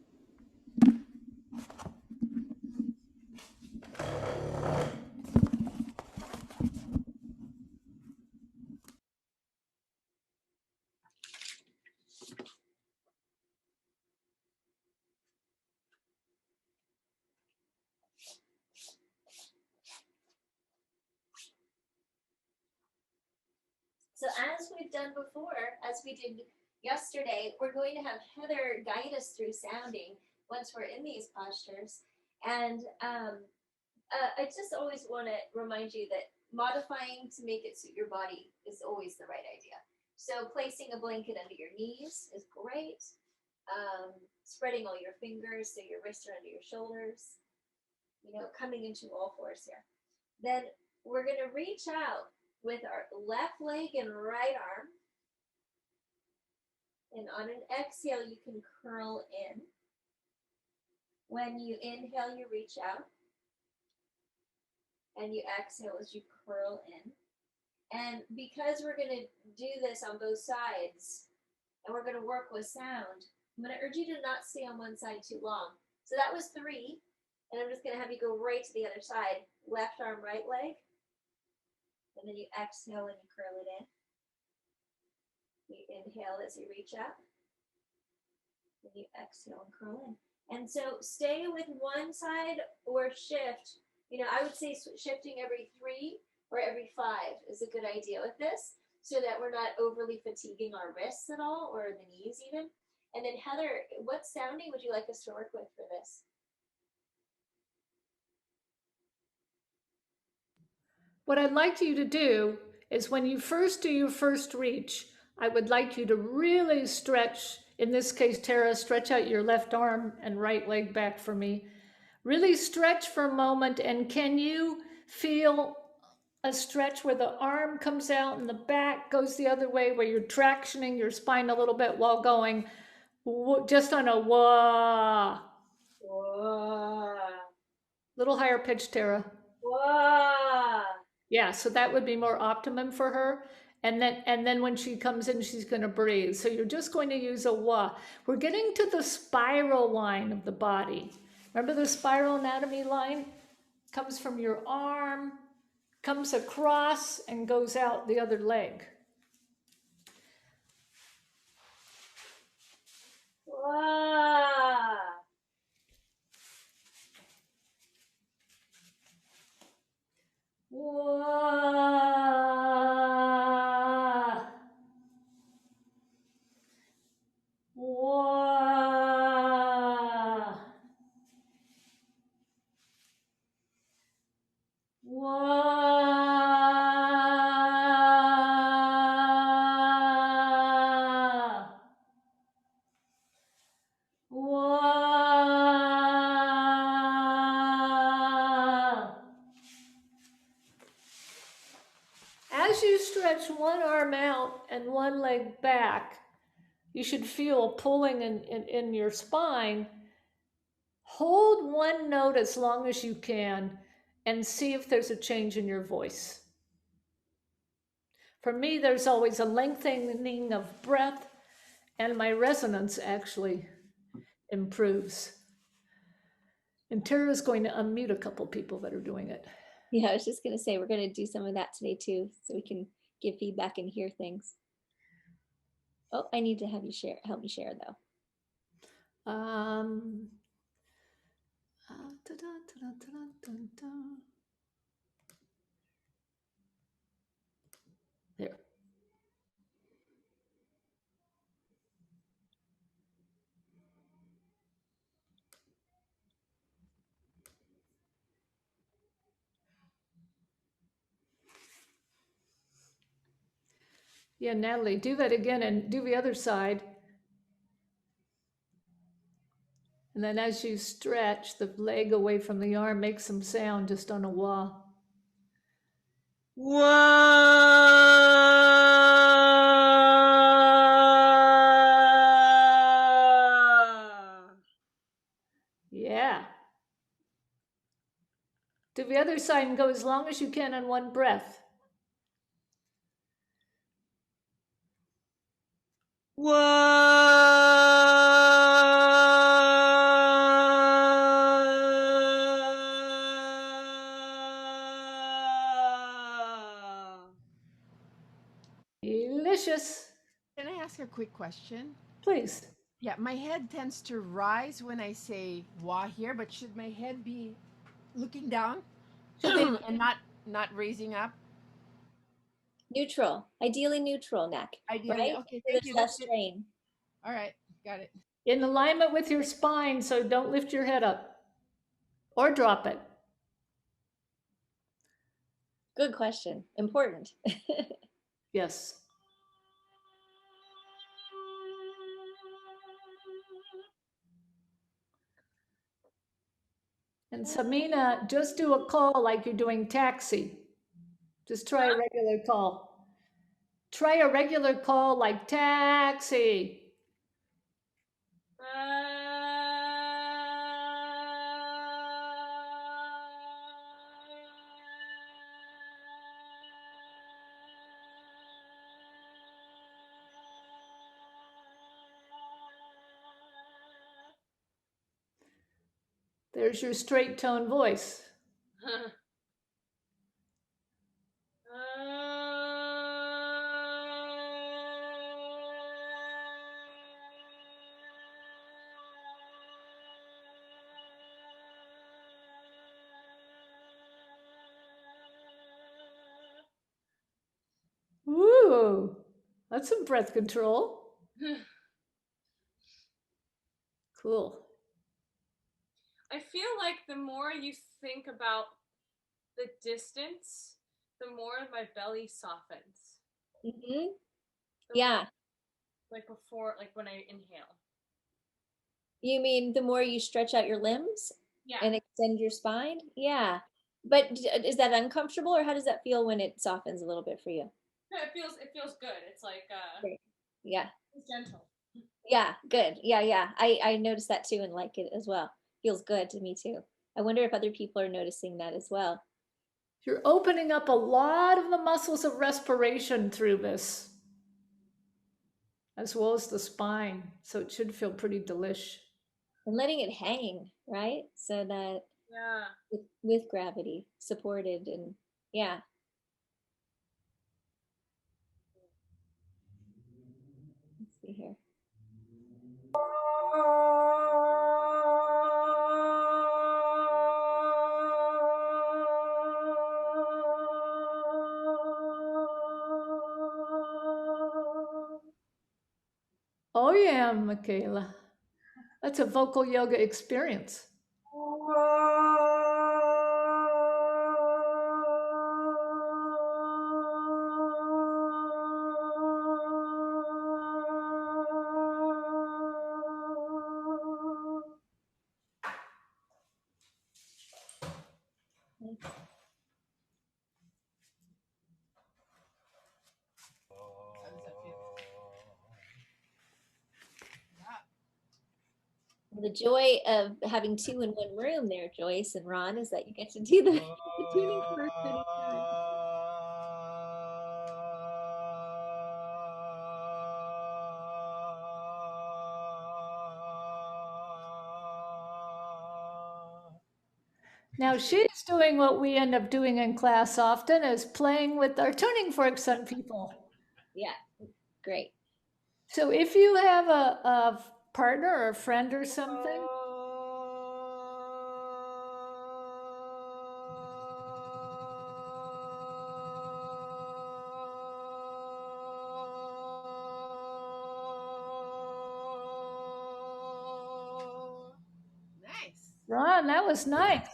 So as we've done before, as we did yesterday, we're going to have Heather guide us through sounding once we're in these postures. And I just always want to remind you that modifying to make it suit your body is always the right idea. So placing a blanket under your knees is great. Spreading all your fingers so your wrists are under your shoulders. You know, coming into all fours here. Then we're going to reach out with our left leg and right arm. And on an exhale, you can curl in. When you inhale, you reach out. And you exhale as you curl in. And because we're going to do this on both sides, and we're going to work with sound, I'm going to urge you to not stay on one side too long. So that was 3. And I'm just going to have you go right to the other side. Left arm, right leg. And then you exhale and you curl it in. You inhale as you reach out. And you exhale and curl in. And so stay with one side or shift. You know, I would say shifting every 3 or every 5 is a good idea with this, so that we're not overly fatiguing our wrists at all, or the knees even. And then Heather, what sounding would you like us to work with for this? What I'd like you to do is when you first do your first reach, I would like you to really stretch, in this case, Tara, stretch out your left arm and right leg back for me. Really stretch for a moment, and can you feel a stretch where the arm comes out and the back goes the other way, where you're tractioning your spine a little bit while going just on a wah. Wah. Little higher pitch, Tara. Wah. Yeah, so that would be more optimum for her. And then when she comes in, she's going to breathe. So you're just going to use a wah. We're getting to the spiral line of the body. Remember the spiral anatomy line? Comes from your arm, comes across, and goes out the other leg. Wah. Wah. Wah. as you stretch one arm out and one leg back, you should feel pulling in your spine. Hold one note as long as you can and see if there's a change in your voice. For me, there's always a lengthening of breath, and my resonance actually improves. And Terra's going to unmute a couple people that are doing it. Yeah, I was just going to say, we're going to do some of that today too, so we can give feedback and hear things. Oh, I need to have you help me share though. There. Yeah, Natalie, do that again and do the other side. And then as you stretch the leg away from the arm, make some sound just on a wah. Whoa. Yeah. Do the other side and go as long as you can on one breath. Delicious. Can I ask a quick question? Please. Yeah, my head tends to rise when I say "wah" here, but should my head be looking down and not raising up? Neutral, ideally neutral neck. Ideally, right? okay. So Thank there's you. less That's it. strain. All right, got it. In alignment with your spine, so don't lift your head up or drop it. Good question. Important. Yes. And Samina, just do a call like you're doing taxi. Just try a regular call. Try a regular call like taxi. There's your straight tone voice. Woo, that's some breath control. Cool. I feel like the more you think about the distance, the more my belly softens. Mm-hmm. Yeah. Like before, like when I inhale. You mean the more you stretch out your limbs Yeah. and extend your spine? Yeah. But is that uncomfortable, or how does that feel when it softens a little bit for you? No, it feels good. It's like Great. Yeah. it's gentle. Yeah, good. Yeah. I noticed that too and like it as well. Feels good to me too. I wonder if other people are noticing that as well. You're opening up a lot of the muscles of respiration through this, as well as the spine. So it should feel pretty delish. And letting it hang, right? So that Yeah. with gravity supported, and yeah. Let's see here. Oh yeah, Michaela. That's a vocal yoga experience. The joy of having two in one room there, Joyce and Ron, is that you get to do the tuning fork anytime. Now she's doing what we end up doing in class often, is playing with our tuning forks on people. Yeah, great. So if you have a partner or a friend or something, Nice. Ron, that was nice.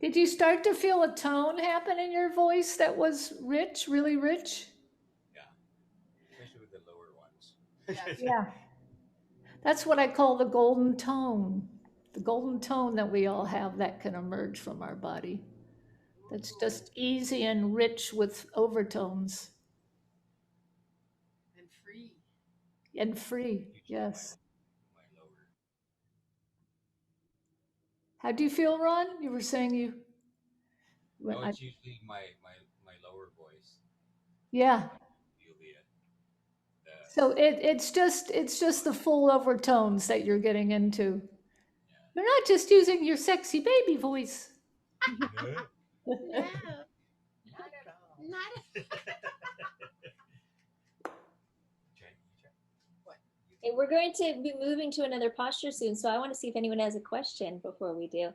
Did you start to feel a tone happen in your voice that was rich, really rich? Yeah, especially with the lower ones. Yeah. That's what I call the golden tone. The golden tone that we all have that can emerge from our body. That's just easy and rich with overtones. And free. And free, yes. How do you feel, Ron? You were saying you. No, it's usually my lower voice. Yeah. Feel So it's just the full overtones that you're getting into. You're not just using your sexy baby voice. No, not at all. Not Hey, we're going to be moving to another posture soon, so I want to see if anyone has a question before we do.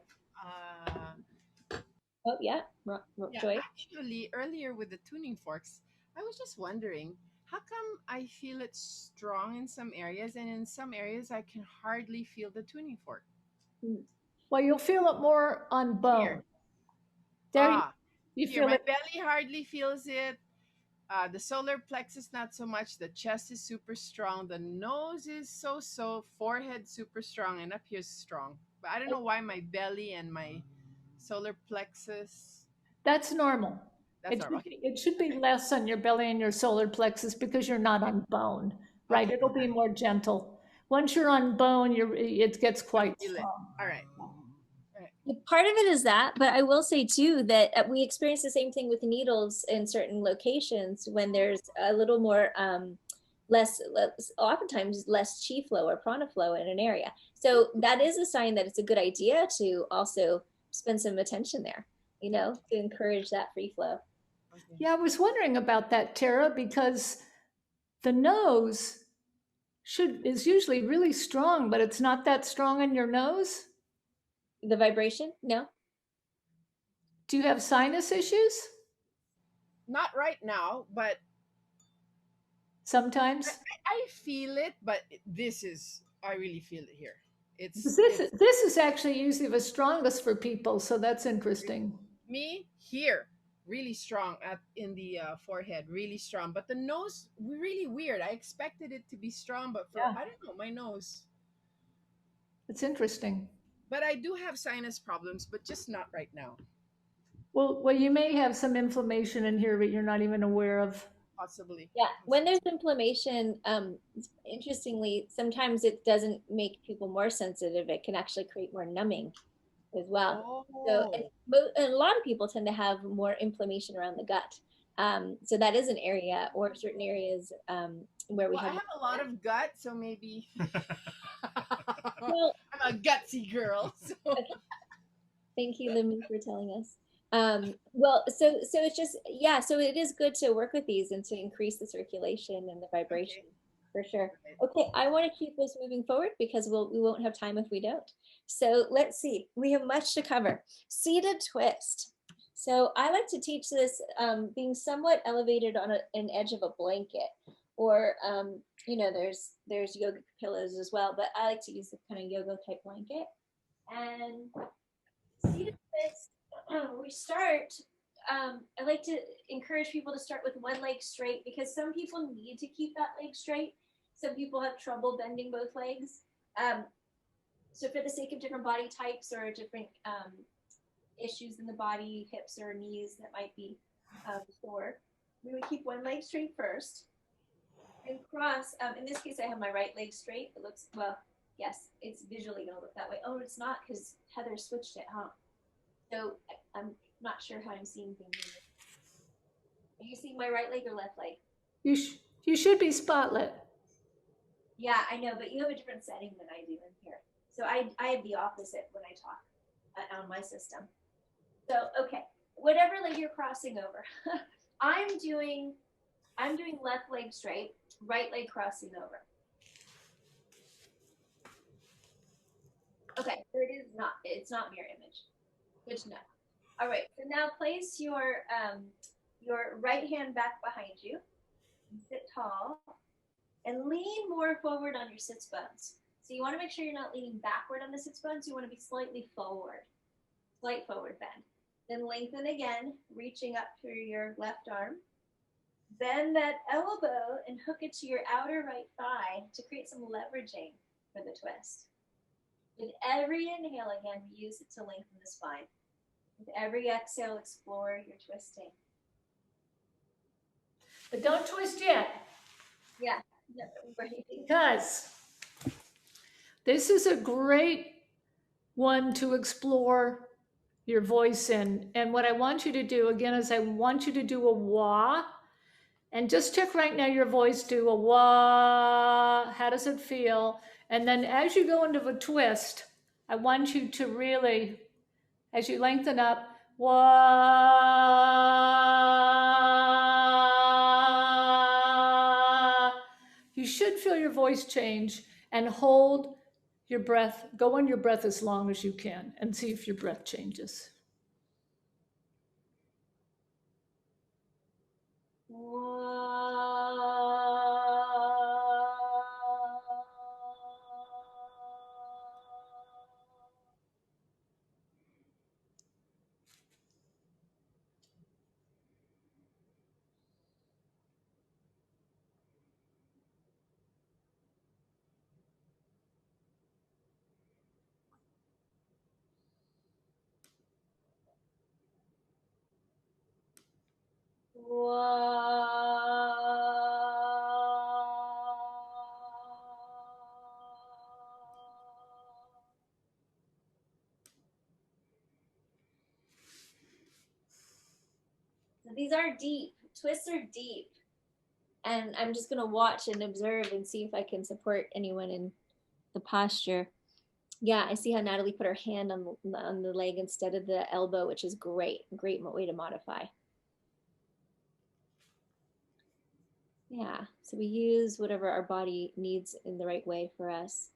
Oh, yeah, Joy. Actually, earlier with the tuning forks, I was just wondering, how come I feel it strong in some areas, and in some areas I can hardly feel the tuning fork? Well, you'll feel it more on bone. Here. There, you here, feel my it. belly hardly feels it. The solar plexus not so much. The chest is super strong. The nose is so. Forehead super strong, and up here is strong. But I don't know why my belly and my solar plexus. That's normal. That's normal. It should be less on your belly and your solar plexus because you're not on bone, right? Okay. It'll be more gentle. Once you're on bone, it gets quite strong. All right. Part of it is that, but I will say too that we experience the same thing with needles in certain locations when there's a little more less, oftentimes less chi flow or prana flow in an area. So that is a sign that it's a good idea to also spend some attention there, to encourage that free flow. Yeah, I was wondering about that, Tara, because the nose is usually really strong, but it's not that strong in your nose. The vibration? No. Do you have sinus issues? Not right now, but sometimes I feel it. But I really feel it here. This is actually usually the strongest for people, so that's interesting. Me here, really strong in the forehead, really strong. But the nose, really weird. I expected it to be strong, but I don't know, my nose. It's interesting. But I do have sinus problems, but just not right now. Well, you may have some inflammation in here, but you're not even aware of. Possibly. Yeah, when there's inflammation, interestingly, sometimes it doesn't make people more sensitive. It can actually create more numbing as well. So, and a lot of people tend to have more inflammation around the gut. So that is an area, or certain areas where we have. I have a lot of gut, so maybe. Well, I'm a gutsy girl. So. Okay. Thank you, Lemon, for telling us. Well, so it's just, so it is good to work with these and to increase the circulation and the vibration. For sure. Okay, I want to keep this moving forward because we won't have time if we don't. So let's see. We have much to cover. Seated twist. So I like to teach this being somewhat elevated on an edge of a blanket, or there's yoga pillows as well, but I like to use the kind of yoga type blanket. And seated twist. We start. I like to encourage people to start with one leg straight because some people need to keep that leg straight. Some people have trouble bending both legs. So for the sake of different body types or different issues in the body, hips or knees that might be sore, we would keep one leg straight first and cross. In this case, I have my right leg straight. It looks, well, Yes, it's visually gonna look that way. Oh, it's not because Heather switched it, huh? So I'm not sure how I'm seeing things. Are you seeing my right leg or left leg? You should be spotlit. Yeah, I know, but you have a different setting than I do in here. So I have the opposite when I talk on my system. So okay, whatever leg you're crossing over, I'm doing left leg straight, right leg crossing over. Okay, so it's not mirror image. Good to know. All right, so now place your right hand back behind you, and sit tall, and lean more forward on your sits bones. So you want to make sure you're not leaning backward on the sits bones. You want to be slightly forward, slight forward bend. Then lengthen again, reaching up through your left arm. Bend that elbow and hook it to your outer right thigh to create some leveraging for the twist. With every inhale again, use it to lengthen the spine. With every exhale, explore your twisting. But don't twist yet. Yeah, no, right. Because this is a great one to explore your voice in. And what I want you to do again is I want you to do a wah. And just check right now your voice, do a wah. How does it feel? And then as you go into the twist, I want you to really, as you lengthen up, wah. You should feel your voice change and hold your breath, go on your breath as long as you can and see if your breath changes. These are deep. Twists are deep. And I'm just going to watch and observe and see if I can support anyone in the posture. Yeah, I see how Natalie put her hand on the leg instead of the elbow, which is great. Great way to modify. Yeah, so we use whatever our body needs in the right way for us.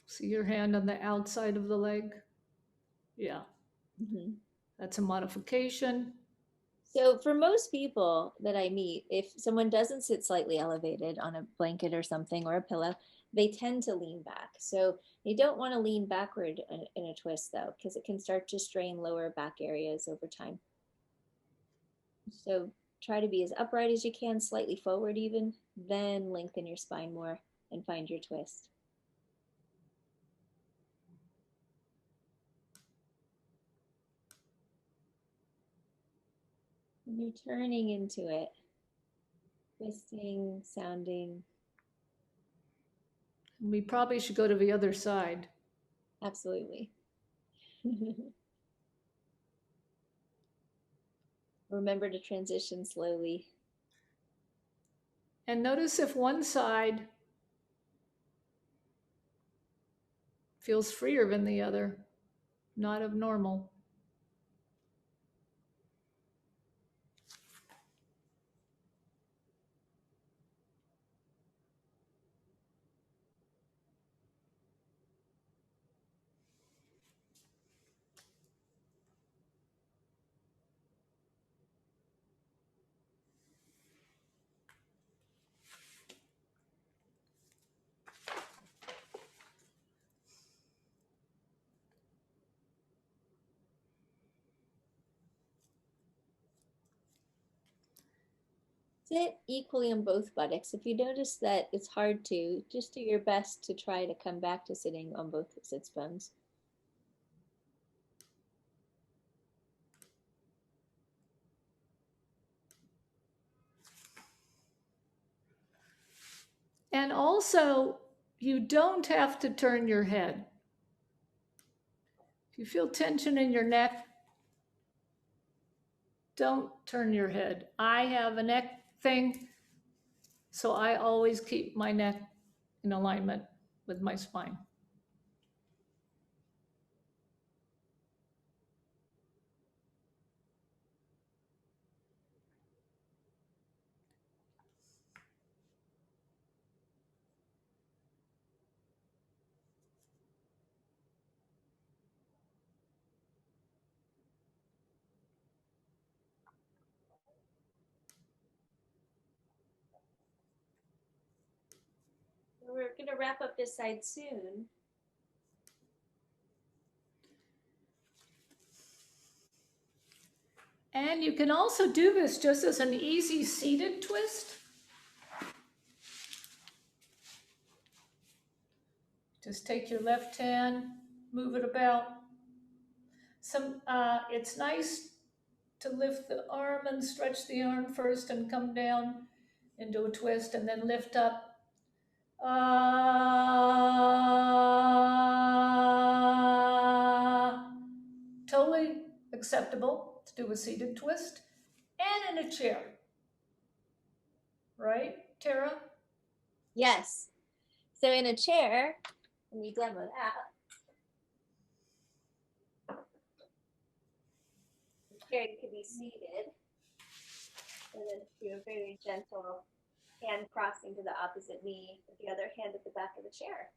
See your hand on the outside of the leg? Yeah. Mm-hmm. That's a modification. So for most people that I meet, if someone doesn't sit slightly elevated on a blanket or something or a pillow, they tend to lean back. So you don't want to lean backward in a twist though, because it can start to strain lower back areas over time. So try to be as upright as you can, slightly forward even, then lengthen your spine more and find your twist. And you're turning into it, twisting, sounding. We probably should go to the other side. Absolutely. Remember to transition slowly. And notice if one side feels freer than the other, not abnormal. Sit equally on both buttocks. If you notice that it's hard to, just do your best to try to come back to sitting on both sits bones. And also, you don't have to turn your head. If you feel tension in your neck, don't turn your head. I have a neck thing, so I always keep my neck in alignment with my spine. We're going to wrap up this side soon. And you can also do this just as an easy seated twist. Just take your left hand, move it about. It's nice to lift the arm and stretch the arm first and come down into a twist and then lift up. Totally acceptable to do a seated twist and in a chair. Right, Tara? Yes. So in a chair, let me demo that. The chair, you can be seated and then do a very gentle hand crossing to the opposite knee with the other hand at the back of the chair.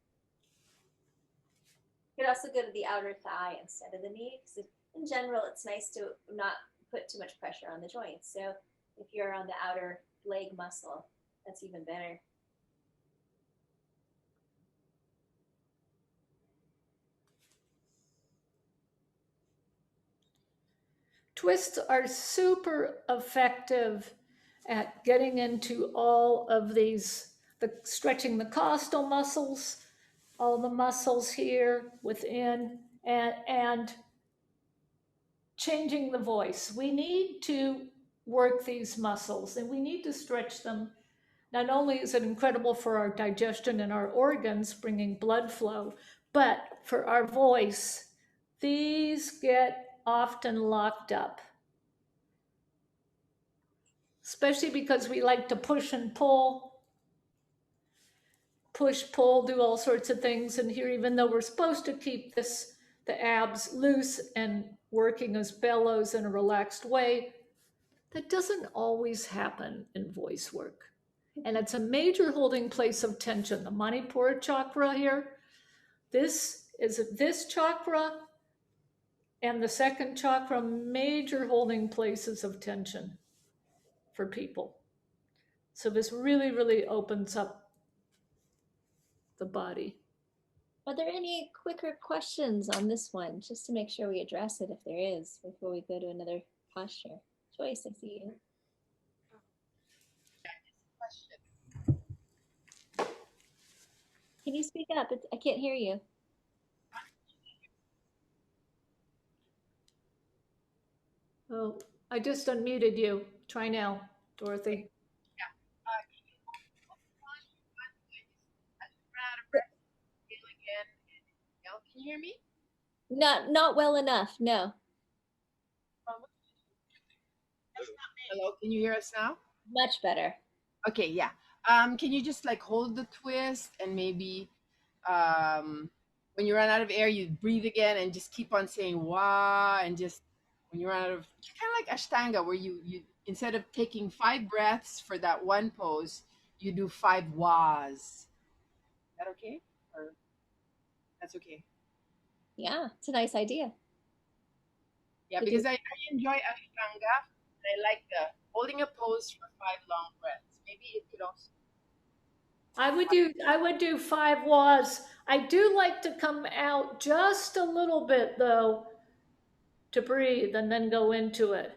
You could also go to the outer thigh instead of the knee, because in general, it's nice to not put too much pressure on the joints. So if you're on the outer leg muscle, that's even better. Twists are super effective at getting into all of these, stretching the costal muscles, all the muscles here within, and changing the voice. We need to work these muscles and we need to stretch them. Not only is it incredible for our digestion and our organs, bringing blood flow, but for our voice, these get often locked up. Especially because we like to push and pull, do all sorts of things. And here, even though we're supposed to keep the abs loose and working as bellows in a relaxed way, that doesn't always happen in voice work. And it's a major holding place of tension. The Manipura chakra here, this chakra and the second chakra, major holding places of tension for people. So this really, really opens up the body. Are there any quicker questions on this one, just to make sure we address it if there is, before we go to another posture? Joyce, I see you. Can you speak up? I can't hear you. Oh, I just unmuted you. Try now, Dorothy. Can you hear me? Not well enough, no. Hello, can you hear us now? Much better. Okay, yeah. Can you just like hold the twist and maybe when you run out of air, you breathe again and just keep on saying wah, and just when you run out of, kind of like Ashtanga, where you instead of taking 5 breaths for that one pose, you do 5 wahs. Is that okay? Or that's okay? Yeah, it's a nice idea. Yeah, because I enjoy Ashtanga. I like the holding a pose for 5 long breaths. Maybe it could also. I would do 5 wahs. I do like to come out just a little bit though to breathe and then go into it.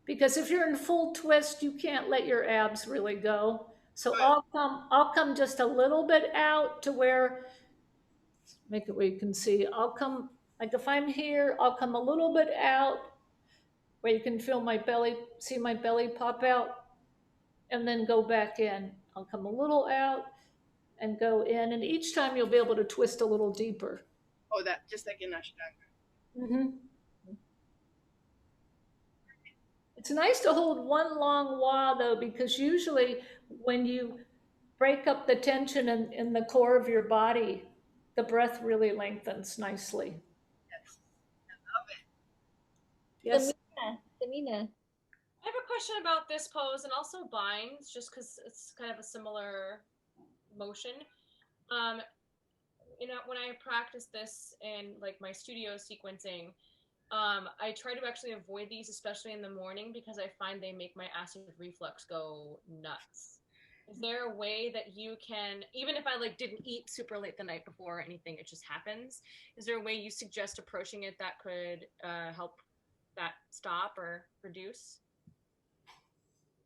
Because if you're in full twist, you can't let your abs really go. So I'll come just a little bit out to where, make it where you can see. I'll come, like if I'm here, I'll come a little bit out where you can feel my belly, see my belly pop out, and then go back in. I'll come a little out and go in. And each time you'll be able to twist a little deeper. Oh, that just like in Ashtanga. Mm-hmm. It's nice to hold one long wah though, because usually when you break up the tension in the core of your body, the breath really lengthens nicely. Yes. Samina. I have a question about this pose and also binds, just because it's kind of a similar motion. When I practice this in like my studio sequencing, I try to actually avoid these, especially in the morning, because I find they make my acid reflux go nuts. Is there a way that you can, even if I like didn't eat super late the night before or anything, it just happens? Is there a way you suggest approaching it that could help that stop or reduce?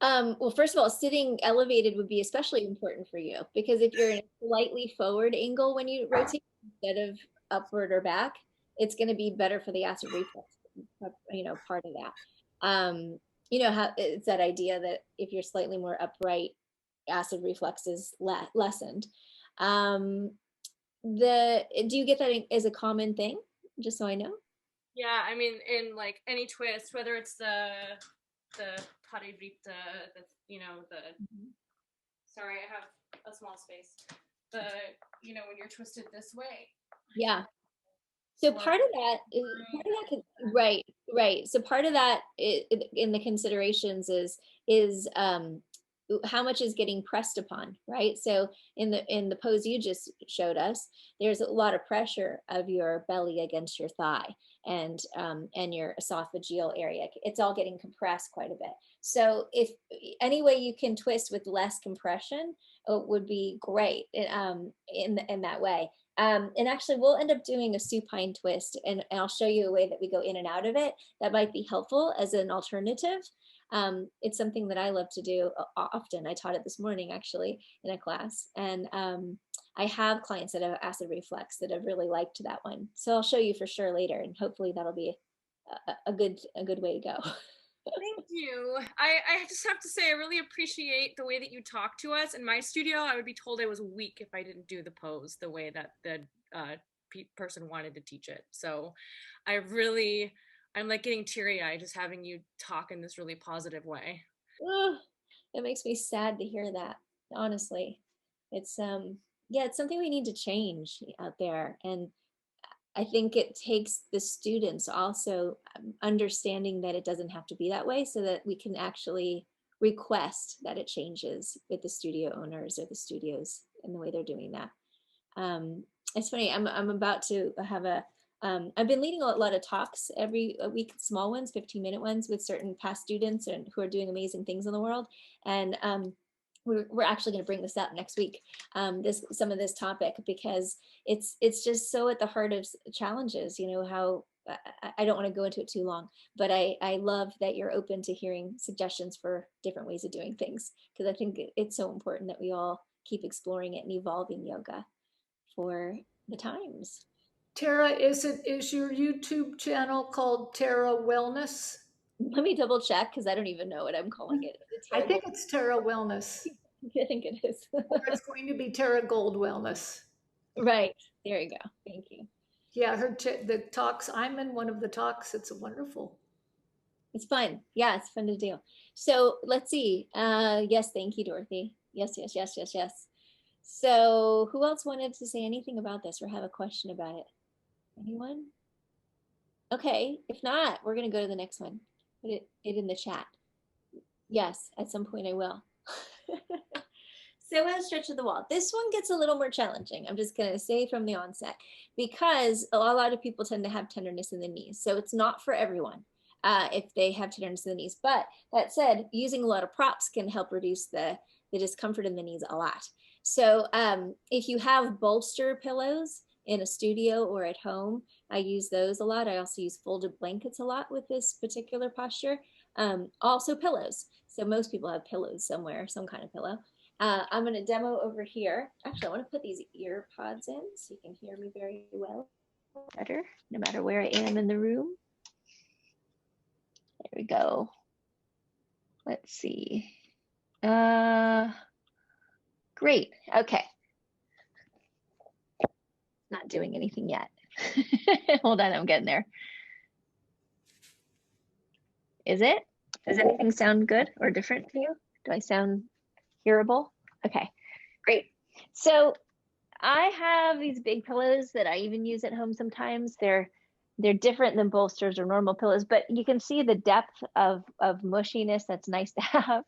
Well, first of all, sitting elevated would be especially important for you because if you're in a slightly forward angle when you rotate instead of upward or back, it's going to be better for the acid reflux, part of that. How it's that idea that if you're slightly more upright, acid reflux is lessened. Do you get that as a common thing? Just so I know. Yeah, I mean, in like any twist, whether it's the parivrita, sorry, I have a small space. When you're twisted this way. Yeah. So part of that right. So part of that in the considerations is how much is getting pressed upon, right? So in the pose you just showed us, there's a lot of pressure of your belly against your thigh and your esophageal area. It's all getting compressed quite a bit. So if any way you can twist with less compression, it would be great in that way. And actually, we'll end up doing a supine twist, and I'll show you a way that we go in and out of it. That might be helpful as an alternative. It's something that I love to do often. I taught it this morning, actually, in a class. And I have clients that have acid reflux that have really liked that one. So I'll show you for sure later, and hopefully that'll be a good way to go. Thank you. I just have to say, I really appreciate the way that you talk to us. In my studio, I would be told I was weak if I didn't do the pose the way that the person wanted to teach it. So I'm like getting teary-eyed just having you talk in this really positive way. Oh, it makes me sad to hear that, honestly. It's it's something we need to change out there. And I think it takes the students also understanding that it doesn't have to be that way so that we can actually request that it changes with the studio owners or the studios in the way they're doing that. It's funny, I'm about to have I've been leading a lot of talks every week, small ones, 15-minute ones with certain past students and who are doing amazing things in the world. And we're actually going to bring this up next week, some of this topic, because it's just so at the heart of challenges, how I don't want to go into it too long, but I love that you're open to hearing suggestions for different ways of doing things, because I think it's so important that we all keep exploring it and evolving yoga for the times. Terra, is your YouTube channel called Terra Wellness? Let me double check because I don't even know what I'm calling it. I think it's Terra Wellness. I think it is. Or it's going to be Terra Gold Wellness. Right. There you go. Thank you. Yeah, the talks. I'm in one of the talks. It's wonderful. It's fun. Yeah, it's fun to do. So let's see. Yes, thank you, Dorothy. Yes. So who else wanted to say anything about this or have a question about it? Anyone? Okay, if not, we're going to go to the next one. Put it in the chat. Yes, at some point I will. So as stretch of the wall. This one gets a little more challenging. I'm just going to say from the onset, because a lot of people tend to have tenderness in the knees. So it's not for everyone if they have tenderness in the knees. But that said, using a lot of props can help reduce the discomfort in the knees a lot. So if you have bolster pillows in a studio or at home, I use those a lot. I also use folded blankets a lot with this particular posture. Also pillows. So most people have pillows somewhere, some kind of pillow. I'm going to demo over here. Actually, I want to put these ear pods in so you can hear me very well, better, no matter where I am in the room. There we go. Let's see. Great. Okay. not doing anything yet. Hold on, I'm getting there. Is it? Does anything sound good or different to you? Do I sound hearable? Okay, great. So I have these big pillows that I even use at home sometimes. They're different than bolsters or normal pillows, but you can see the depth of mushiness that's nice to have.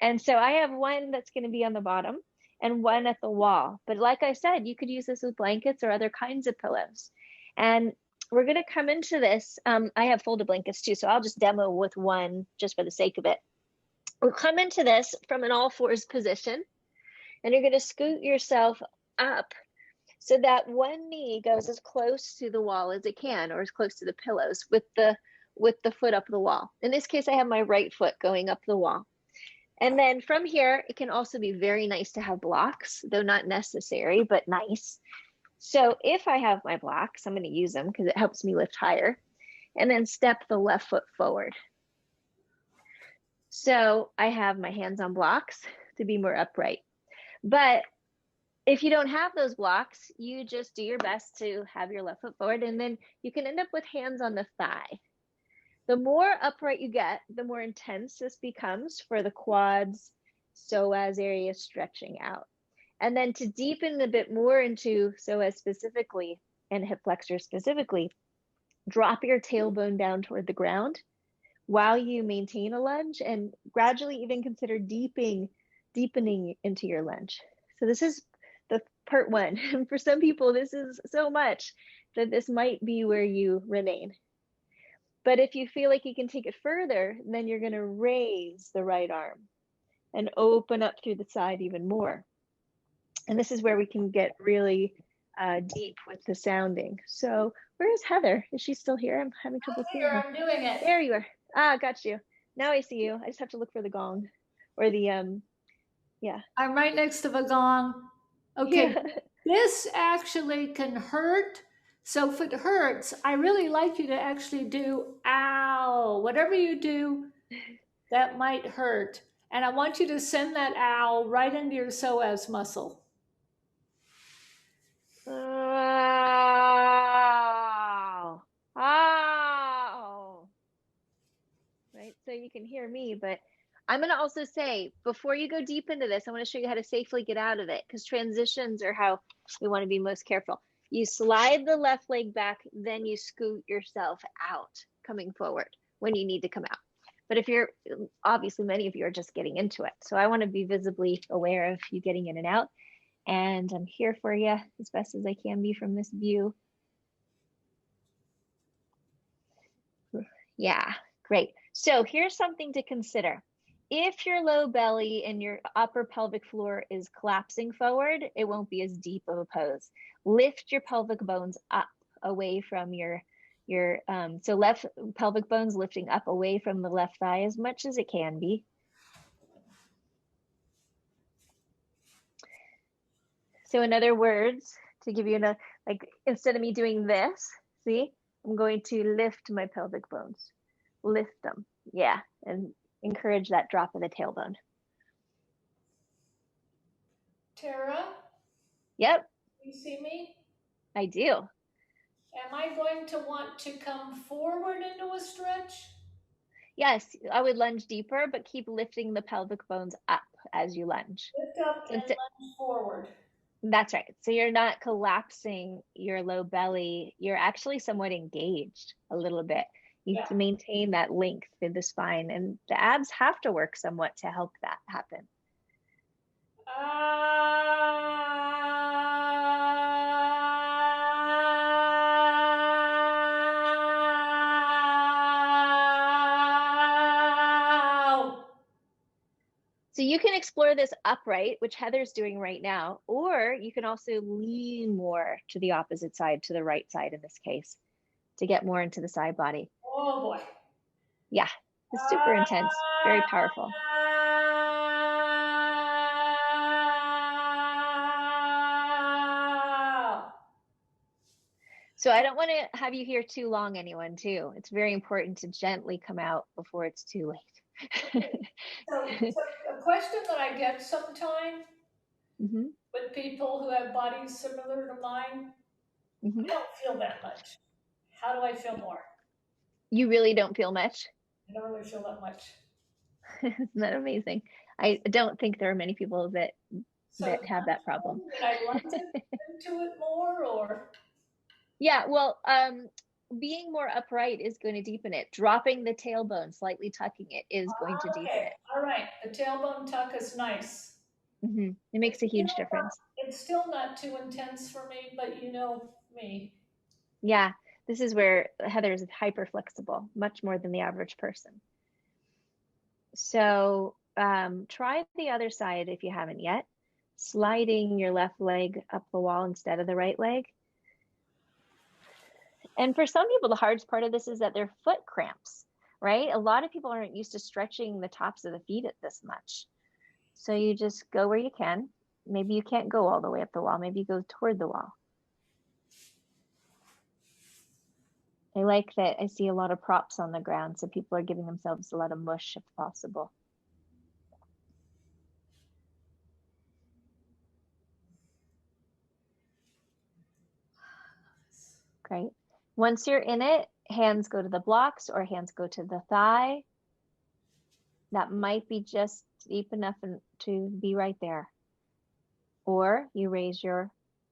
And so I have one that's going to be on the bottom and one at the wall. But like I said, you could use this with blankets or other kinds of pillows. And we're going to come into this. I have folded blankets too, so I'll just demo with one just for the sake of it. We'll come into this from an all fours position, and you're going to scoot yourself up so that one knee goes as close to the wall as it can, or as close to the pillows with the foot up the wall. In this case, I have my right foot going up the wall. And then from here, it can also be very nice to have blocks, though not necessary, but nice. So if I have my blocks, I'm going to use them because it helps me lift higher, and then step the left foot forward. So I have my hands on blocks to be more upright. But if you don't have those blocks, you just do your best to have your left foot forward, and then you can end up with hands on the thigh. The more upright you get, the more intense this becomes for the quads, psoas area stretching out. And then to deepen a bit more into psoas specifically and hip flexor specifically, drop your tailbone down toward the ground while you maintain a lunge, and gradually even consider deepening into your lunge. So this is the part one. And for some people, this is so much that this might be where you remain. But if you feel like you can take it further, then you're going to raise the right arm and open up through the side even more. And this is where we can get really deep with the sounding. So where is Heather? Is she still here? I'm having trouble seeing her. I'm doing it. There you are. Ah, got you. Now I see you. I just have to look for the gong or the, yeah. I'm right next to the gong. Okay, Yeah. this actually can hurt. So if it hurts, I really like you to actually do ow. Whatever you do, that might hurt. And I want you to send that ow right into your psoas muscle. Ow. Ow. Right, so you can hear me, but I'm going to also say, before you go deep into this, I want to show you how to safely get out of it, because transitions are how we want to be most careful. You slide the left leg back, then you scoot yourself out, coming forward when you need to come out. But if you're, obviously many of you are just getting into it. So I want to be visibly aware of you getting in and out. And I'm here for you as best as I can be from this view. Yeah, great. So here's something to consider. If your low belly and your upper pelvic floor is collapsing forward, it won't be as deep of a pose. Lift your pelvic bones up away from so left pelvic bones lifting up away from the left thigh as much as it can be. So in other words, to give you like instead of me doing this, see, I'm going to lift my pelvic bones, lift them. Yeah, and encourage that drop of the tailbone. Terra, Yep, you see me? I do. Am I going to want to come forward into a stretch? Yes, I would lunge deeper, but keep lifting the pelvic bones up as you lunge. Lift up and lunge forward. That's right. So you're not collapsing your low belly. You're actually somewhat engaged a little bit. You have to maintain that length through the spine, and the abs have to work somewhat to help that happen. So you can explore this upright, which Heather's doing right now, or you can also lean more to the opposite side, to the right side in this case, to get more into the side body. Oh boy. Yeah, it's super intense, very powerful. So I don't want to have you here too long, anyone, too. It's very important to gently come out before it's too late. So a question that I get sometime with people who have bodies similar to mine, I don't feel that much. How do I feel more? You really don't feel much? I don't really feel that much. Isn't that amazing? I don't think there are many people that So have that problem. would I like to do it more, or? Yeah, well, being more upright is going to deepen it. Dropping the tailbone, slightly tucking it is going to deepen Okay, it. all right. The tailbone tuck is nice. It makes a huge difference. It's still not too intense for me, but you know me. Yeah, this is where Heather is hyper flexible, much more than the average person. So try the other side if you haven't yet. Sliding your left leg up the wall instead of the right leg. And for some people, the hardest part of this is that their foot cramps, right? A lot of people aren't used to stretching the tops of the feet at this much. So you just go where you can. Maybe you can't go all the way up the wall. Maybe you go toward the wall. I like that I see a lot of props on the ground, so people are giving themselves a lot of mush if possible. Great. Once you're in it, hands go to the blocks or hands go to the thigh. That might be just deep enough to be right there. Or you raise your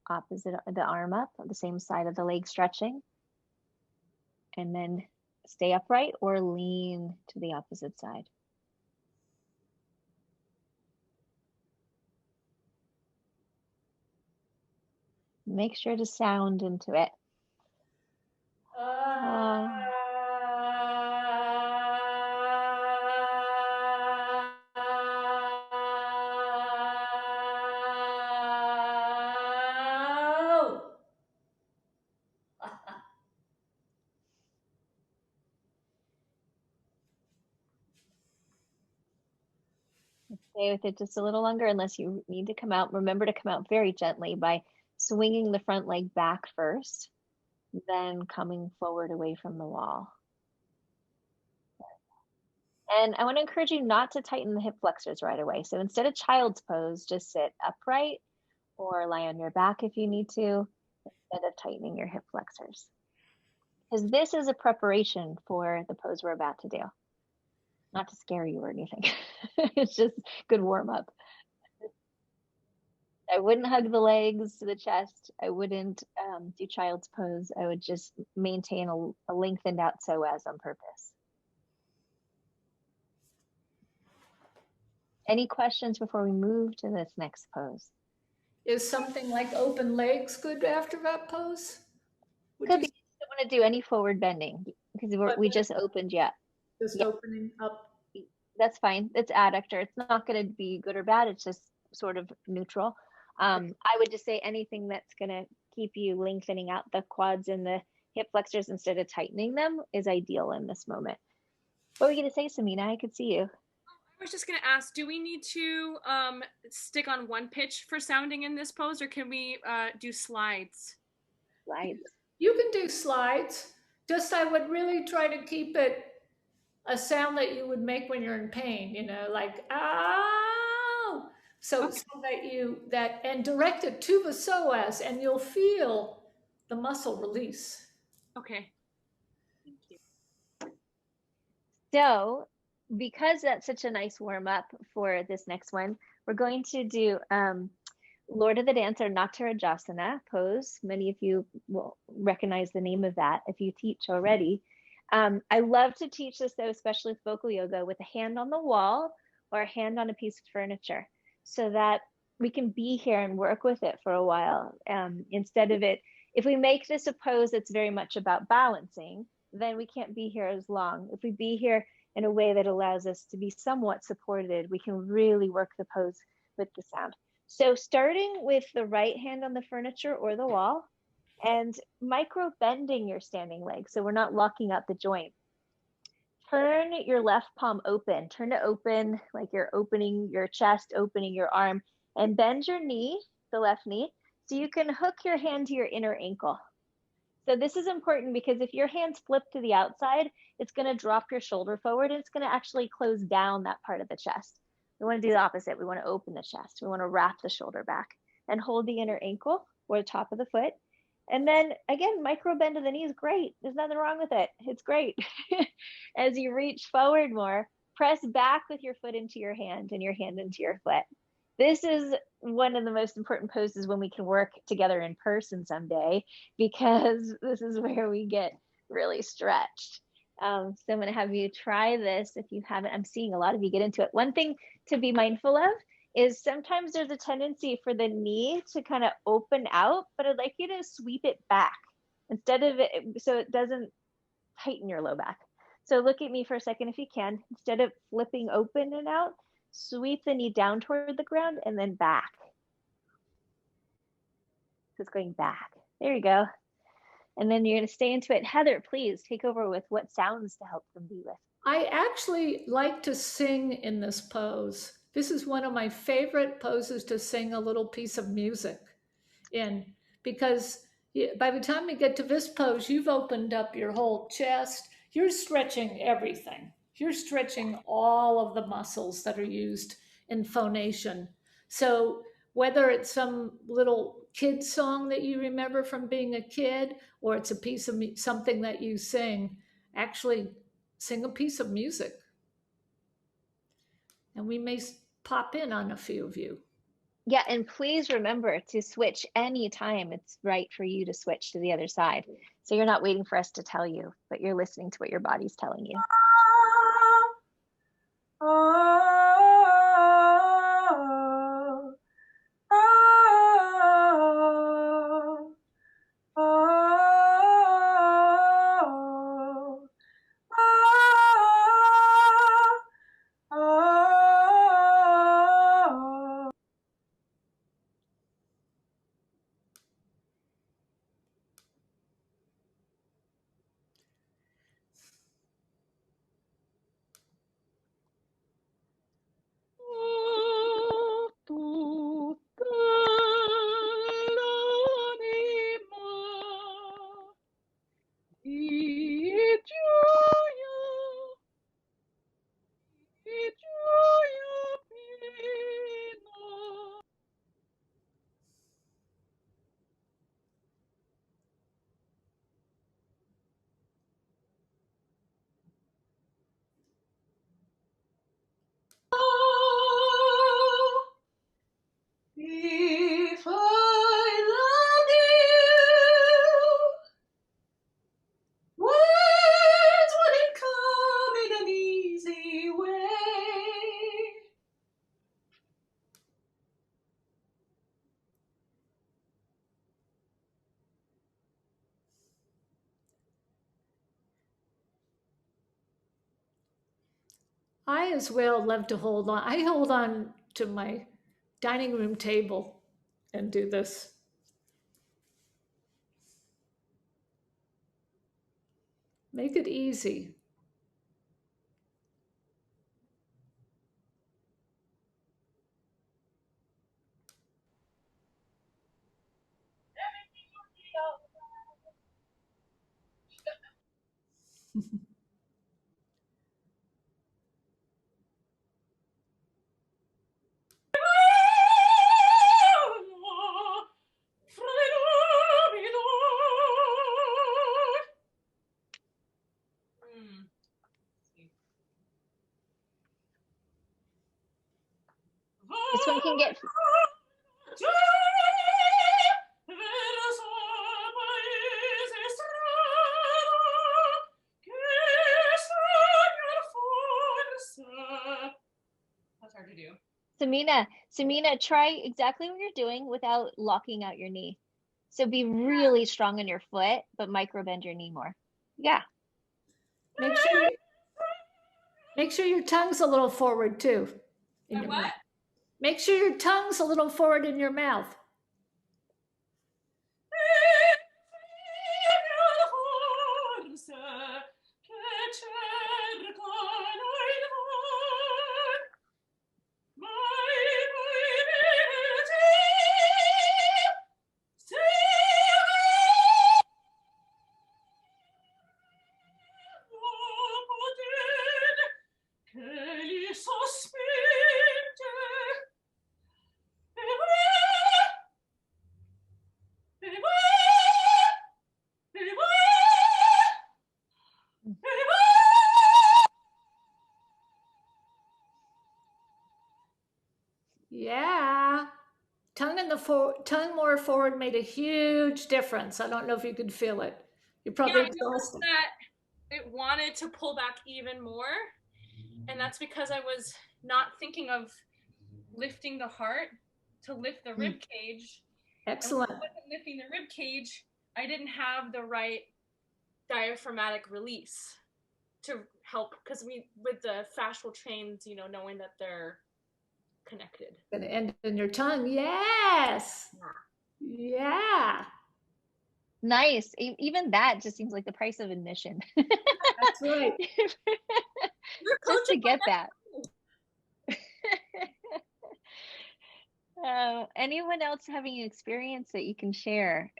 the arm up, the same side of the leg stretching, and then stay upright or lean to the opposite side. Make sure to sound into it. Stay with it just a little longer unless you need to come out. Remember to come out very gently by swinging the front leg back first, then coming forward away from the wall. And I want to encourage you not to tighten the hip flexors right away. So instead of child's pose, just sit upright or lie on your back if you need to, instead of tightening your hip flexors. Because this is a preparation for the pose we're about to do. Not to scare you or anything. It's just good warm up. I wouldn't hug the legs to the chest. I wouldn't do child's pose. I would just maintain a lengthened out psoas on purpose. Any questions before we move to this next pose? Is something like open legs good after that pose? Could be. You don't want to do any forward bending because we just opened yet. Just opening up. That's fine. It's adductor. It's not going to be good or bad. It's just sort of neutral. I would just say anything that's going to keep you lengthening out the quads and the hip flexors instead of tightening them is ideal in this moment. What were you going to say, Samina? I could see you. I was just going to ask, do we need to stick on one pitch for sounding in this pose, or can we do slides? Slides. You can do slides. Just I would really try to keep it a sound that you would make when you're in pain, you know, like, ow. So, okay. So and direct it to the psoas, and you'll feel the muscle release. Okay. Thank you. So, because that's such a nice warm up for this next one, we're going to do Lord of the Dance or Nataraja pose. Many of you will recognize the name of that if you teach already. I love to teach this though, especially with vocal yoga, with a hand on the wall or a hand on a piece of furniture so that we can be here and work with it for a while. Instead of it, if we make this a pose that's very much about balancing, then we can't be here as long. If we be here in a way that allows us to be somewhat supported, we can really work the pose with the sound. So starting with the right hand on the furniture or the wall and micro bending your standing leg so we're not locking up the joint. Turn your left palm open. Turn it open like you're opening your chest, opening your arm, and bend your knee, the left knee, so you can hook your hand to your inner ankle. So this is important because if your hands flip to the outside, it's going to drop your shoulder forward and it's going to actually close down that part of the chest. We want to do the opposite. We want to open the chest. We want to wrap the shoulder back and hold the inner ankle or the top of the foot And then again, micro bend of the knee is great. There's nothing wrong with it. It's great. As you reach forward more, press back with your foot into your hand and your hand into your foot. This is one of the most important poses when we can work together in person someday, because this is where we get really stretched. So I'm going to have you try this if you haven't. I'm seeing a lot of you get into it. One thing to be mindful of is sometimes there's a tendency for the knee to kind of open out, but I'd like you to sweep it back instead of it, so it doesn't tighten your low back. So look at me for a second if you can. Instead of flipping open and out, sweep the knee down toward the ground and then back. So it's going back. There you go. And then you're going to stay into it. Heather, please take over with what sounds to help them be with. I actually like to sing in this pose. This is one of my favorite poses to sing a little piece of music in, because by the time we get to this pose, you've opened up your whole chest. You're stretching everything. You're stretching all of the muscles that are used in phonation. So whether it's some little kid song that you remember from being a kid, or it's a piece of something that you sing, actually sing a piece of music. And we may pop in on a few of you. Yeah, and please remember to switch anytime it's right for you to switch to the other side. So you're not waiting for us to tell you, but you're listening to what your body's telling you. If I love you, words wouldn't come in an easy way. I as well love to hold on. I hold on to my dining room table and do this. Make it easy. This one can get That's hard to do. Samina, try exactly what you're doing without locking out your knee. So be really strong in your foot, but micro bend your knee more. Yeah. Make sure your tongue's a little forward too. In your mouth. Make sure your tongue's a little forward in your mouth. Yeah. Tongue more forward made a huge difference. I don't know if you could feel it. You're Yeah, probably I noticed exhausted. that it wanted to pull back even more, and that's because I was not thinking of lifting the heart to lift the rib cage. Excellent. And when I wasn't lifting the rib cage, I didn't have the right diaphragmatic release to help, because with the fascial chains, knowing that they're connected. Gonna end in your tongue. Yes. Yeah. Nice. Even that just seems like the price of admission. That's right. Just to get that. Anyone else having an experience that you can share?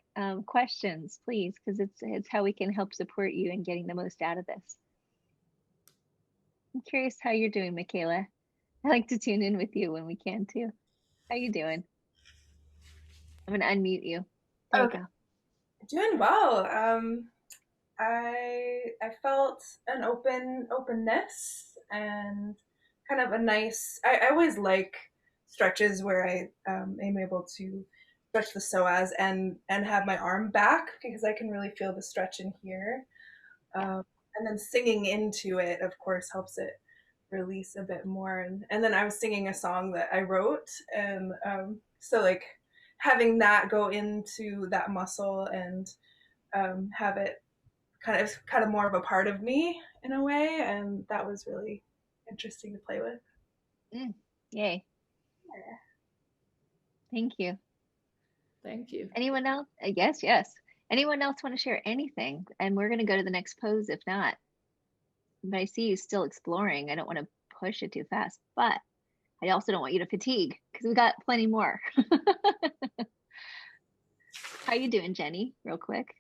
Questions, please, because it's how we can help support you in getting the most out of this. I'm curious how you're doing, Michaela. I like to tune in with you when we can too. How you doing? I'm gonna unmute you. There you go. Doing well. I felt an openness and kind of a nice. I always like stretches where I am able to stretch the psoas and have my arm back because I can really feel the stretch in here. And then singing into it, of course, helps it release a bit more. And then I was singing a song that I wrote, and so like having that go into that muscle and have it kind of more of a part of me in a way, and that was really interesting to play with. Yay. Yeah. Thank you. Thank you. Anyone else? Yes. Anyone else want to share anything? And we're going to go to the next pose if not. But I see you still exploring. I don't want to push it too fast, but I also don't want you to fatigue because we got plenty more. How you doing, Jenny? Real quick.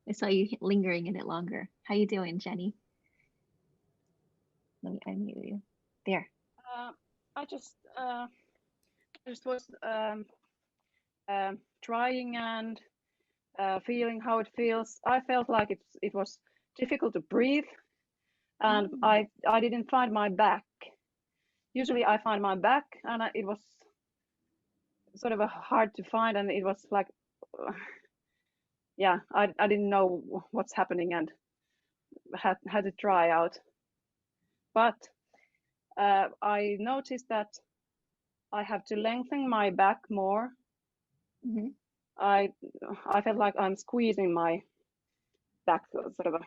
I saw you lingering in it longer. How you doing, Jenny? Let me unmute you. There. I just was trying and feeling how it feels. I felt like it was difficult to breathe, and I didn't find my back. Usually I find my back, and it was sort of hard to find, and it was like, yeah, I didn't know what's happening and had to try out. But I noticed that I have to lengthen my back more. Mm-hmm. I felt like I'm squeezing my back, sort of.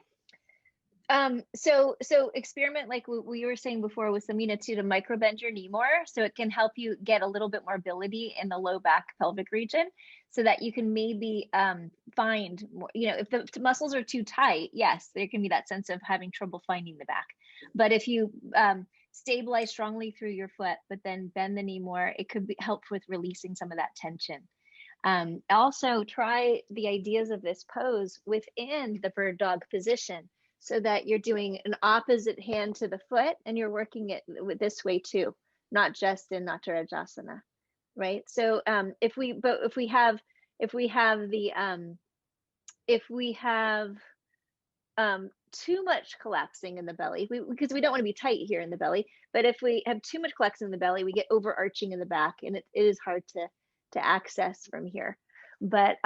So experiment like we were saying before with Samina too, to microbend your knee more, so it can help you get a little bit more mobility in the low back pelvic region, so that you can maybe find more, if the muscles are too tight, yes, there can be that sense of having trouble finding the back. But if you stabilize strongly through your foot, but then bend the knee more, it could help with releasing some of that tension. Also try the ideas of this pose within the bird dog position, so that you're doing an opposite hand to the foot and you're working it this way too, not just in Natarajasana, right? So if we have too much collapsing in the belly, because we don't want to be tight here in the belly, but if we have too much collapsing in the belly, we get overarching in the back, and it is hard to access from here. But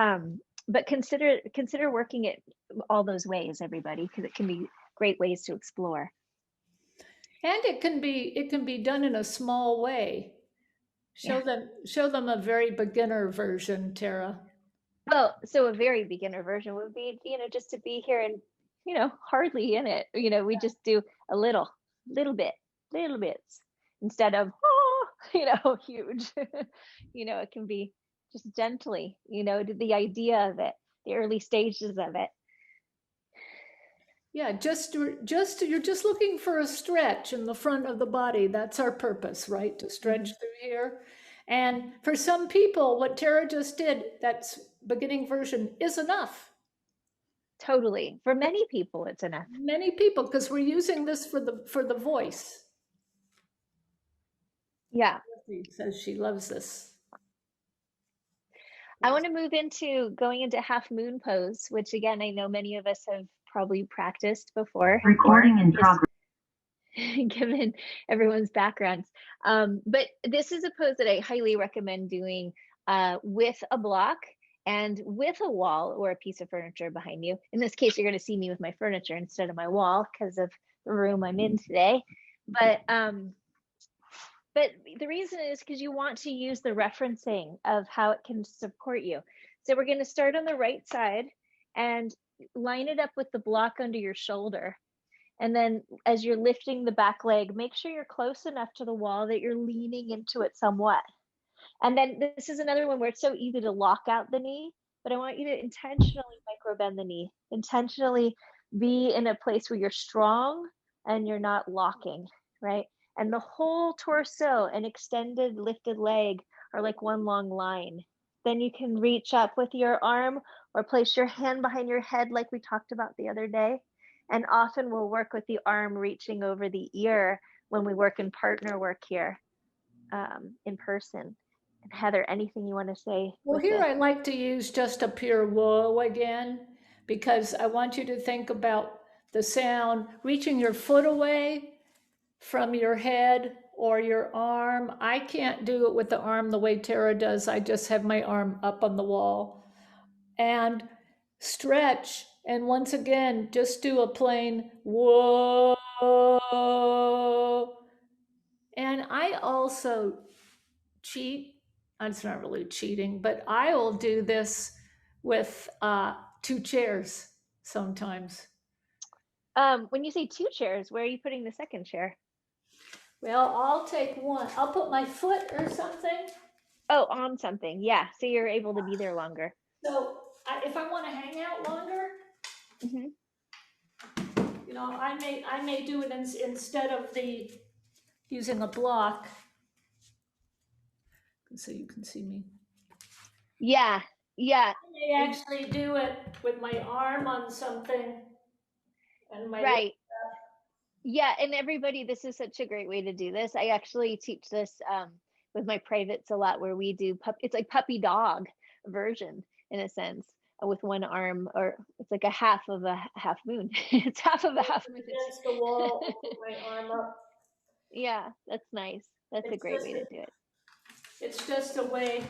consider working it all those ways, everybody, because it can be great ways to explore. And it can be done in a small way. Show them a very beginner version, Terra. Well, so a very beginner version would be, just to be here and, hardly in it. We just do a little bits instead of, huge. It can be just gently, the idea of it, the early stages of it. Yeah, you're just looking for a stretch in the front of the body. That's our purpose, right? To stretch through here. And for some people, what Terra just did, that's beginning version, is enough. Totally. For many people, it's enough. Many people, because we're using this for the voice. Yeah. She says she loves this. I want to move into going into half moon pose, which again, I know many of us have probably practiced before. Recording in progress. given everyone's backgrounds. But this is a pose that I highly recommend doing with a block and with a wall or a piece of furniture behind you. In this case, you're going to see me with my furniture instead of my wall because of the room I'm in today. But the reason is because you want to use the referencing of how it can support you. So we're going to start on the right side and line it up with the block under your shoulder. And then as you're lifting the back leg, make sure you're close enough to the wall that you're leaning into it somewhat. And then this is another one where it's so easy to lock out the knee, but I want you to intentionally micro bend the knee, intentionally be in a place where you're strong and you're not locking, right? And the whole torso and extended lifted leg are like one long line. Then you can reach up with your arm or place your hand behind your head like we talked about the other day. And often we'll work with the arm reaching over the ear when we work in partner work here in person. And Heather, anything you want to say? Well, with here this? I like to use just a pure whoa again, because I want you to think about the sound reaching your foot away from your head or your arm. I can't do it with the arm the way Terra does. I just have my arm up on the wall and stretch. And once again, just do a plain whoa. And I also cheat. It's not really cheating, but I will do this with two chairs sometimes. When you say two chairs, where are you putting the second chair? Well, I'll take one. I'll put my foot or something. Oh, on something. Yeah. So you're able to be there longer. So if I want to hang out longer, you know, I may do it instead of using a block. So you can see me. Yeah. Yeah. I may actually do it with my arm on something and my right. Yeah, and everybody, this is such a great way to do this. I actually teach this with my privates a lot, where we do it's like puppy dog version in a sense, with one arm, or it's like a half of a half moon. It's half of a half moon. Against the wall, with my arm up. Yeah, that's nice. That's a great way to do it. It's just a way,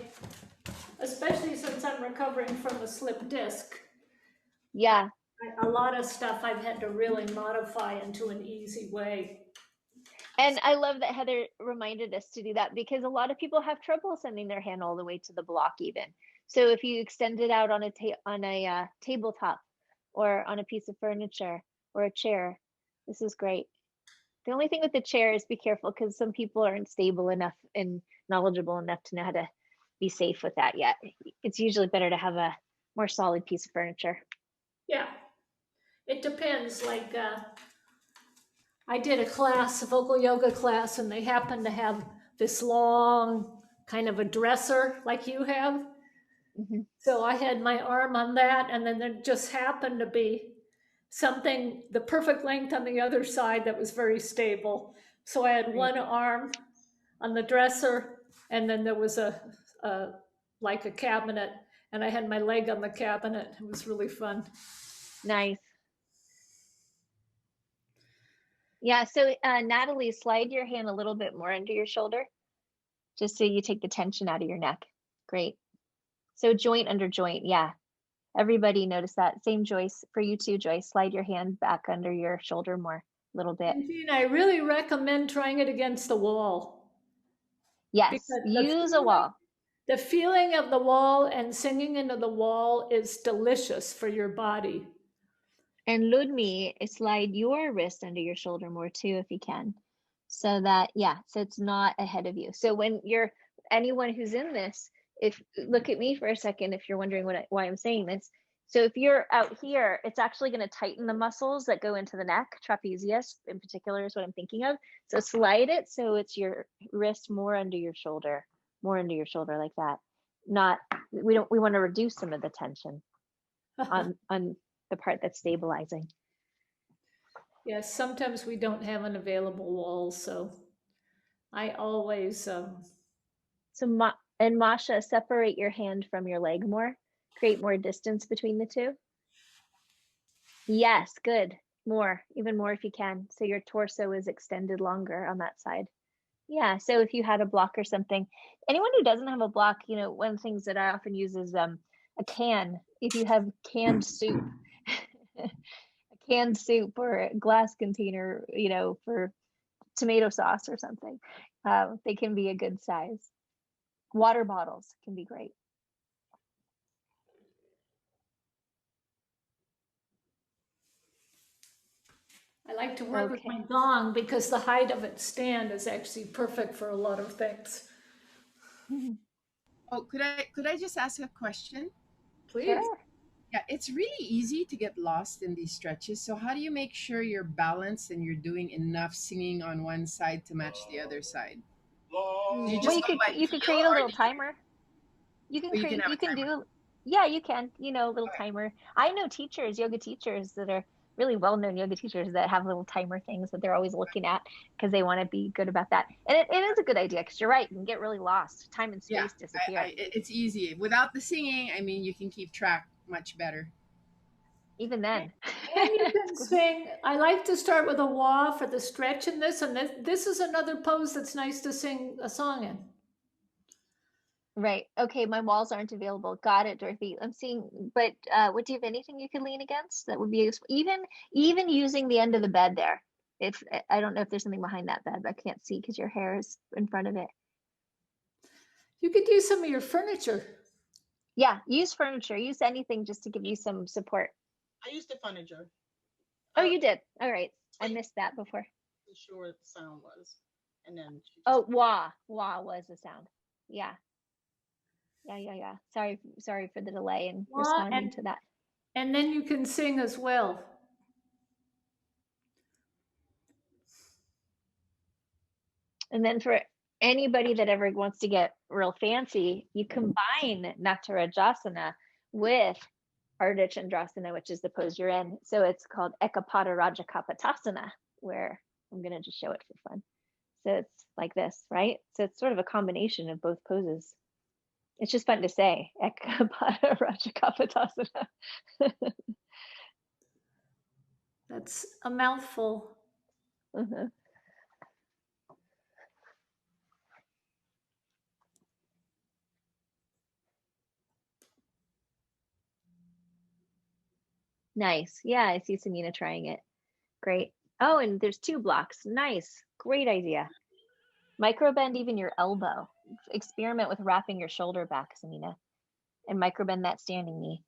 especially since I'm recovering from a slip disc. Yeah. A lot of stuff I've had to really modify into an easy way. And I love that Heather reminded us to do that, because a lot of people have trouble sending their hand all the way to the block even. So if you extend it out on a tabletop or on a piece of furniture or a chair, this is great. The only thing with the chair is be careful, because some people aren't stable enough and knowledgeable enough to know how to be safe with that yet. It's usually better to have a more solid piece of furniture. Yeah, it depends. Like I did a class, a vocal yoga class, and they happened to have this long kind of a dresser like you have. So I had my arm on that, and then there just happened to be something the perfect length on the other side that was very stable. So I had one arm on the dresser, and then there was a like a cabinet, and I had my leg on the cabinet. It was really fun. Nice. Yeah, so Natalie, slide your hand a little bit more under your shoulder, just so you take the tension out of your neck. Great. So joint under joint, yeah. Everybody notice that. Same, Joyce, for you too, Joyce. Slide your hand back under your shoulder more, a little bit. And Jean, I really recommend trying it against the wall. Yes, use a wall. The feeling of the wall and singing into the wall is delicious for your body. And Ludmi, slide your wrist under your shoulder more too, if you can. So that, yeah, so it's not ahead of you. So when you're, anyone who's in this, if look at me for a second, if you're wondering why I'm saying this. So if you're out here, it's actually going to tighten the muscles that go into the neck. Trapezius in particular is what I'm thinking of. So slide it so it's your wrist more under your shoulder like that. Not, we want to reduce some of the tension on the part that's stabilizing. Yes, sometimes we don't have an available wall, so I always And Masha, separate your hand from your leg more. Create more distance between the two. Yes, good. More, even more if you can. So your torso is extended longer on that side. Yeah, so if you had a block or something, anyone who doesn't have a block, one of the things that I often use is a can. If you have canned soup, a canned soup or a glass container, for tomato sauce or something, they can be a good size. Water bottles can be great. I like to work with Okay. my gong because the height of its stand is actually perfect for a lot of things. Oh, could I just ask a question? Please. Sure. Yeah, it's really easy to get lost in these stretches. So how do you make sure you're balanced and you're doing enough singing on one side to match the other side? Do you Well, just go by you could feel, create a or little do timer. You can you can create, have you a can timer? do, yeah, you can, a little timer. I know teachers, yoga teachers that are really well-known yoga teachers that have little timer things that they're always looking at because they want to be good about that. And it is a good idea because you're right, you can get really lost. Time and Yeah, space disappear. it's easy. Without the singing, I mean, you can keep track much better. Even then. And you can sing. I like to start with a wah for the stretch in this, and this is another pose that's nice to sing a song in. Right. Okay, my walls aren't available. Got it, Dorothy. I'm seeing, but do you have anything you could lean against that would be useful? Even using the end of the bed there. If I don't know if there's something behind that bed, but I can't see because your hair is in front of it. You could use some of your furniture. Yeah, use furniture. Use anything just to give you some support. I used the furniture. Oh, you did. All right. I missed that before. Sure what the sound was. And then Oh, wah. Wah was the sound. Yeah. Yeah. Sorry for the delay in responding to that. And then you can sing as well. And then for anybody that ever wants to get real fancy, you combine Natarajasana with Ardha Chandrasana, which is the pose you're in. So it's called Ekapada Rajakapatasana, where I'm going to just show it for fun. So it's like this, right? So it's sort of a combination of both poses. It's just fun to say, Ekapada Rajakapatasana. That's a mouthful. Mm-hmm. Nice. Yeah, I see Samina trying it. Great. Oh, and there's 2 blocks. Nice. Great idea. Microbend even your elbow. Experiment with wrapping your shoulder back, Samina, and microbend that standing knee.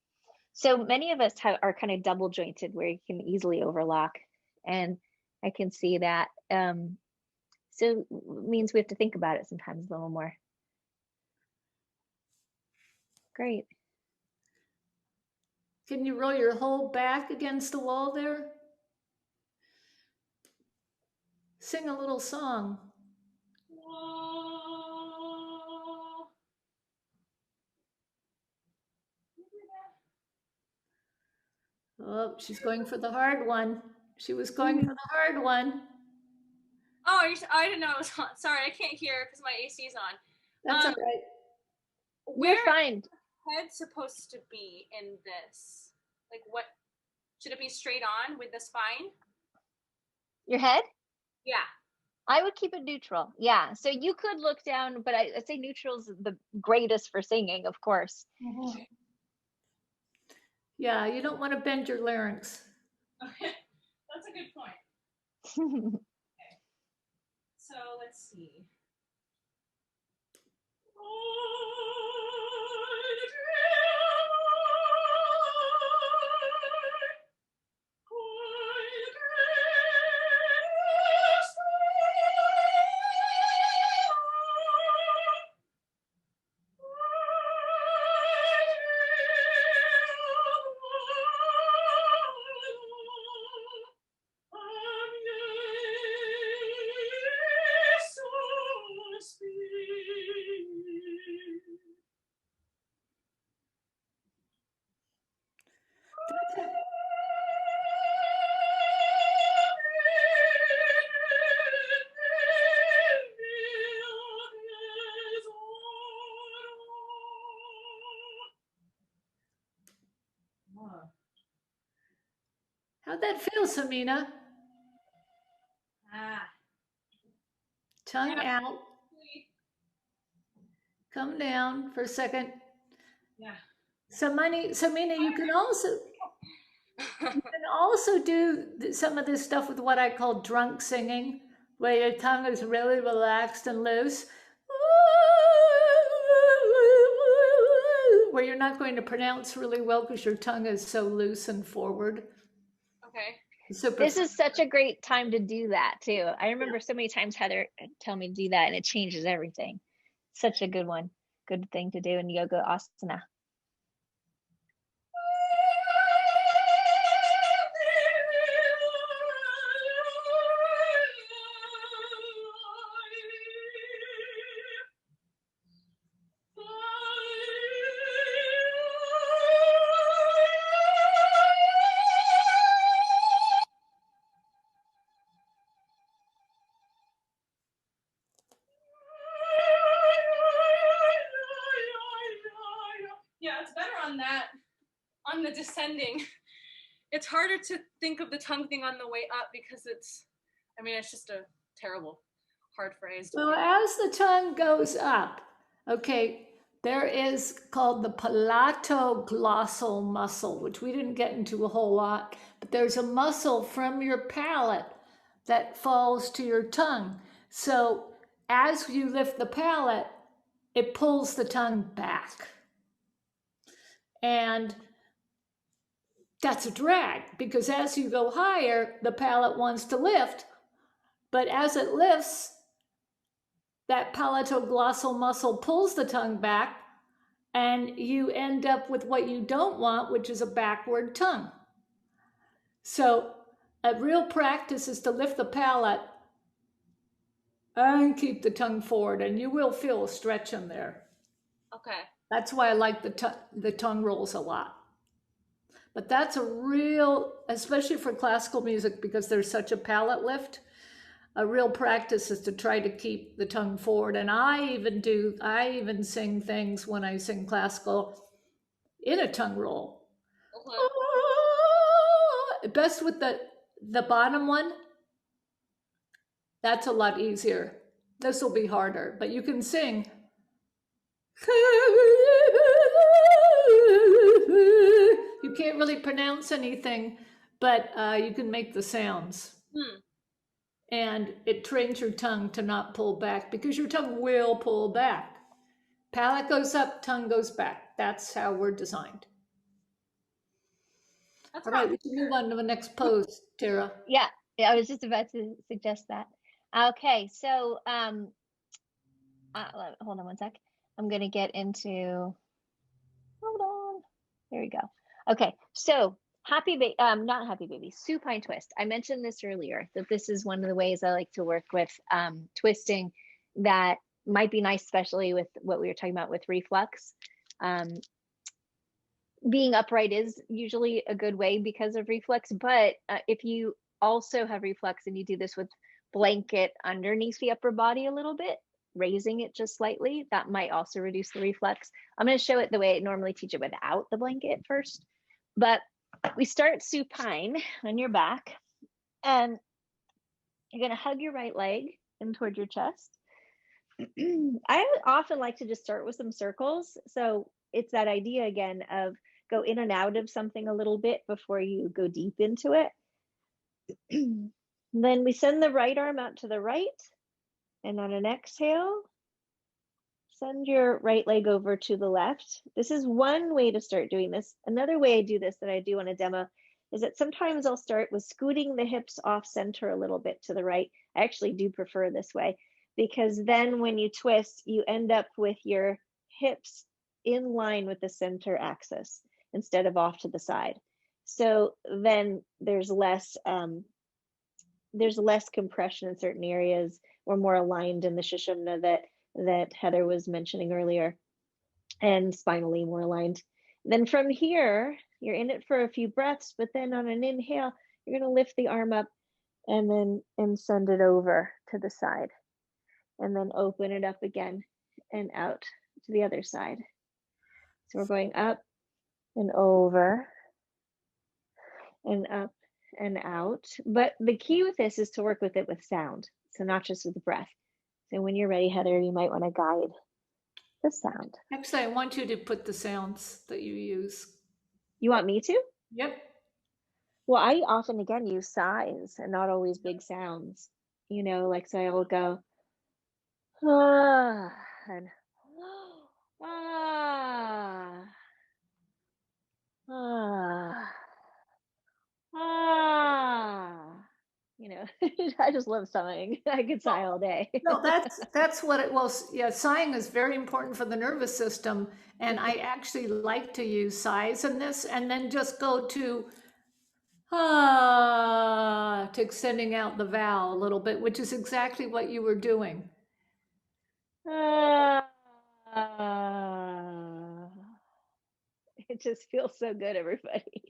So many of us are kind of double jointed where you can easily overlock, and I can see that. So it means we have to think about it sometimes a little more. Great. Can you roll your whole back against the wall there? Sing a little song. Oh, she's going for the hard one. She was going for the hard one. Oh, I didn't know it was on. Sorry, I can't hear because my AC's on. That's all right. Where You're fine. is the head supposed to be in this? Like, what should it be straight on with the spine? Your head? Yeah. I would keep it neutral. Yeah. So you could look down, but I'd say neutral's the greatest for singing, of course. Mm-hmm. Yeah, you don't want to bend your larynx. Okay, that's a good point. Okay. So let's see. that feel, Samina? Ah. Tongue out. Come down for a second. Yeah. Samina, you can also do some of this stuff with what I call drunk singing, where your tongue is really relaxed and loose, where you're not going to pronounce really well because your tongue is so loose and forward. Okay. This is such a great time to do that too. I remember so many times Heather tell me to do that, and it changes everything. Such a good one. Good thing to do in yoga asana. Yeah, it's better on that, on the descending. It's harder to think of the tongue thing on the way up because it's just a terrible, hard phrase. So as the tongue goes up, okay, there is called the palatoglossal muscle, which we didn't get into a whole lot, but there's a muscle from your palate that falls to your tongue. So as you lift the palate, it pulls the tongue back. And that's a drag because as you go higher, the palate wants to lift, but as it lifts, that palatoglossal muscle pulls the tongue back, and you end up with what you don't want, which is a backward tongue. So a real practice is to lift the palate and keep the tongue forward, and you will feel a stretch in there. Okay. That's why I like the tongue rolls a lot. But that's a real, especially for classical music, because there's such a palate lift, a real practice is to try to keep the tongue forward. And I even sing things when I sing classical in a tongue roll. Okay. Best with the bottom one. That's a lot easier. This will be harder, but you can sing. You can't really pronounce anything, but you can make the sounds. And it trains your tongue to not pull back because your tongue will pull back. Palate goes up, tongue goes back. That's how we're designed. All right, we can move on to the next pose, Terra. Yeah, I was just about to suggest that. Okay, so hold on one sec. I'm gonna get into. Hold on. There we go. Okay, so not happy baby, supine twist. I mentioned this earlier that this is one of the ways I like to work with twisting that might be nice, especially with what we were talking about with reflux. Being upright is usually a good way because of reflux, but if you also have reflux and you do this with blanket underneath the upper body a little bit, raising it just slightly, that might also reduce the reflux. I'm going to show it the way I normally teach it without the blanket first. But we start supine on your back, and you're going to hug your right leg in toward your chest. I often like to just start with some circles. So it's that idea again of go in and out of something a little bit before you go deep into it. Then we send the right arm out to the right. And on an exhale, send your right leg over to the left. This is one way to start doing this. Another way I do this that I do on a demo is that sometimes I'll start with scooting the hips off center a little bit to the right. I actually do prefer this way because then when you twist, you end up with your hips in line with the center axis instead of off to the side. So then there's less compression in certain areas. We're more aligned in the Sushumna that Heather was mentioning earlier, and spinally more aligned. Then from here, you're in it for a few breaths, but then on an inhale, you're going to lift the arm up and send it over to the side, and then open it up again and out to the other side. So we're going up and over and up and out. But the key with this is to work with it with sound. So not just with breath. So when you're ready, Heather, you might want to guide the sound. Actually, I want you to put the sounds that you use. You want me to? Yep. Well, I often again use sighs and not always big sounds. You know, like so I will go ah and ah ah ah. You know, I just love sighing. I could sigh all day. No, that's what it was. Yeah, sighing is very important for the nervous system, and I actually like to use sighs in this, and then just go to extending out the vowel a little bit, which is exactly what you were doing. Ah. It just feels so good, everybody.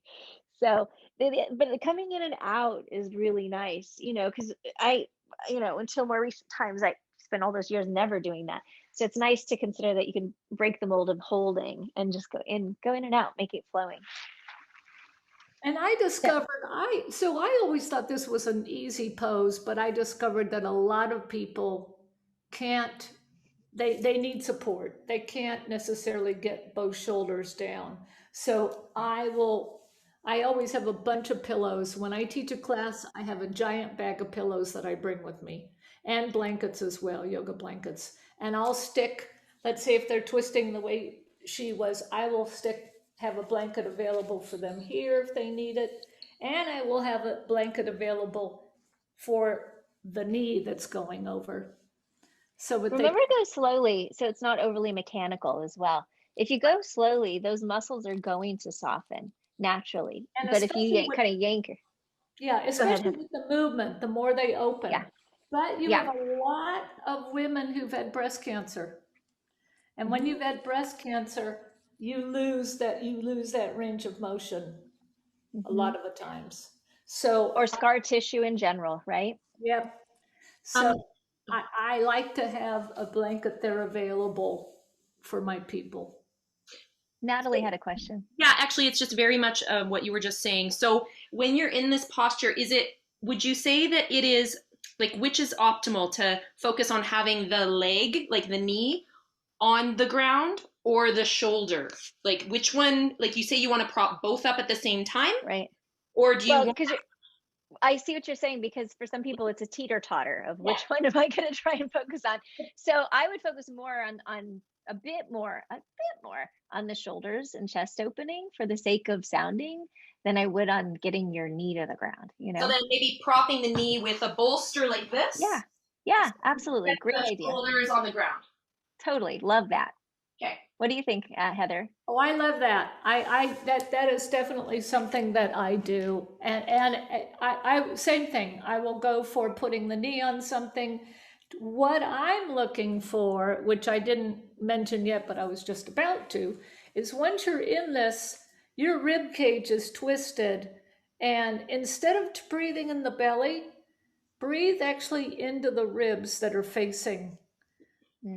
So, but the coming in and out is really nice, you know, because until more recent times, I spent all those years never doing that. So it's nice to consider that you can break the mold of holding and just go in and out, make it flowing. And I discovered, I always thought this was an easy pose, but I discovered that a lot of people can't, they need support. They can't necessarily get both shoulders down. So I always have a bunch of pillows. When I teach a class, I have a giant bag of pillows that I bring with me and blankets as well, yoga blankets. And I'll stick, let's say if they're twisting the way she was, I will have a blanket available for them here if they need it. And I will have a blanket available for the knee that's going over. So remember to go slowly so it's not overly mechanical as well. If you go slowly, those muscles are going to soften naturally. And but if you kind of yank her. Yeah, especially with the movement, the more they open. Yeah. But you have a lot of women who've had breast cancer. And when you've had breast cancer, you lose that range of motion a lot of the times. So or scar tissue in general, right? Yep. So I like to have a blanket there available for my people. Natalie had a question. Yeah, actually, it's just very much what you were just saying. So when you're in this posture, would you say that it is, like, which is optimal to focus on having the leg, like the knee, on the ground or the shoulder? Like, which one, like you say you want to prop both up at the same time? Right. Or do you because I see what you're saying, because for some people it's a teeter-totter of which one am I going to try and focus on. So I would focus more on a bit more on the shoulders and chest opening for the sake of sounding than I would on getting your knee to the ground, you know? So then maybe propping the knee with a bolster like this? Yeah, absolutely. Great idea. Shoulders on the ground. Totally. Love that. Okay. What do you think, Heather? Oh, I love that. That is definitely something that I do. And I same thing. I will go for putting the knee on something. What I'm looking for, which I didn't mention yet, but I was just about to, is once you're in this, your rib cage is twisted. And instead of breathing in the belly, breathe actually into the ribs that are facing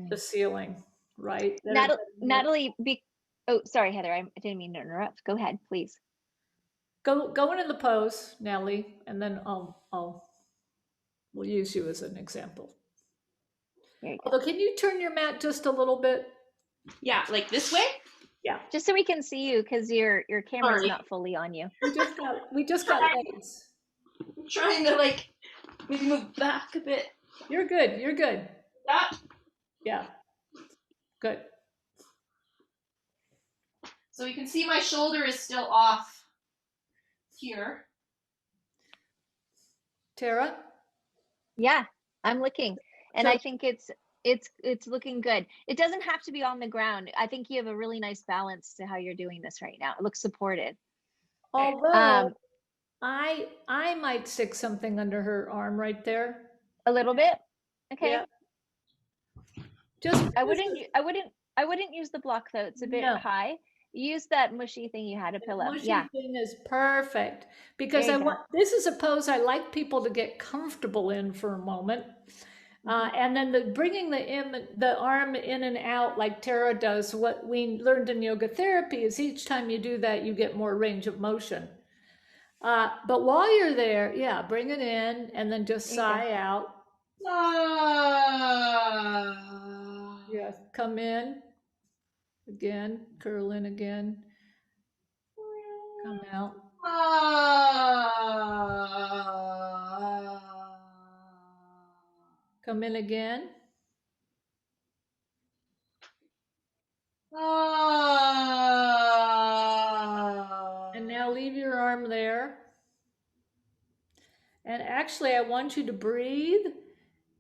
the ceiling, right? Natalie, oh, sorry, Heather, I didn't mean to interrupt. Go ahead, please. Go into the pose, Natalie, and then we'll use you as an example. Although, can you turn your mat just a little bit? Yeah, like this way? Yeah. Just so we can see you, because your camera's not fully on you. We just got legs. I'm trying to maybe move back a bit. You're good. That? Yeah. Good. So you can see my shoulder is still off here. Terra? Yeah, I'm looking. And I think it's looking good. It doesn't have to be on the ground. I think you have a really nice balance to how you're doing this right now. It looks supported. Although I might stick something under her arm right there. A little bit? Okay. Yeah. I wouldn't use the block though. It's a bit high. Use that mushy thing you had to pillow. Mushy thing is perfect, because this is a pose I like people to get comfortable in for a moment. And then bringing the arm in and out like Terra does, what we learned in yoga therapy is each time you do that, you get more range of motion. But while you're there, yeah, bring it in and then just sigh out. Yeah, come in again, curl in again, come out. Come in again. And now leave your arm there. And actually, I want you to breathe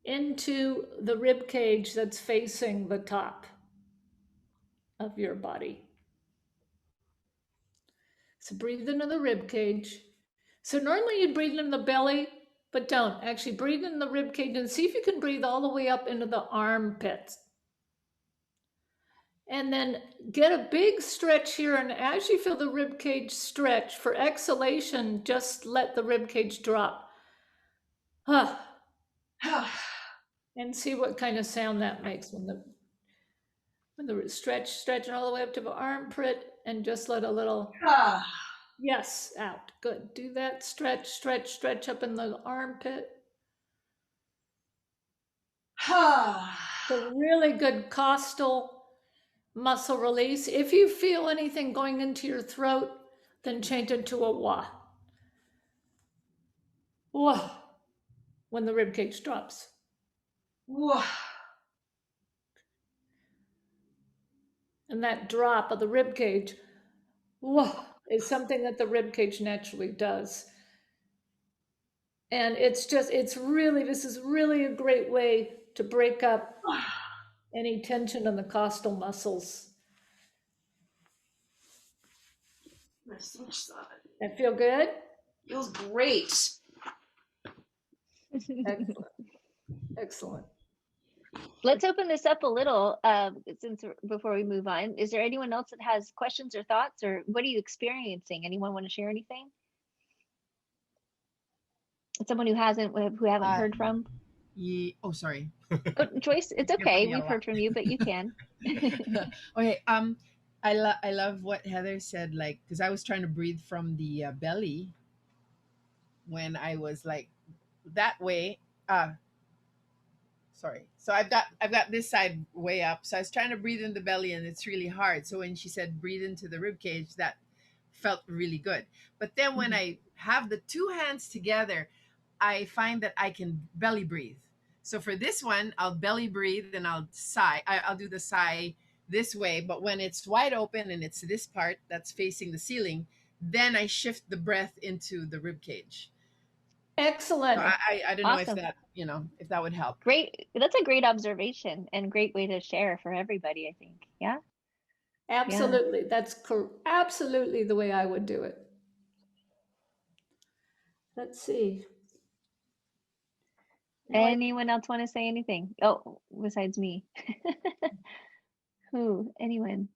into the rib cage that's facing the top of your body. So breathe into the rib cage. So normally you'd breathe into the belly, but don't. Actually breathe in the rib cage and see if you can breathe all the way up into the armpits. And then get a big stretch here. And as you feel the rib cage stretch, for exhalation, just let the rib cage drop. And see what kind of sound that makes when the stretch all the way up to the armpit, and just let a little yes out. Good. Do that. Stretch up in the armpit. So really good costal muscle release. If you feel anything going into your throat, then change it to a wah. Wah. When the rib cage drops. Wah. And that drop of the rib cage, wah, is something that the rib cage naturally does. And this is really a great way to break up any tension in the costal muscles. That feel good? Feels great. Excellent. Let's open this up a little before we move on. Is there anyone else that has questions or thoughts, or what are you experiencing? Anyone want to share anything? Someone who haven't heard from? Oh, sorry. Oh, Joyce, it's okay. We've heard from you, but you can. Okay. I love what Heather said. Like, because I was trying to breathe from the belly when I was like that way. Sorry. So I've got this side way up. So I was trying to breathe in the belly, and it's really hard. So when she said breathe into the rib cage, that felt really good. But then when I have the two hands together, I find that I can belly breathe. So for this one, I'll belly breathe and I'll sigh. I'll do the sigh this way. But when it's wide open and it's this part that's facing the ceiling, then I shift the breath into the rib cage. Excellent. So I don't know Awesome. if that would help. Great. That's a great observation and great way to share for everybody, I think. Yeah. Absolutely. Yeah. That's absolutely the way I would do it. Let's see. Anyone else want to say anything? Oh, besides me. Who? Anyone?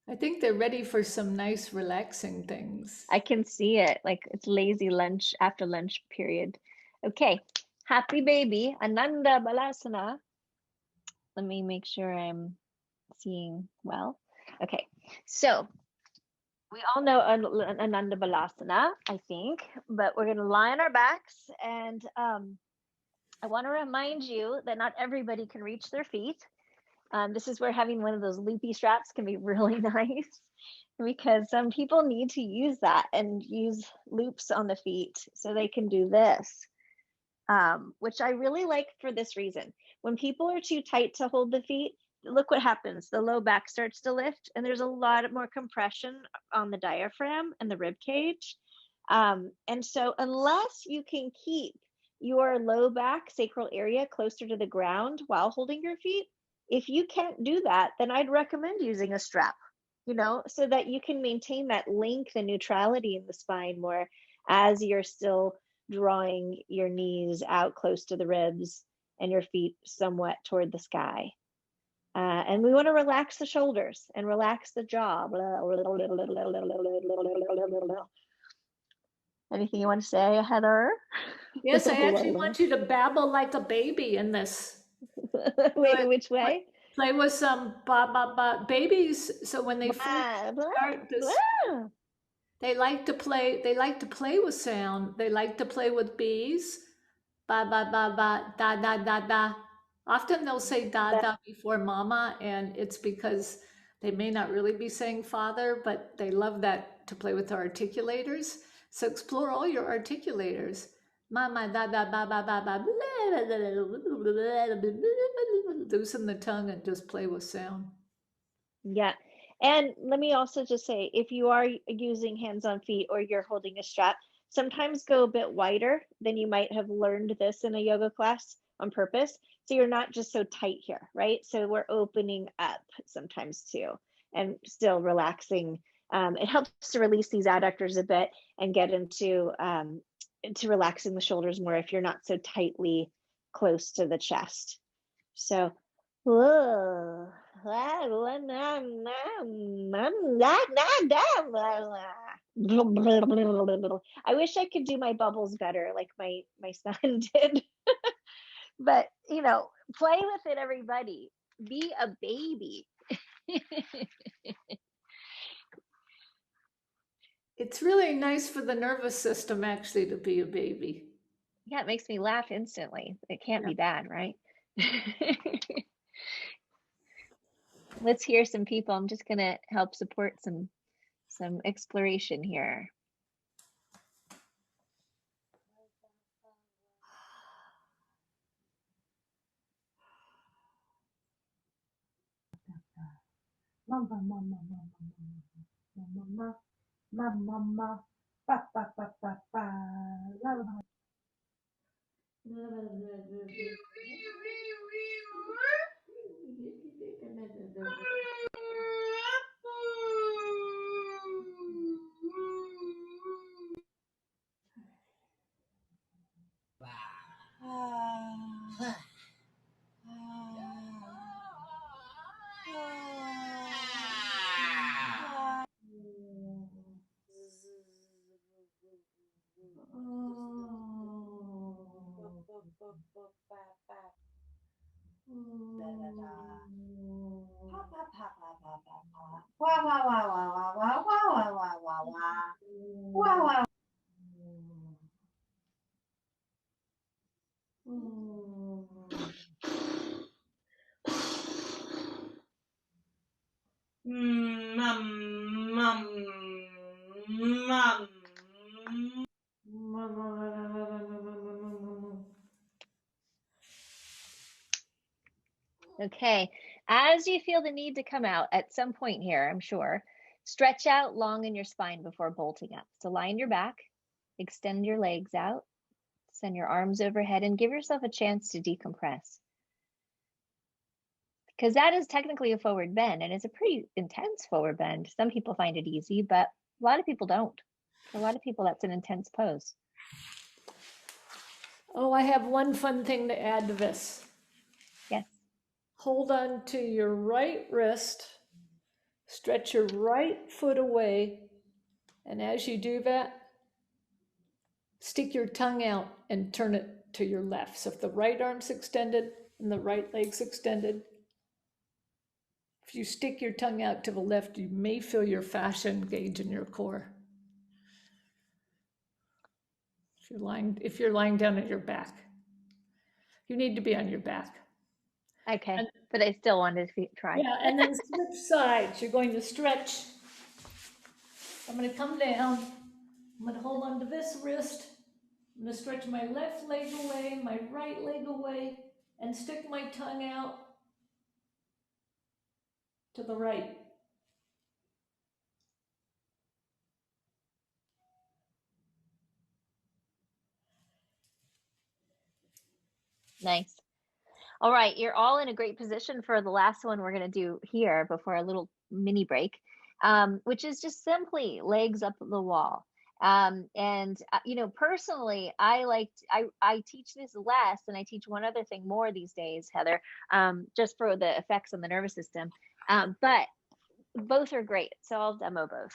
I think they're ready for some nice relaxing things. I can see it. Like it's lazy lunch, after lunch period. Okay. Happy baby. Ananda Balasana. Let me make sure I'm seeing well. Okay. So we all know Ananda Balasana, I think, but we're going to lie on our backs. And I want to remind you that not everybody can reach their feet. This is where having one of those loopy straps can be really nice, because some people need to use that and use loops on the feet so they can do this, which I really like for this reason. When people are too tight to hold the feet, look what happens. The low back starts to lift, and there's a lot more compression on the diaphragm and the rib cage. And so unless you can keep your low back sacral area closer to the ground while holding your feet, if you can't do that, then I'd recommend using a strap, so that you can maintain that length and neutrality in the spine more as you're still drawing your knees out close to the ribs and your feet somewhat toward the sky. And we want to relax the shoulders and relax the jaw. Anything you want to say, Heather? Yes, I actually want you to babble like a baby in this. Wait, which way? Play with some babies, so when they first start this. They like to play. They like to play with sound. They like to play with bees. Ba ba ba ba da da da da. Often they'll say da da before mama, and it's because they may not really be saying father, but they love that to play with articulators. So explore all your articulators. Mama da da ba ba ba ba. Loosen the tongue and just play with sound. Yeah. And let me also just say, if you are using hands on feet or you're holding a strap, sometimes go a bit wider than you might have learned this in a yoga class on purpose. So you're not just so tight here, right? So we're opening up sometimes too and still relaxing. It helps to release these adductors a bit and get into relaxing the shoulders more if you're not so tightly close to the chest. So, whoa. I wish I could do my bubbles better like my son did. But, play with it, everybody. Be a baby. It's really nice for the nervous system actually to be a baby. Yeah, it makes me laugh instantly. It can't be bad, right? Let's hear some people. I'm just going to help support some exploration here. Mama, mama, mama, mama, mama, mama, pa, pa, pa, pa, pa, la, la. Okay, as you feel the need to come out at some point here, I'm sure, stretch out long in your spine before bolting up. So lie on your back, extend your legs out, send your arms overhead, and give yourself a chance to decompress. Because that is technically a forward bend, and it's a pretty intense forward bend. Some people find it easy, but a lot of people don't. For a lot of people, that's an intense pose. Oh, I have one fun thing to add to this. Yes. Hold on to your right wrist, stretch your right foot away, and as you do that, stick your tongue out and turn it to your left. So if the right arm's extended and the right leg's extended, if you stick your tongue out to the left, you may feel your fascia engage in your core. If you're lying down at your back, you need to be on your back. Okay, but I still wanted to try. Yeah, and then switch sides. You're going to stretch. I'm going to come down. I'm going to hold on to this wrist. I'm going to stretch my left leg away, my right leg away, and stick my tongue out to the right. Nice. All right, you're all in a great position for the last one we're going to do here before a little mini break, which is just simply legs up the wall. Personally, I teach this less, and I teach one other thing more these days, Heather, just for the effects on the nervous system. But both are great, so I'll demo both.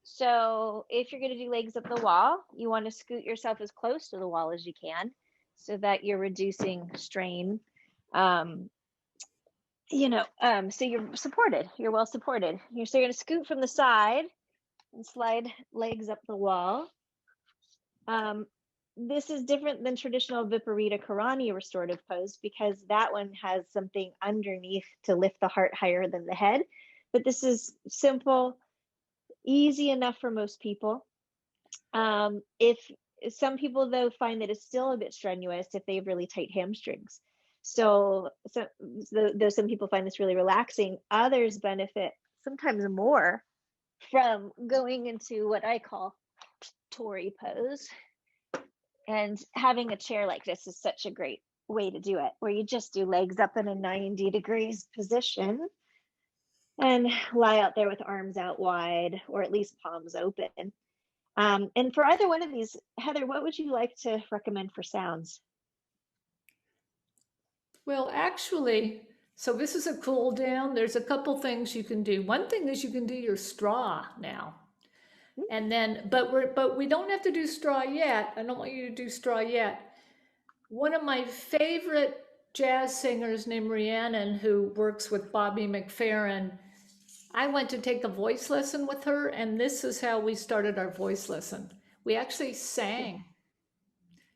So if you're going to do legs up the wall, you want to scoot yourself as close to the wall as you can so that you're reducing strain. So you're supported. You're well supported. So you're going to scoot from the side and slide legs up the wall. This is different than traditional Viparita Karani restorative pose because that one has something underneath to lift the heart higher than the head. But this is simple, easy enough for most people. If some people though find that it's still a bit strenuous if they have really tight hamstrings. So though some people find this really relaxing, others benefit sometimes more from going into what I call Tory pose. And having a chair like this is such a great way to do it, where you just do legs up in a 90 degrees position and lie out there with arms out wide, or at least palms open. And for either one of these, Heather, what would you like to recommend for sounds? Well, actually, so this is a cool down. There's a couple things you can do. One thing is you can do your straw now. And then, but we don't have to do straw yet. I don't want you to do straw yet. One of my favorite jazz singers named Rhiannon, who works with Bobby McFerrin, I went to take a voice lesson with her, and this is how we started our voice lesson. We actually sang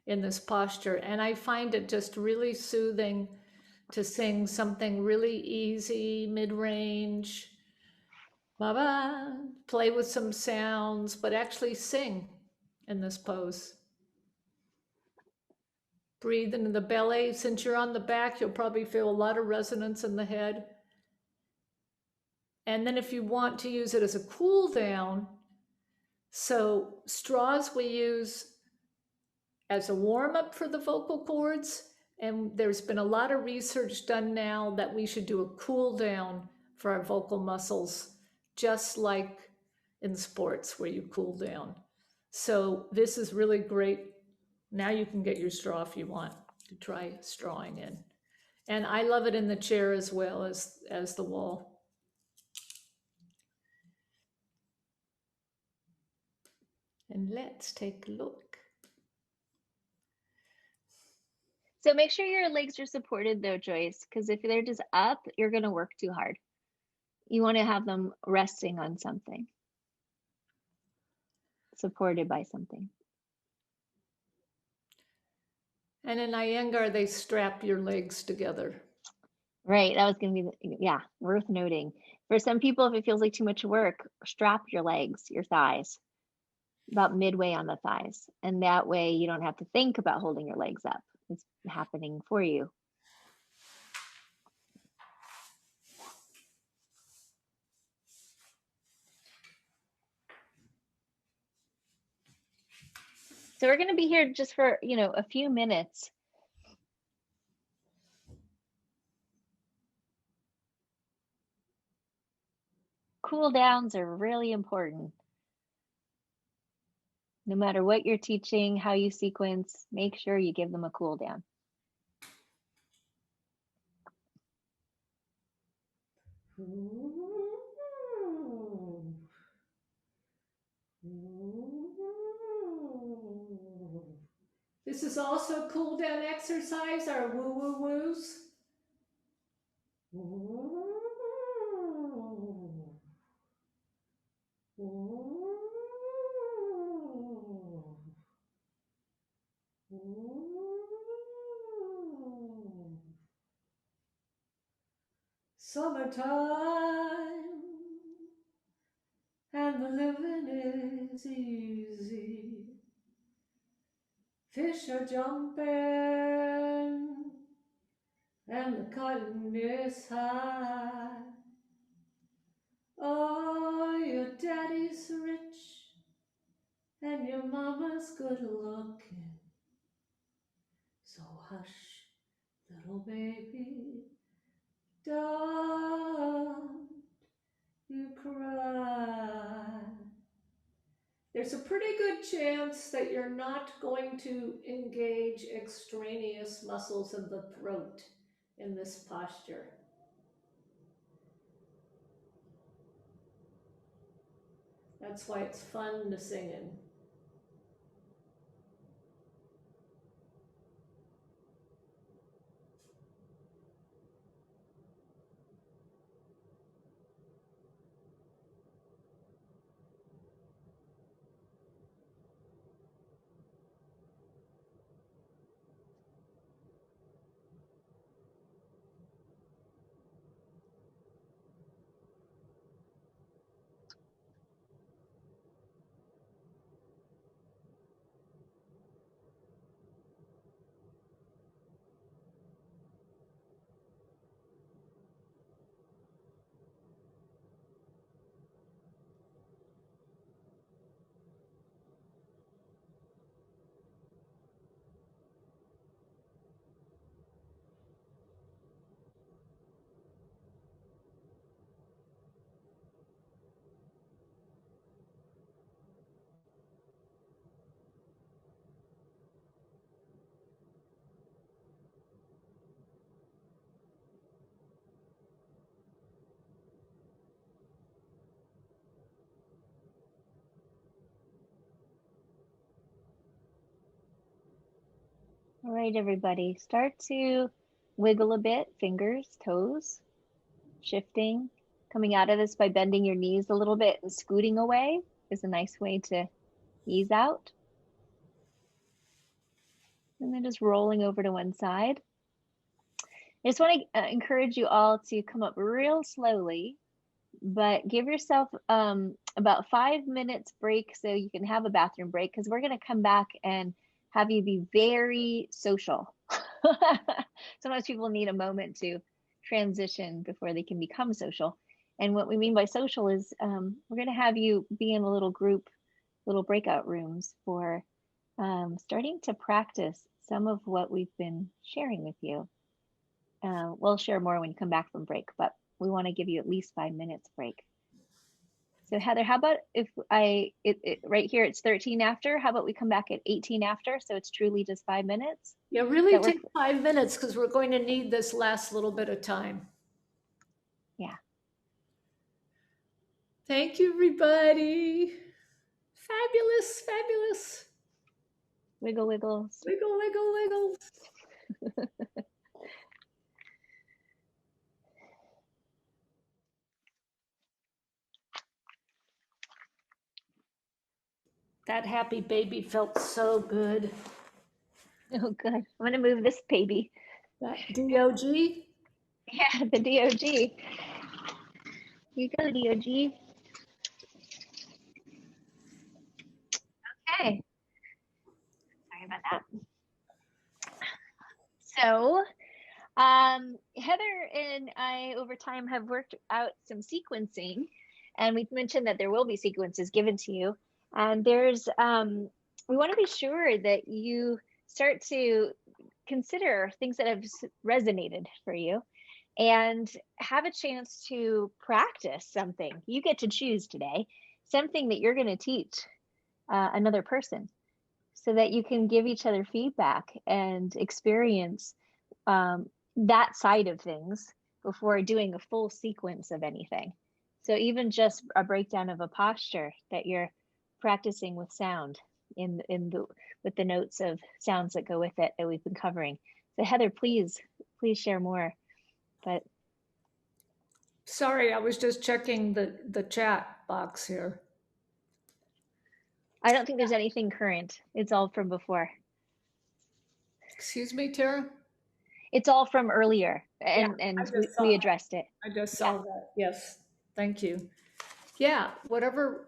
in this posture, and I find it just really soothing to sing something really easy, mid-range, ba-ba, play with some sounds, but actually sing in this pose. Breathe into the belly. Since you're on the back, you'll probably feel a lot of resonance in the head. And then if you want to use it as a cool down, so straws we use as a warm up for the vocal cords. And there's been a lot of research done now that we should do a cool down for our vocal muscles, just like in sports where you cool down. So this is really great. Now you can get your straw if you want to try strawing in. And I love it in the chair as well as the wall. And let's take a look. So make sure your legs are supported though, Joyce, because if they're just up, you're going to work too hard. You want to have them resting on something, supported by something. And in Iyengar, they strap your legs together. Right, that was going to be, yeah, worth noting. For some people, if it feels like too much work, strap your legs, your thighs, about midway on the thighs. And that way you don't have to think about holding your legs up. It's happening for you. So we're going to be here just for, a few minutes. Cool downs are really important. No matter what you're teaching, how you sequence, make sure you give them a cool down. This is also a cool down exercise, our woo woo woos. Summertime, and the living is easy. Fish are jumping, and the cotton is high. Oh, your daddy's rich, and your mama's good looking. So hush, little baby, don't you cry. There's a pretty good chance that you're not going to engage extraneous muscles in the throat in this posture. That's why it's fun to sing in. All right, everybody, start to wiggle a bit, fingers, toes, shifting. Coming out of this by bending your knees a little bit and scooting away is a nice way to ease out. And then just rolling over to one side. I just want to encourage you all to come up real slowly, but give yourself about 5 minutes break so you can have a bathroom break, because we're going to come back and have you be very social. Sometimes people need a moment to transition before they can become social. And what we mean by social is we're going to have you be in a little group, little breakout rooms for starting to practice some of what we've been sharing with you. We'll share more when you come back from break, but we want to give you at least 5 minutes break. So Heather, how about if right here, it's 13 after, how about we come back at 18 after? So it's truly just 5 minutes. Yeah, really take 5 minutes because we're going to need this last little bit of time. Yeah. Thank you, everybody. Fabulous, fabulous. Wiggle, wiggles. Wiggle, wiggle, wiggle. That happy baby felt so good. Oh, good. I'm going to move this baby. That DOG? Yeah, the DOG. Here you go, DOG. Okay. Sorry about that. So, Heather and I, over time, have worked out some sequencing, and we've mentioned that there will be sequences given to you. And there's, we want to be sure that you start to consider things that have resonated for you and have a chance to practice something. You get to choose today, something that you're going to teach another person, so that you can give each other feedback and experience that side of things before doing a full sequence of anything. So even just a breakdown of a posture that you're practicing with sound with the notes of sounds that go with it that we've been covering. So Heather, please share more. But sorry, I was just checking the chat box here. I don't think there's anything current. It's all from before. Excuse me, Terra? It's all from earlier, and we addressed it. I just saw that. Yes, thank you. Yeah, whatever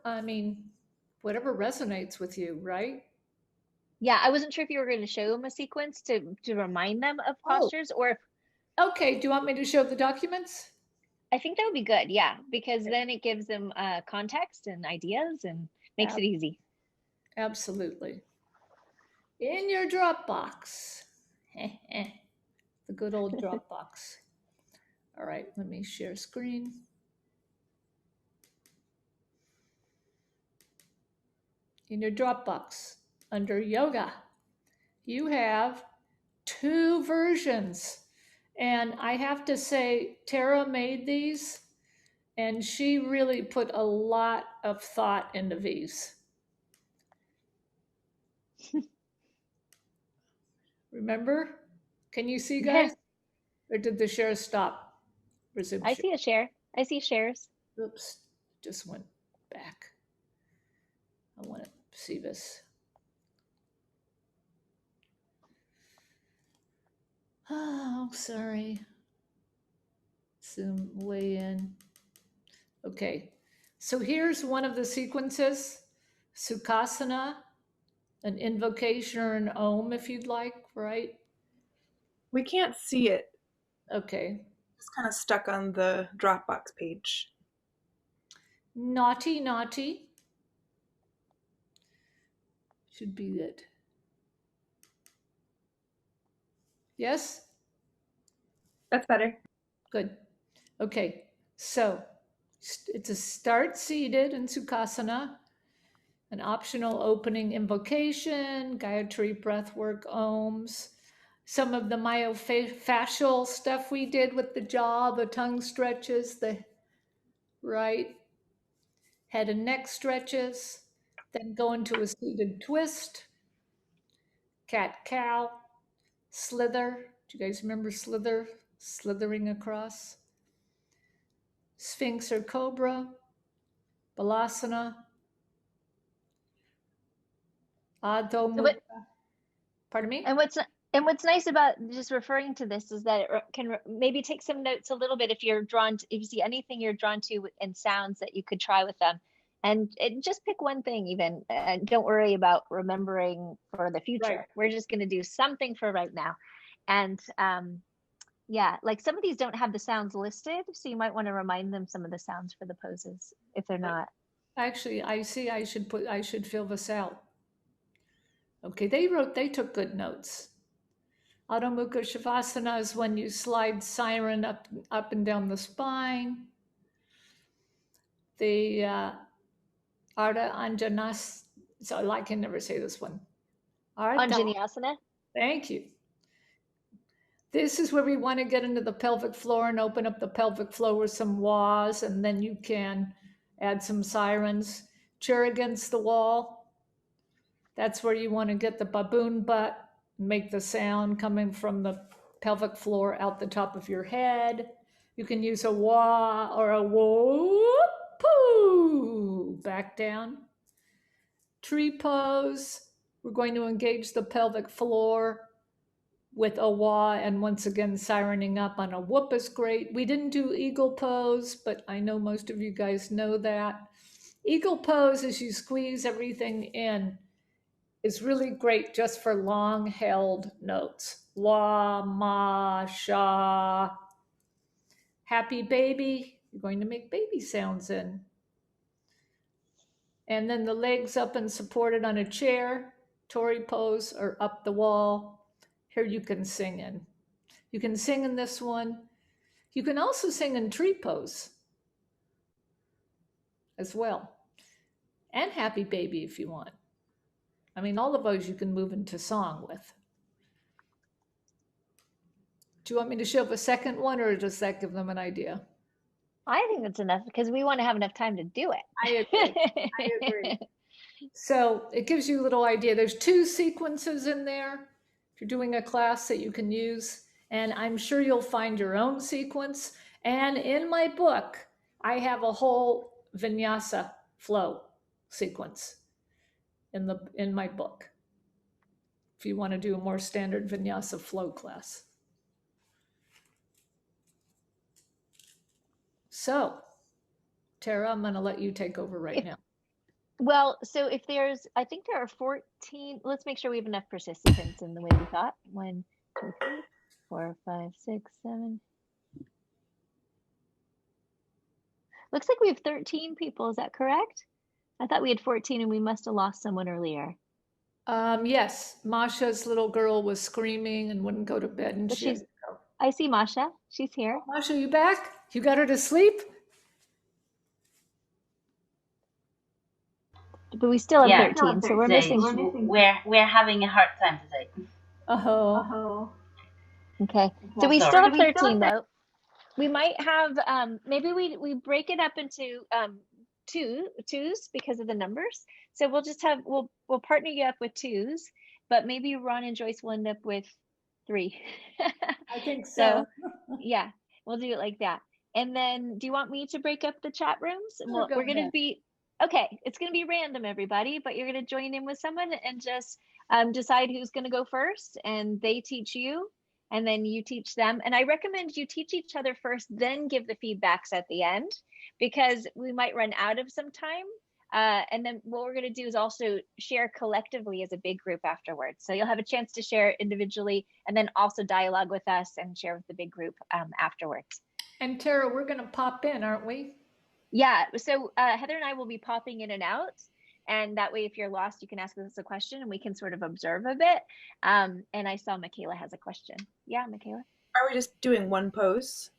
resonates with you, right? Yeah, I wasn't sure if you were going to show them a sequence to remind them of postures, or if... Okay, do you want me to show the documents? I think that would be good, yeah, because then it gives them context and ideas and makes it easy. Absolutely. In your Dropbox. The good old Dropbox. All right, let me share screen. In your Dropbox, under yoga, you have 2 versions. And I have to say, Terra made these, and she really put a lot of thought into these. Remember? Can you see, guys? Yeah. Or did the share stop? Resume I share. see a share. I see shares. Oops, just went back. I want to see this. Oh, sorry. Zoom way in. Okay, so here's one of the sequences. Sukhasana, an invocation or an om if you'd like, right? We can't see it. Okay. It's kind of stuck on the Dropbox page. Naughty, naughty. Should be it. Yes? That's better. Good. Okay, so it's a start seated in Sukhasana, an optional opening invocation, Gayatri breathwork, ohms, some of the myofascial stuff we did with the jaw, the tongue stretches, the right head and neck stretches, then go into a seated twist, cat cow, Slither. Do you guys remember slither? Slithering across. Sphinx or cobra. Balasana. Adho So what, Mukha. Pardon me? and what's nice about just referring to this is that it can maybe take some notes a little bit if you're drawn to, if you see anything you're drawn to in sounds that you could try with them. And just pick one thing even, and don't worry about remembering for the future. Right. We're just going to do something for right now. And yeah, like some of these don't have the sounds listed, so you might want to remind them some of the sounds for the poses if they're not. Actually, I see I should fill this out. Okay, they took good notes. Adho Mukha Shavasana is when you slide siren up and down the spine. The Ardha Anjanas, so I can never say this one. Anjaneyasana. Thank you. This is where we want to get into the pelvic floor and open up the pelvic floor with some wahs, and then you can add some sirens. Chair against the wall. That's where you want to get the baboon butt, make the sound coming from the pelvic floor out the top of your head. You can use a wah or a whoop, poo, back down. Tree pose. We're going to engage the pelvic floor with a wah, and once again, sirening up on a whoop is great. We didn't do eagle pose, but I know most of you guys know that. Eagle pose, as you squeeze everything in, is really great just for long held notes. La, ma, sha. Happy baby, you're going to make baby sounds in. And then the legs up and supported on a chair, Tory pose, or up the wall. Here you can sing in. You can sing in this one. You can also sing in tree pose as well. And happy baby if you want. I mean, all of those you can move into song with. Do you want me to show up a second one, or does that give them an idea? I think that's enough because we want to have enough time to do it. I agree. So it gives you a little idea. There's 2 sequences in there if you're doing a class that you can use. And I'm sure you'll find your own sequence. And in my book, I have a whole vinyasa flow sequence in my book, if you want to do a more standard vinyasa flow class. So, Tara, I'm going to let you take over right now. Well, so if there's, I think there are 14, let's make sure we have enough participants in the way we thought. 1, 2, 3, 4, 5, 6, 7. Looks like we have 13 people. Is that correct? I thought we had 14 and we must have lost someone earlier. Yes, Masha's little girl was screaming and wouldn't go to bed, and I see Masha. She's here. Masha, you back? You got her to sleep? But we still have 13, so we're missing. We're having a hard time today. Okay, so we still have 13 though. We might have maybe we break it up into twos because of the numbers. So we'll just have we'll partner you up with 2s, but maybe Ron and Joyce will end up with 3. I think so. Yeah, we'll do it like that. And then, do you want me to break up the chat rooms? Sure, We're going to be okay. It's going to be random, everybody, but you're going to join in with someone and just decide who's going to go first, and they teach you. And then you teach them. And I recommend you teach each other first, then give the feedbacks at the end, because we might run out of some time. And then what we're going to do is also share collectively as a big group afterwards. So you'll have a chance to share individually and then also dialogue with us and share with the big group afterwards. And Tara, we're going to pop in, aren't we? Yeah. So Heather and I will be popping in and out. And that way, if you're lost, you can ask us a question and we can sort of observe a bit. And I saw Michaela has a question. Yeah, Michaela? Are we just doing one pose?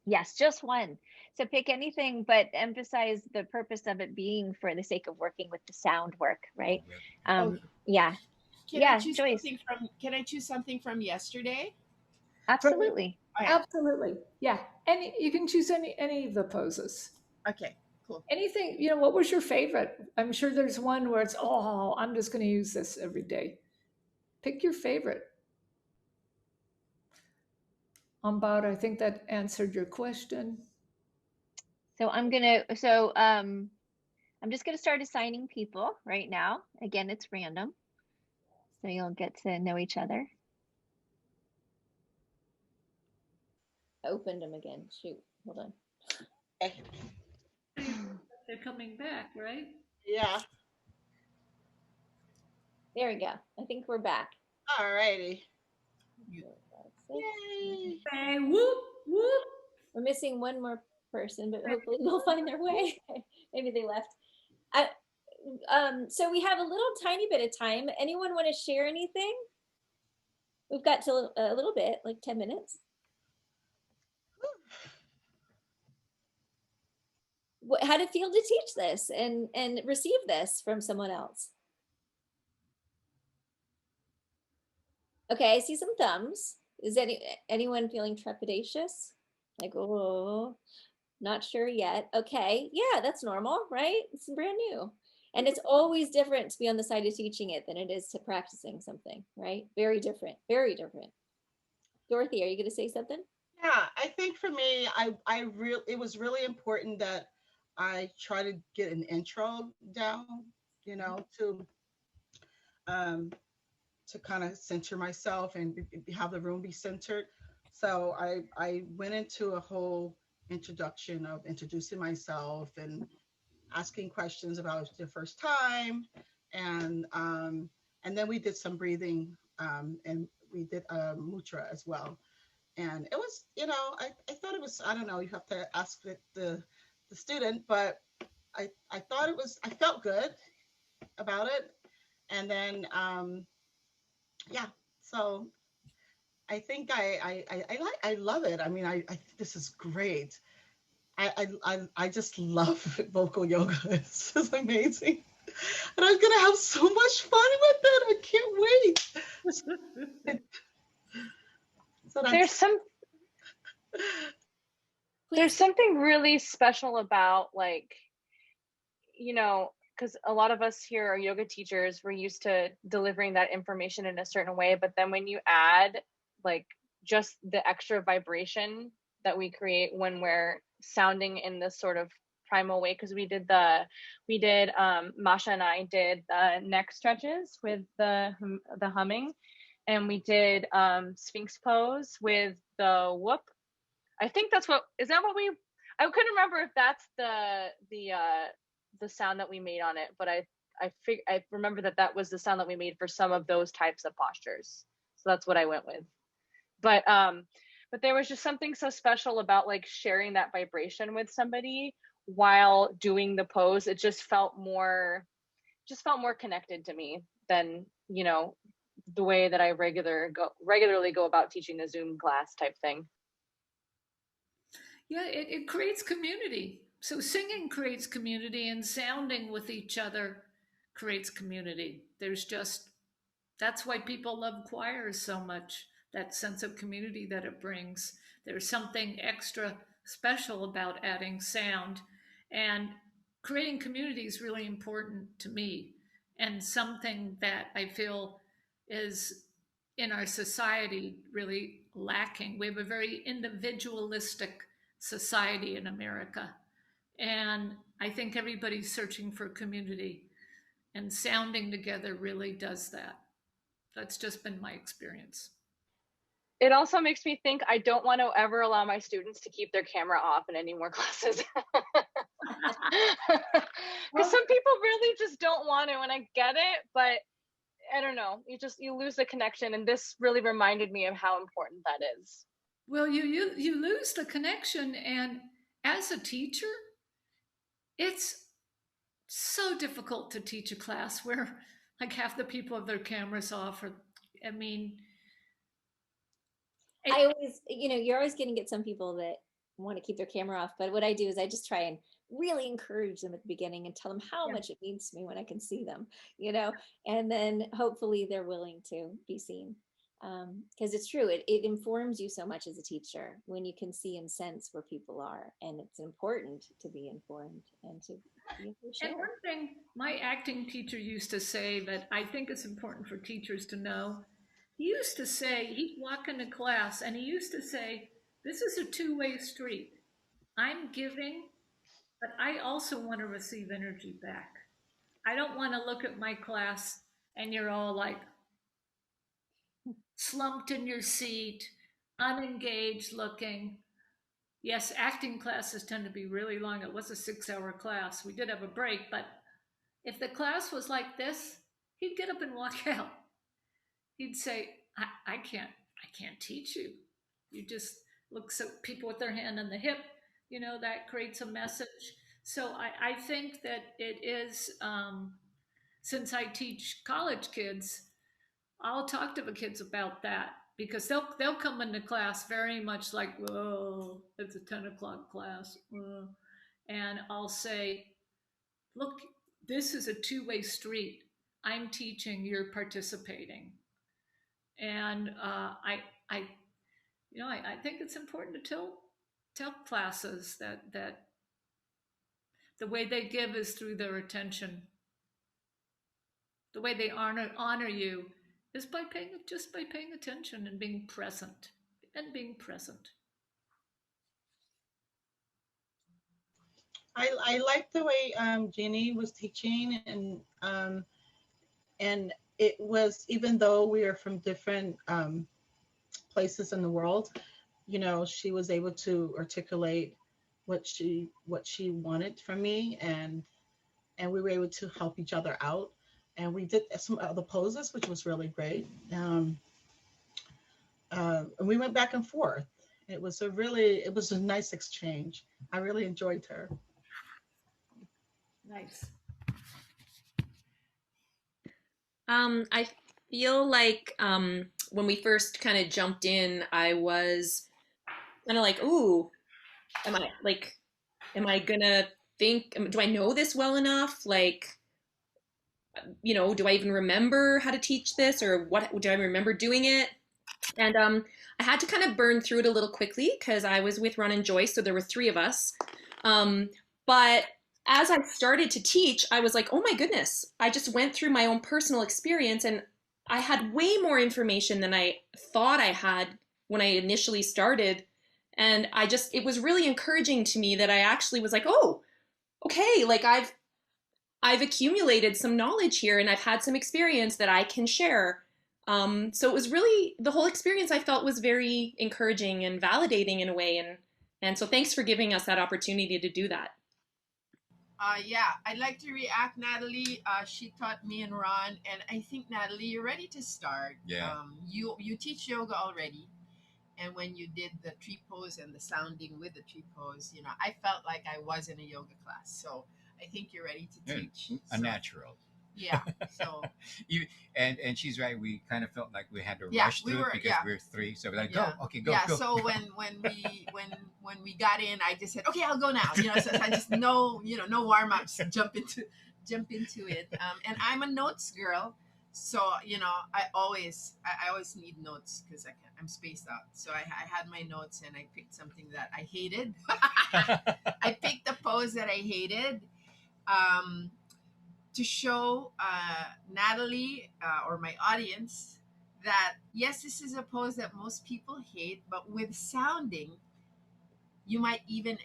Yes, just one. So pick anything, but emphasize the purpose of it being for the sake of working with the sound work, right? Yeah. Can I choose something from yesterday? Absolutely. Absolutely. Yeah. You can choose any of the poses. Okay. Cool. Anything, what was your favorite? I'm sure there's one where it's, I'm just going to use this every day. Pick your favorite. Ambar, I think that answered your question. So I'm just gonna start assigning people right now. Again, it's random, so you'll get to know each other. I opened them again. Shoot, hold on. They're coming back, right? Yeah. There we go. I think we're back. All righty. Yay! Hey, whoop whoop. We're missing one more person, but hopefully they'll find their way. Maybe they left. So we have a little tiny bit of time. Anyone want to share anything? We've got till a little bit, like 10 minutes. How did it feel to teach this and receive this from someone else? Okay, I see some thumbs. Is anyone feeling trepidatious? Like, oh, not sure yet. Okay, yeah, that's normal, right? It's brand new. And it's always different to be on the side of teaching it than it is to practicing something, right? Very different, very different. Dorothy, are you going to say something? Yeah, I think for me, it was really important that I try to get an intro down, you know, to kind of center myself and have the room be centered. So I went into a whole introduction of introducing myself and asking questions about the first time, and then we did some breathing, and we did a mudra as well. And it was, you know, I thought it was, I don't know, you have to ask the student, but I thought it was, I felt good about it. And then yeah, so I think I love it. I mean, I think this is great. I just love vocal yoga. It's just amazing. And I'm gonna have so much fun with it. I can't wait. So there's something really special about, like, you know, because a lot of us here are yoga teachers. We're used to delivering that information in a certain way, but then when you add like just the extra vibration that we create when we're sounding in this sort of primal way, because Masha and I did the neck stretches with the humming, and we did Sphinx pose with the whoop. I think I couldn't remember if that's the sound that we made on it, but I remember that was the sound that we made for some of those types of postures. So that's what I went with. But there was just something so special about like sharing that vibration with somebody while doing the pose. It just felt more connected to me than, you know, the way that I regularly go about teaching a Zoom class type thing. Yeah, it creates community. So singing creates community, and sounding with each other creates community. That's why people love choirs so much, that sense of community that it brings. There's something extra special about adding sound, and creating community is really important to me, and something that I feel is in our society really lacking. We have a very individualistic society in America, and I think everybody's searching for community, and sounding together really does that. That's just been my experience. It also makes me think I don't want to ever allow my students to keep their camera off in any more classes. Because some people really just don't want to, and I get it, but I don't know. You lose the connection, and this really reminded me of how important that is. Well, you lose the connection, and as a teacher, it's so difficult to teach a class where like half the people have their cameras off, or I mean, I always, you know, you're always going to get some people that want to keep their camera off, but what I do is I just try and really encourage them at the beginning and tell them how much it means to me when I can see them, you know, and then hopefully they're willing to be seen. Because it's true, it informs you so much as a teacher when you can see and sense where people are, and it's important to be informed and to be able to share. And one thing my acting teacher used to say that I think is important for teachers to know, he used to say, he'd walk into class and he used to say, This is a two-way street. I'm giving, but I also want to receive energy back. I don't want to look at my class and you're all like slumped in your seat, unengaged looking. Yes, acting classes tend to be really long. It was a 6-hour class. We did have a break, but if the class was like this, he'd get up and walk out. He'd say, I can't teach you. You just look, so people with their hand on the hip, that creates a message. So I think that it is, since I teach college kids, I'll talk to the kids about that because they'll come into class very much like, whoa, it's a 10 o'clock class. And I'll say, look, this is a two-way street. I'm teaching, you're participating. And I think it's important to tell classes that the way they give is through their attention. The way they honor you is by paying attention and being present I like the way Jeannie was teaching, and it was, even though we are from different places in the world, she was able to articulate what she wanted from me, and we were able to help each other out, and we did some other poses, which was really great. And we went back and forth. It was a nice exchange. I really enjoyed her. Nice. I feel like when we first kind of jumped in, I was kind of like, ooh, am I gonna do I know this well enough? Like, do I even remember how to teach this, or what do I remember doing it? And I had to kind of burn through it a little quickly because I was with Ron and Joyce, so there were 3 of us. But as I started to teach, I was like, oh my goodness, I just went through my own personal experience, and I had way more information than I thought I had when I initially started. And it was really encouraging to me that I actually was like, oh, okay, like I've accumulated some knowledge here, and I've had some experience that I can share. So it was really, the whole experience I felt was very encouraging and validating in a way. And so thanks for giving us that opportunity to do that. Yeah, I'd like to react, Natalie. She taught me and Ron, and I think, Natalie, you're ready to start. Yeah. You teach yoga already, and when you did the tree pose and the sounding with the tree pose, I felt like I was in a yoga class. So I think you're ready to teach. A natural. Yeah. So and she's right. We kind of felt like we had to rush through it because we're 3. So we're like, go. Yeah. So when we got in, I just said, okay, I'll go now. So I just no warm ups, jump into it. And I'm a notes girl, so I always need notes because I'm spaced out. So I had my notes and I picked something that I hated. I picked a pose that I hated. To show Natalie or my audience that yes, this is a pose that most people hate, but with sounding, you might even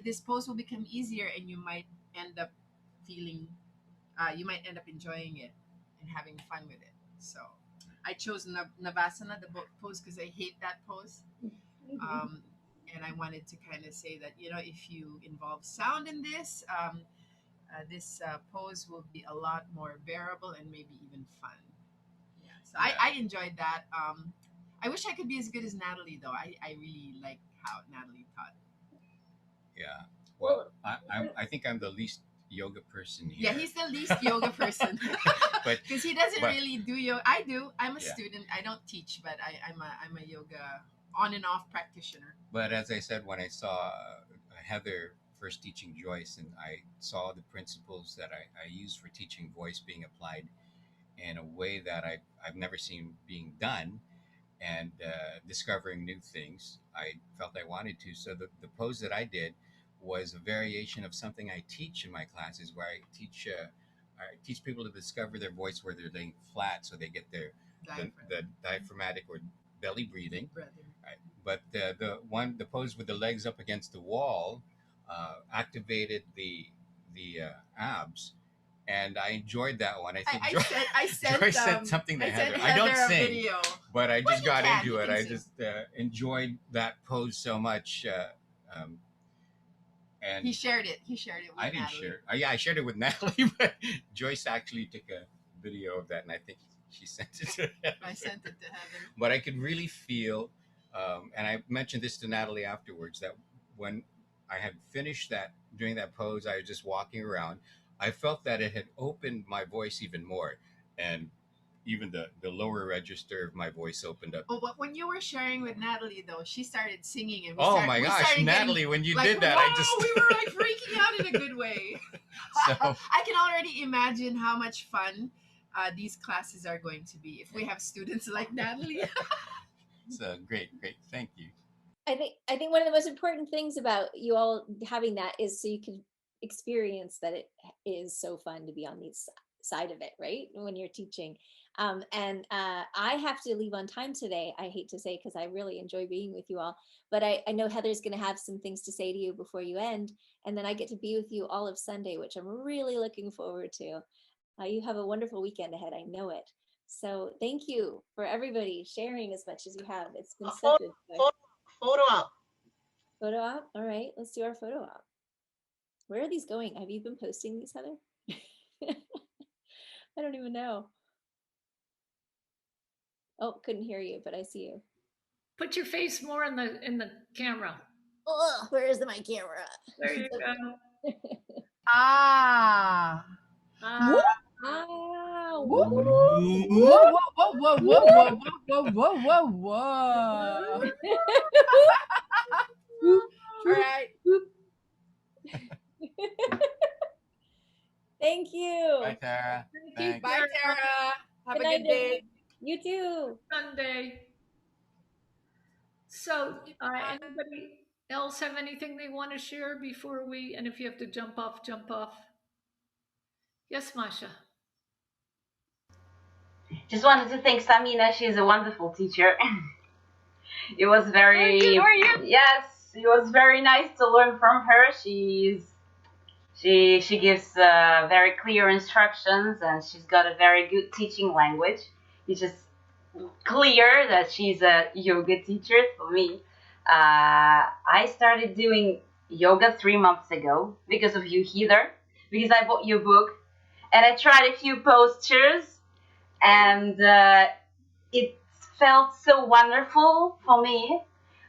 this pose will become easier, and you might end up enjoying it and having fun with it. So I chose Navasana, the pose, because I hate that pose. And I wanted to kind of say that if you involve sound in this. This pose will be a lot more bearable and maybe even fun. Yeah, so I enjoyed that. I wish I could be as good as Natalie, though. I really like how Natalie taught. Yeah. Well, I think I'm the least yoga person here. Yeah, he's the least yoga person. Because he doesn't really do yoga. I do. I'm a student. I don't teach, but I'm a yoga on and off practitioner. But as I said, when I saw Heather first teaching Joyce, and I saw the principles that I use for teaching voice being applied in a way that I've never seen being done, and discovering new things, I felt I wanted to. So the pose that I did was a variation of something I teach in my classes, where I teach people to discover their voice where they're laying flat, so they get the diaphragmatic or belly breathing. Right. But the pose with the legs up against the wall activated the abs, and I enjoyed that one. I think Joy said something to Heather. I don't sing, but I just got into it. I just enjoyed that pose so much. Um, and He shared it. He shared it with I didn't Natalie. share. Yeah, I shared it with Natalie, but Joyce actually took a video of that, and I think she sent it to Heather. I sent it to Heather. But I could really feel, and I mentioned this to Natalie afterwards, that when I had finished that, doing that pose, I was just walking around. I felt that it had opened my voice even more, and even the lower register of my voice opened up. Oh, but when you were sharing with Natalie, though, she started singing, and Oh my gosh, Natalie, when you did that, I just we were like freaking out in a good way. So I can already imagine how much fun these classes are going to be if we have students like Natalie. so great, thank you. I think one of the most important things about you all having that is so you can experience that it is so fun to be on the side of it, right? When you're teaching. And I have to leave on time today, I hate to say, because I really enjoy being with you all. But I know Heather's going to have some things to say to you before you end. And then I get to be with you all of Sunday, which I'm really looking forward to. You have a wonderful weekend ahead. I know it. So thank you for everybody sharing as much as you have. It's been such a joy. Photo op. Photo op? All right, let's do our photo op. Where are these going? Have you been posting these, Heather? I don't even know. Oh, couldn't hear you, but I see you. Put your face more in the camera. Oh, where is my camera? There you go. Ah. Whoa, whoa, whoa, whoa, whoa, whoa, whoa, whoa, whoa, whoa. All right. Thank you. Bye, Tara. Thanks. Bye, Tara. Have a good day. You too. Sunday. So, anybody else have anything they want to share before we? And if you have to jump off, jump off. Yes, Masha. Just wanted to thank Samina. She's a wonderful teacher. It was very yes, it was very nice to learn from her. She gives very clear instructions, and she's got a very good teaching language. It's just clear that she's a yoga teacher for me. I started doing yoga 3 months ago because of you, Heather, because I bought your book, and I tried a few postures, and it felt so wonderful for me,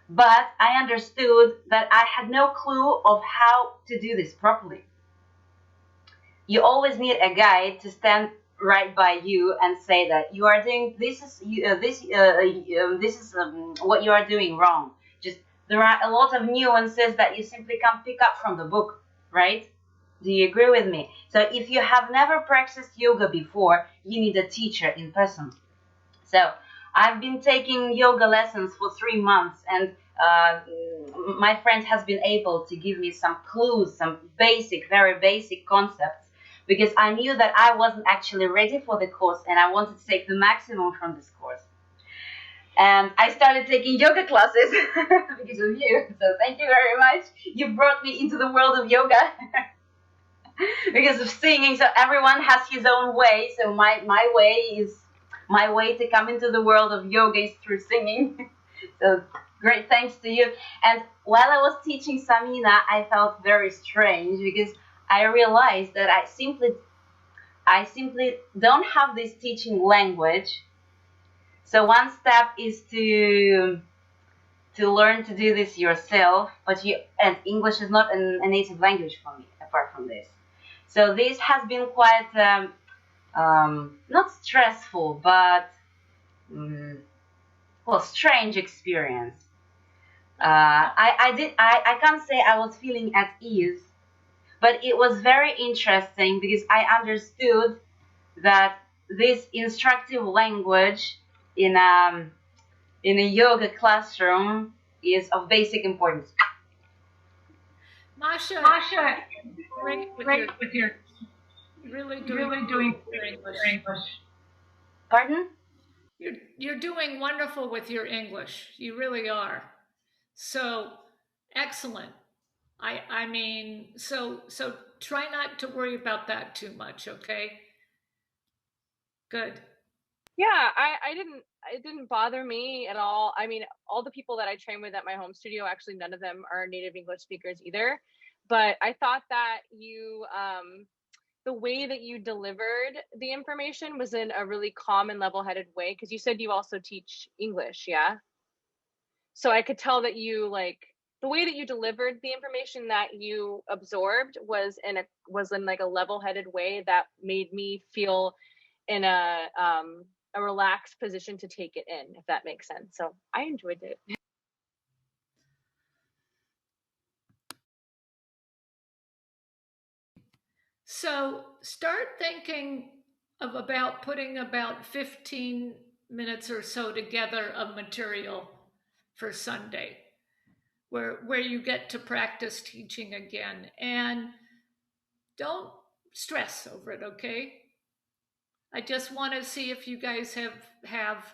but I understood that I had no clue of how to do this properly. You always need a guide to stand right by you and say that you are doing this is what you are doing wrong. Just there are a lot of nuances that you simply can't pick up from the book, right? Do you agree with me? So if you have never practiced yoga before, you need a teacher in person. So I've been taking yoga lessons for 3 months, and my friend has been able to give me some clues, some very basic concepts, because I knew that I wasn't actually ready for the course, and I wanted to take the maximum from this course. And I started taking yoga classes because of you. So thank you very much. You brought me into the world of yoga because of singing. So everyone has his own way. So my way to come into the world of yoga is through singing. So great thanks to you. And while I was teaching Samina, I felt very strange because I realized that I simply don't have this teaching language. So one step is to learn to do this yourself, and English is not a native language for me apart from this. So this has been quite not stressful, but strange experience. I can't say I was feeling at ease, but it was very interesting because I understood that this instructive language in a yoga classroom is of basic importance. Masha, great with your really doing your English. Pardon? You're doing wonderful with your English. You really are. So excellent. I mean, so try not to worry about that too much, okay? Good. Yeah, it didn't bother me at all. I mean, all the people that I train with at my home studio, actually none of them are native English speakers either. But I thought that the way that you delivered the information was in a really calm and level-headed way, because you said you also teach English, yeah? So I could tell that you like the way that you delivered the information that you absorbed was in like a level-headed way that made me feel in a relaxed position to take it in, if that makes sense. So I enjoyed it. So start thinking of about putting about 15 minutes or so together of material for Sunday, where you get to practice teaching again. And don't stress over it, okay? I just want to see if you guys have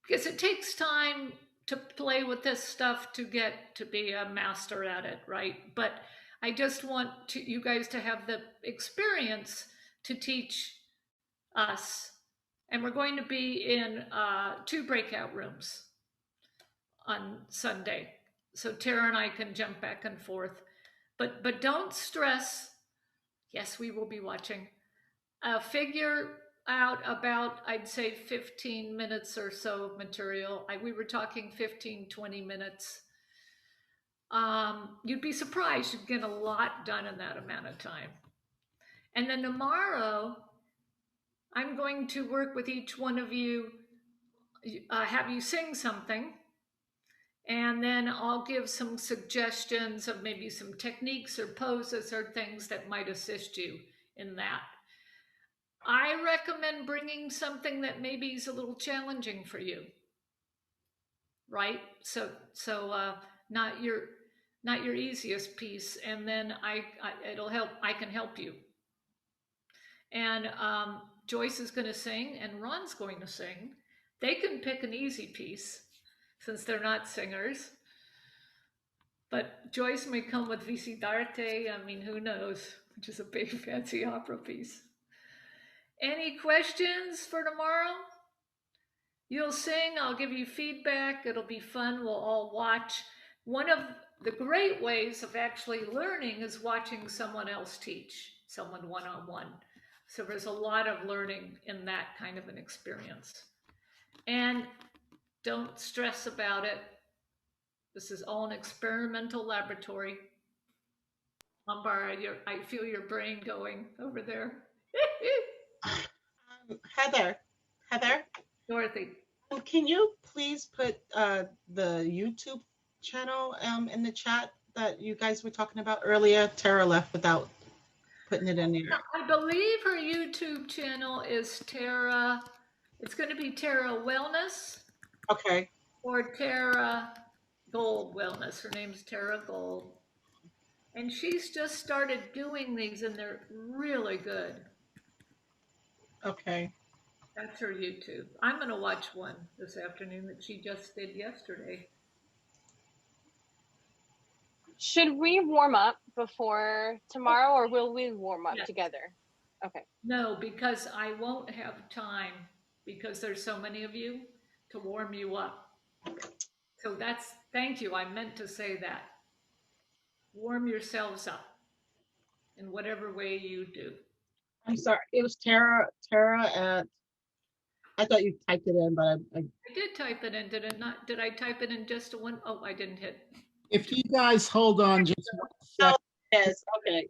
because it takes time to play with this stuff to get to be a master at it, right? But I just want you guys to have the experience to teach us. And we're going to be in 2 breakout rooms on Sunday. So Tara and I can jump back and forth. But don't stress. Yes, we will be watching. Figure out about, I'd say, 15 minutes or so of material. We were talking 15, 20 minutes. You'd be surprised. You'd get a lot done in that amount of time. And then tomorrow, I'm going to work with each one of you, have you sing something, and then I'll give some suggestions of maybe some techniques or poses or things that might assist you in that. I recommend bringing something that maybe is a little challenging for you, right? So not your easiest piece, and then it'll help. I can help you. And Joyce is going to sing, and Ron's going to sing. They can pick an easy piece since they're not singers. But Joyce may come with Visidarte. I mean, who knows? Which is a big fancy opera piece. Any questions for tomorrow? You'll sing, I'll give you feedback, it'll be fun, we'll all watch. One of the great ways of actually learning is watching someone else teach, someone one-on-one. So there's a lot of learning in that kind of an experience. And don't stress about it. This is all an experimental laboratory. Lombard, I feel your brain going over there. Heather, Dorothy. Can you please put the YouTube channel in the chat that you guys were talking about earlier? Tara left without putting it in there. I believe her YouTube channel is Terra. It's going to be Terra Wellness. Okay. Or Terra Gold Wellness. Her name's Terra Gold. And she's just started doing these, and they're really good. Okay. That's her YouTube. I'm going to watch one this afternoon that she just did yesterday. Should we warm up before tomorrow, or will we warm up together? Okay. No, because I won't have time, because there's so many of you, to warm you up. So thank you. I meant to say that. Warm yourselves up in whatever way you do. I'm sorry. It was Tara at. I thought you typed it in, but I did type it in. Did it not? Did I type it in just a one? Oh, I didn't hit. If you guys hold on just 1 second. Yes. Okay.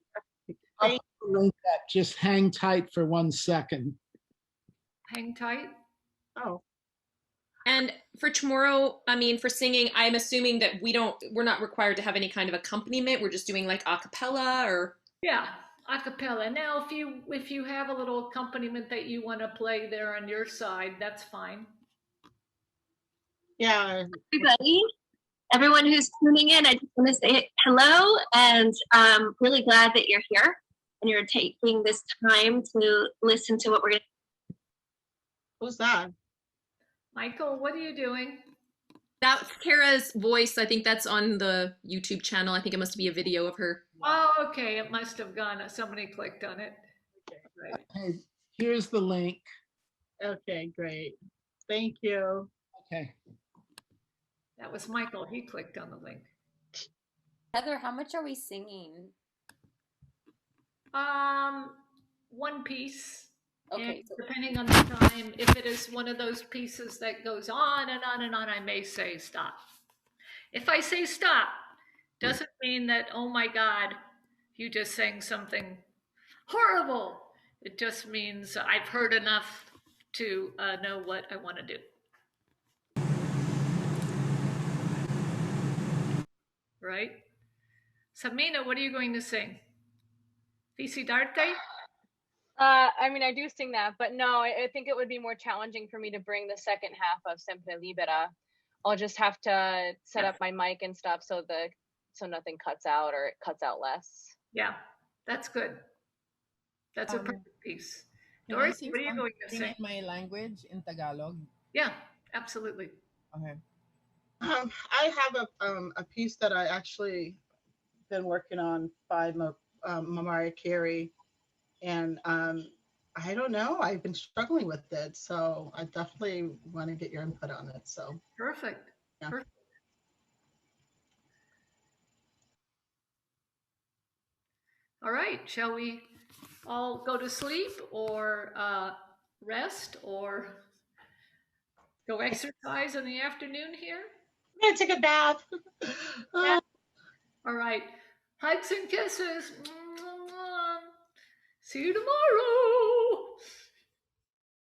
I'll link that. Just hang tight for 1 second. Hang tight. Oh. And for tomorrow, I mean, for singing, I'm assuming that we're not required to have any kind of accompaniment. We're just doing like a cappella or. Yeah, a cappella. Now, if you have a little accompaniment that you want to play there on your side, that's fine. Yeah. Everyone who's tuning in, I just want to say hello, and I'm really glad that you're here and you're taking this time to listen to what we're going to. Who's that? Michael, what are you doing? That's Terra's voice. I think that's on the YouTube channel. I think it must be a video of her. Oh, okay. It must have gone. Somebody clicked on it. Right. Hey, here's the link. Okay, great. Thank you. Okay. That was Michael. He clicked on the link. Heather, how much are we singing? One piece. Okay, And depending on the time, if it is one of those pieces that goes on and on and on, I may say stop. If I say stop, doesn't mean that, oh my God, you just sang something horrible. It just means I've heard enough to know what I want to do. Right? Samina, what are you going to sing? Visidarte? I mean, I do sing that, but no, I think it would be more challenging for me to bring the second half of Sempre Libera. I'll just have to set up my mic and stuff so nothing cuts out or it cuts out less. Yeah, that's good. That's a perfect piece. Can I Dorothy, sing what are you going to something sing? in my language, in Tagalog? Yeah, absolutely. Okay. I have a piece that I actually been working on by Mariah Carey, and I don't know. I've been struggling with it, so I definitely want to get your input on it. So perfect. Yeah. Perfect. All right, shall we all go to sleep or rest or go exercise in the afternoon here? I'm gonna take a bath. Yeah. All right, hugs and kisses. See you tomorrow.